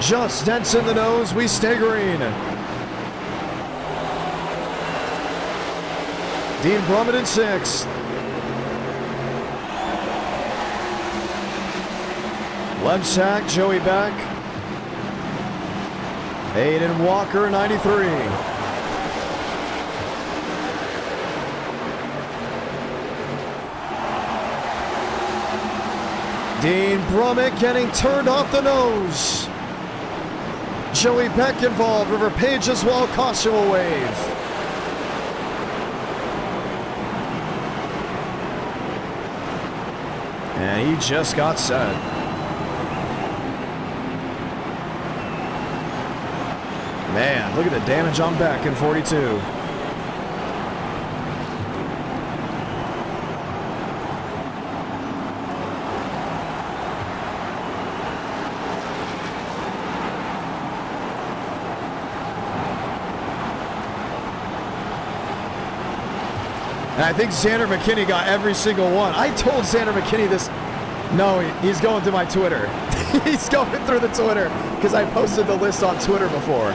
Just dents in the nose, we stay green. Dean Brummett in sixth. Lebsack, Joey Beck. Aiden Walker, 93. Dean Brummett getting turned off the nose. Joey Beck involved. River Page as well. Caution will wave. And he just got set. Man, look at the damage on Beck in 42. And I think Xander McKinney got every single one. I told Xander McKinney this. No, he's going through my Twitter. He's going through the Twitter because I posted the list on Twitter before.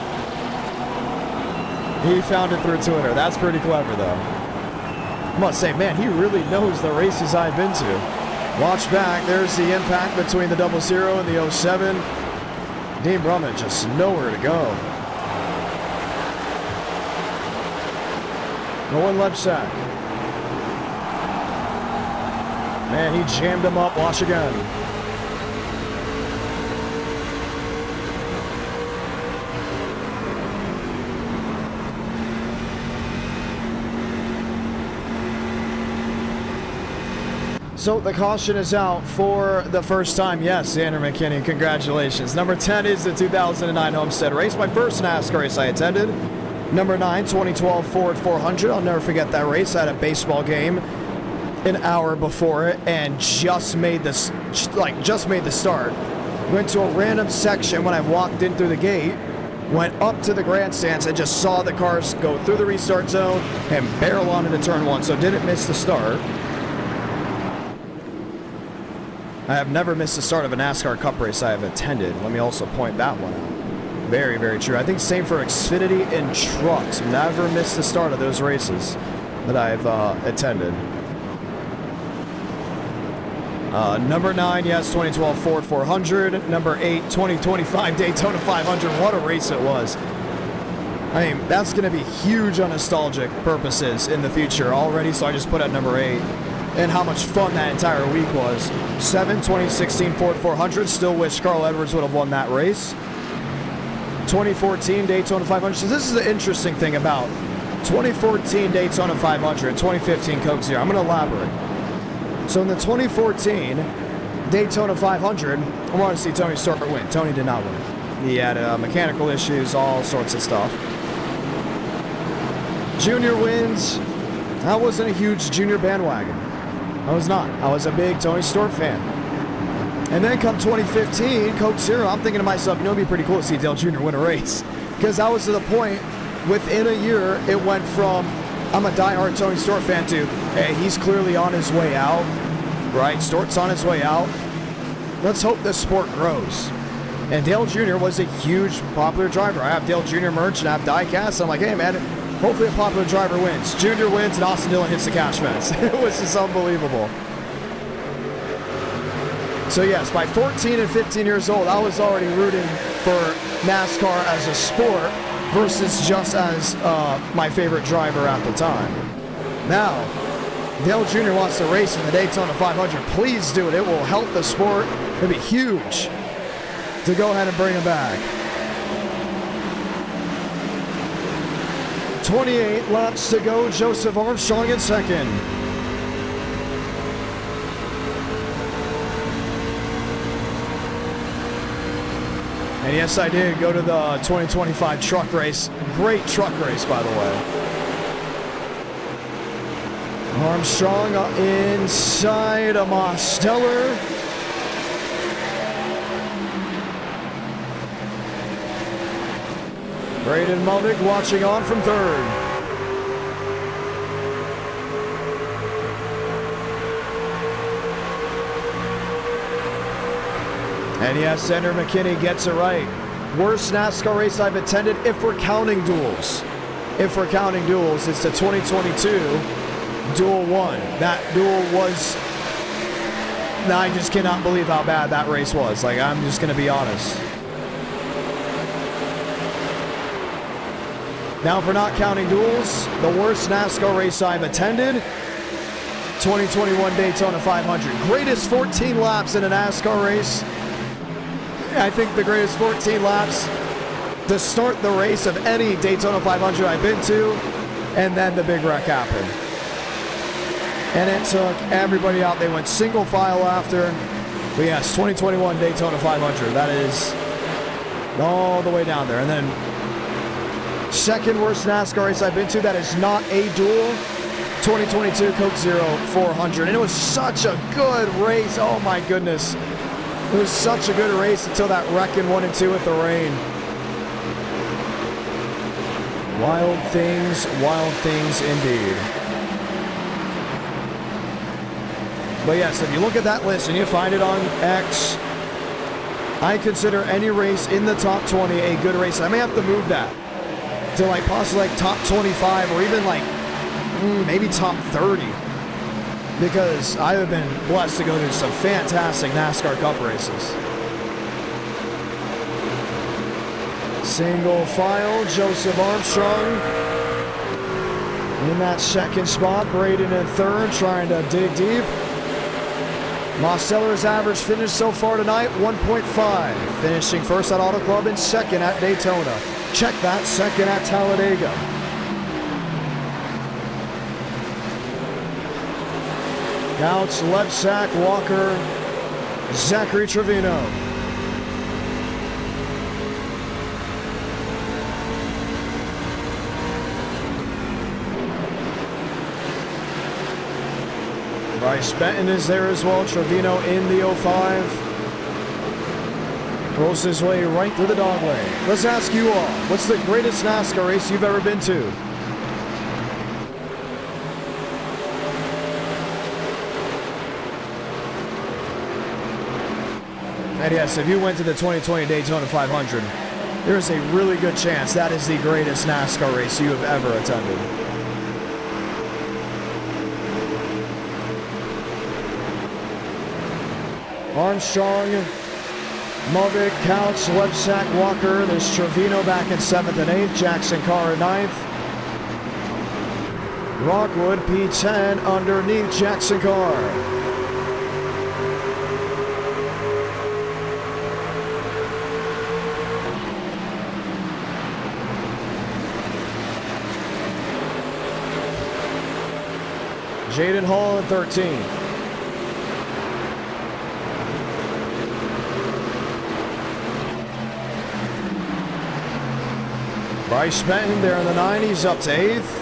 He found it through Twitter. That's pretty clever, though. I must say, man, he really knows the races I've been to. Watch back. There's the impact between the 00 and the 07. Dean Brummett just nowhere to go. Going left side. Man, he jammed him up. Watch again. So the caution is out for the first time. Yes, Xander McKinney, congratulations. Number 10 is the 2009 Homestead race, my first NASCAR race I attended. Number 9, 2012 Ford 400. I'll never forget that race. I had a baseball game an hour before it and just made the start. Went to a random section when I walked in through the gate, went up to the grandstands and just saw the cars go through the restart zone and barrel on into turn 1, so didn't miss the start. I have never missed the start of a NASCAR Cup race I have attended. Let me also point that one out. Very, very true. I think same for Xfinity and Trucks. Never missed the start of those races that I've attended. Number 9, yes, 2012 Ford 400. Number 8, 2025 Daytona 500. What a race it was. I mean, that's going to be huge on nostalgic purposes in the future already, so I just put at number 8. And how much fun that entire week was. 7, 2016 Ford 400. Still wish Carl Edwards would have won that race. 2014 Daytona 500. So this is the interesting thing about 2014 Daytona 500, 2015 Coke Zero. I'm going to elaborate. So in the 2014 Daytona 500, I want to see Tony Stewart win. Tony did not win. He had mechanical issues, all sorts of stuff. Junior wins. I wasn't a huge Junior bandwagon. I was not. I was a big Tony Stewart fan. And then come 2015, Coke Zero, I'm thinking to myself, you know, it'd be pretty cool to see Dale Jr. win a race. Because I was to the point, within a year, it went from, I'm a diehard Tony Stewart fan to, hey, he's clearly on his way out, right? Stewart's on his way out. Let's hope this sport grows. And Dale Jr. was a huge popular driver. I have Dale Jr. merch and I have diecast. I'm like, hey, man, hopefully a popular driver wins. Junior wins and Austin Dillon hits the cash fence. It was just unbelievable. So yes, by 14 and 15 years old, I was already rooting for NASCAR as a sport versus just as my favorite driver at the time. Now, Dale Jr. wants to race in the Daytona 500. Please do it. It will help the sport. It'll be huge to go ahead and bring him back. 28 laps to go. Joseph Armstrong in second. And yes, I did go to the 2025 truck race. Great truck race, by the way. Armstrong inside of Mosteller. Braden Mulvick watching on from third. And yes, Ender McKinney gets it right. Worst NASCAR race I've attended if we're counting duels. If we're counting duels, it's the 2022 Duel 1. That duel was... I just cannot believe how bad that race was. Like, I'm just going to be honest. Now, if we're not counting duels, the worst NASCAR race I've attended, 2021 Daytona 500. Greatest 14 laps in a NASCAR race. I think the greatest 14 laps to start the race of any Daytona 500 I've been to, and then the big wreck happened. And it took everybody out. They went single file after. But yes, 2021 Daytona 500. That is all the way down there. And then second worst NASCAR race I've been to that is not a duel, 2022 Coke Zero 400. And it was such a good race. Oh my goodness. It was such a good race until that wreck in 1 and 2 with the rain. Wild things indeed. But yes, if you look at that list and you find it on X, I consider any race in the top 20 a good race. I may have to move that to like possibly like top 25 or even like maybe top 30. Because I have been blessed to go to some fantastic NASCAR Cup races. Single file, Joseph Armstrong in that second spot. Braden in third, trying to dig deep. Mosteller's average finish so far tonight, 1.5. Finishing first at Auto Club and second at Daytona. Check that, second at Talladega. Couch, left sack, Walker, Zachary Trevino. Bryce Benton is there as well. Trevino in the 05. Rolls his way right through the dog lane. Let's ask you all, what's the greatest NASCAR race you've ever been to? And yes, if you went to the 2020 Daytona 500, there's a really good chance that is the greatest NASCAR race you have ever attended. Armstrong, Mulvick, Couch, left sack, Walker. There's Trevino back in 7th and 8th. Jackson Carr in 9th. Rockwood P10 underneath Jackson Carr. Jaden Hall in 13th. Bryce Benton there in the 90s up to 8th.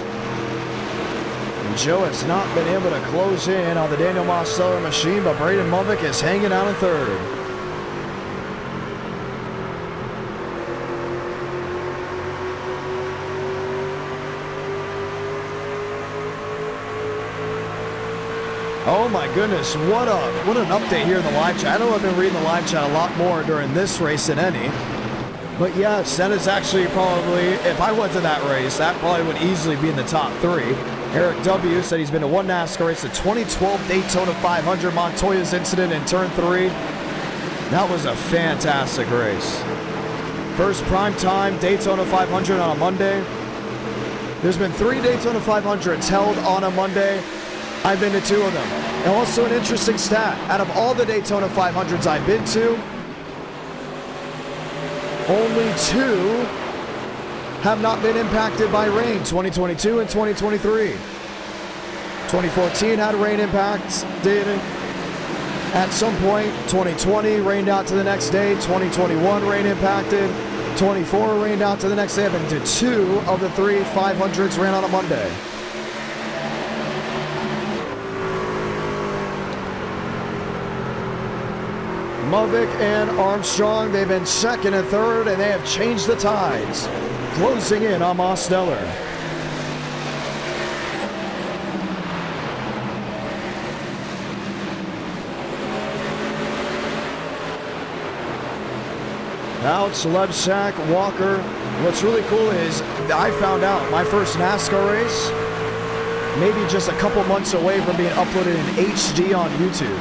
And Joe has not been able to close in on the Daniel Mosteller machine, but Braden Mulvick is hanging out in 3rd. Oh my goodness, what an update here in the live chat. I know I've been reading the live chat a lot more during this race than any. But yes, that is actually probably, if I went to that race, that probably would easily be in the top 3. Eric W. said he's been to 1 NASCAR race, the 2012 Daytona 500, Montoya's incident in turn 3. That was a fantastic race. First primetime Daytona 500 on a Monday. There's been 3 Daytona 500s held on a Monday. I've been to 2 of them. And also an interesting stat, out of all the Daytona 500s I've been to, only 2 have not been impacted by rain, 2022 and 2023. 2014 had rain impacts, did at some point. 2020 rained out to the next day. 2021 rain impacted. 24 rained out to the next day. I've been to 2 of the 3 500s ran on a Monday. Mulvick and Armstrong, they've been 2nd and 3rd, and they have changed the tides, closing in on Mosteller. Outs, Lebsack, Walker. What's really cool is I found out my first NASCAR race maybe just a couple months away from being uploaded in HD on YouTube.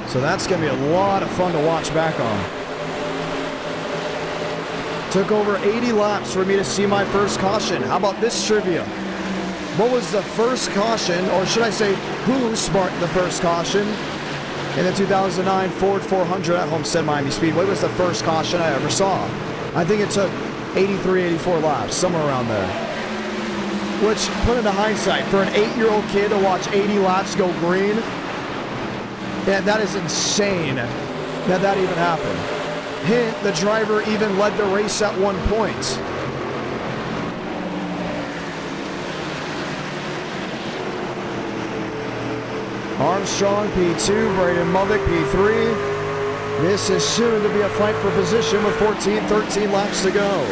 So that's going to be a lot of fun to watch back on. Took over 80 laps for me to see my first caution. How about this trivia? What was the first caution, or should I say, who sparked the first caution in the 2009 Ford 400 at Homestead Miami Speedway? Was the first caution I ever saw. I think it took 83, 84 laps, somewhere around there. Which, put into hindsight, for an 8-year-old kid to watch 80 laps go green, yeah, that is insane that even happened. Hint, the driver even led the race at one point. Armstrong, P2, Braden Mulvick, P3. This is soon to be a fight for position with 13 laps to go.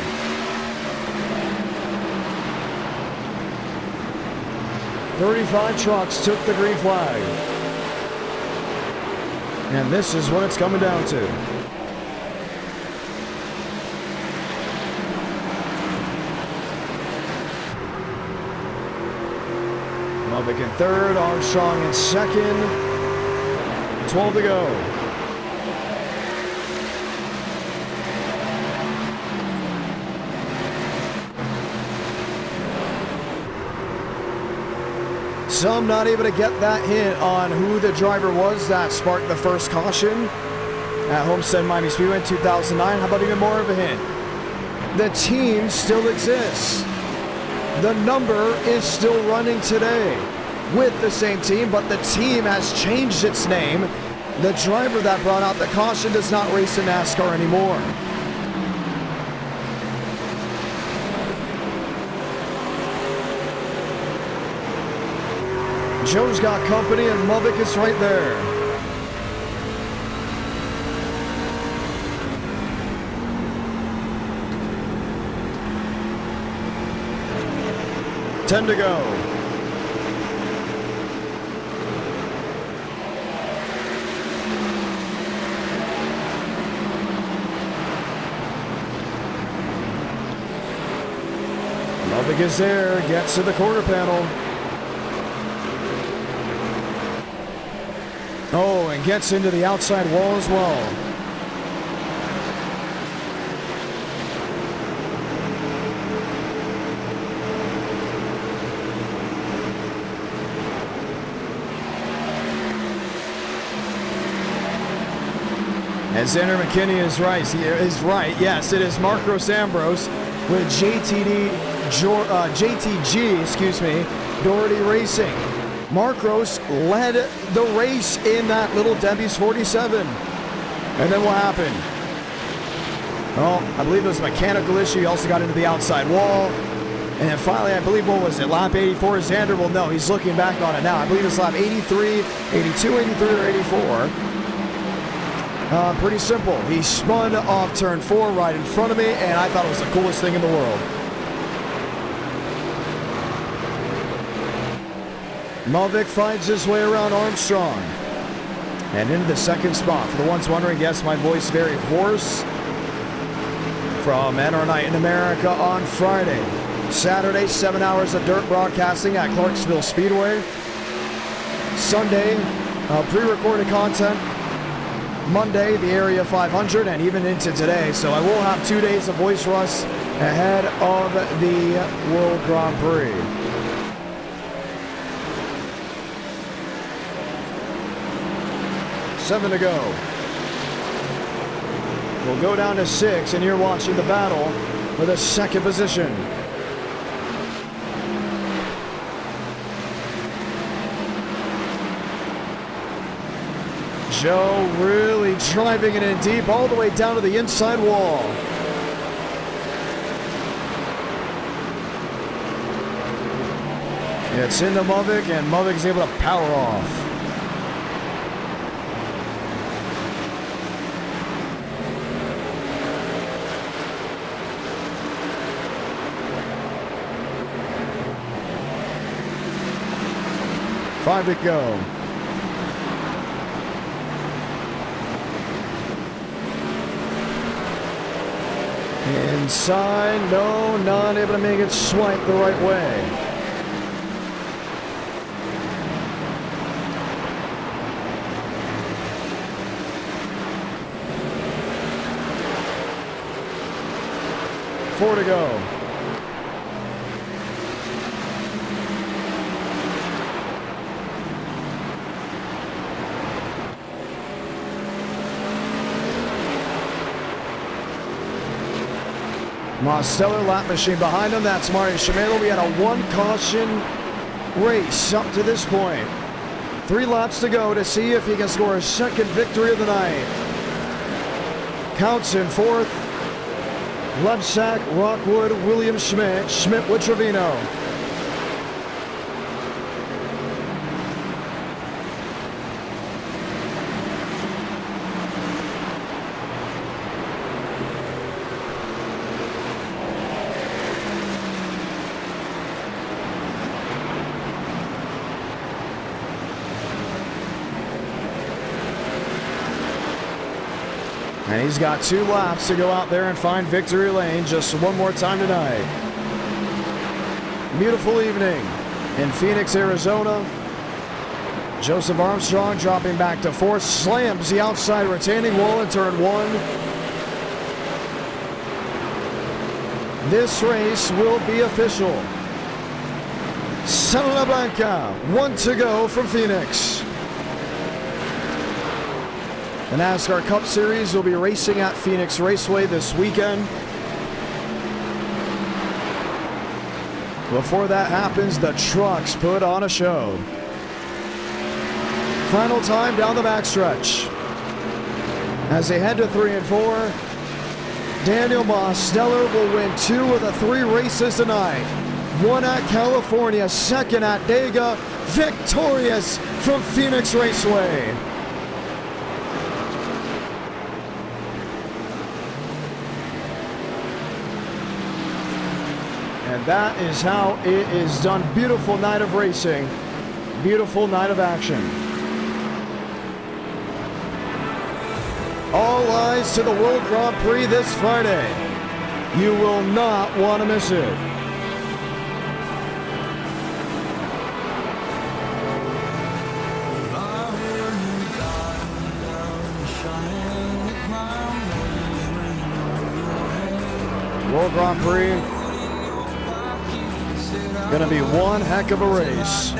"35 trucks took the green flag. And this is what it's coming down to. Mulvick in 3rd, Armstrong in 2nd. 12 to go. Some not able to get that hint on who the driver was that sparked the first caution at Homestead Miami Speedway in 2009. How about even more of a hint? The team still exists. The number is still running today with the same team, but the team has changed its name. The driver that brought out the caution does not race in NASCAR anymore. Joe's got company and Mulvick is right there. Ten to go. Mulvick is there, gets to the quarter panel. Oh, and gets into the outside wall as well. And Xander McKinney is right. He is right. Yes, it is Marcos Ambrose with JTG, excuse me, Doherty Racing. Marcos led the race in that Little Debbie's 47. And then what happened? Well, I believe it was a mechanical issue. He also got into the outside wall. And then finally, I believe, what was it, lap 84? Xander, well, no, he's looking back on it now. I believe it's lap 83, 82, 83, or 84. Pretty simple. He spun off turn 4 right in front of me, and I thought it was the coolest thing in the world. Mulvick finds his way around Armstrong. And into the second spot. For the ones wondering, yes, my voice very hoarse. From NR Night in America on Friday. Saturday, 7 hours of dirt broadcasting at Clarksville Speedway. Sunday, pre-recorded content. Monday, the Area 500, and even into today. So I will have 2 days of voice rust ahead of the World Grand Prix. Seven to go. We'll go down to 6, and you're watching the battle for the second position. Joe really driving it in deep all the way down to the inside wall. It's into Mulvick, and Mulvick's able to power off. Five to go. Inside, no, not able to make it swipe the right way. Four to go. Mosteller lap machine behind him. That's Mario Shimano. We had a one caution race up to this point. 3 laps to go to see if he can score his second victory of the night. Counts in 4th. Lebsack, Rockwood, William Schmidt. Schmidt with Trevino. And he's got 2 laps to go out there and find victory lane just one more time tonight. Beautiful evening in Phoenix, Arizona. Joseph Armstrong dropping back to 4th, slams the outside retaining wall in turn 1. This race will be official. Santa Blanca, 1 to go from Phoenix. The NASCAR Cup Series will be racing at Phoenix Raceway this weekend. Before that happens, the trucks put on a show. Final time down the backstretch. As they head to 3 and 4, Daniel Mosteller will win 2 of the 3 races tonight. 1 at California, 2nd at Daytona, victorious from Phoenix Raceway. And that is how it is done. Beautiful night of racing. Beautiful night of action. All eyes to the World Grand Prix this Friday. You will not want to miss it. World Grand Prix. Gonna be one heck of a race.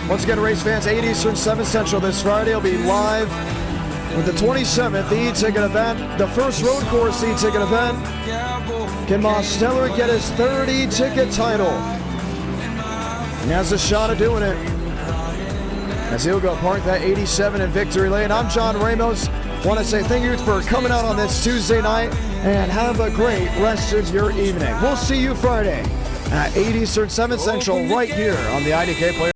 Once again, race fans, 8 Eastern, 7 Central this Friday. Will be live with the 27th e-ticket event, the first road course e-ticket event. Can Mosteller get his 3rd e-ticket title? He has a shot at doing it, as he'll go park that 87 in victory lane. I'm John Ramos. Want to say thank you for coming out on this Tuesday night, and have a great rest of your evening. We'll see you Friday at 8 Eastern, 7 Central, right here on the IDK Player.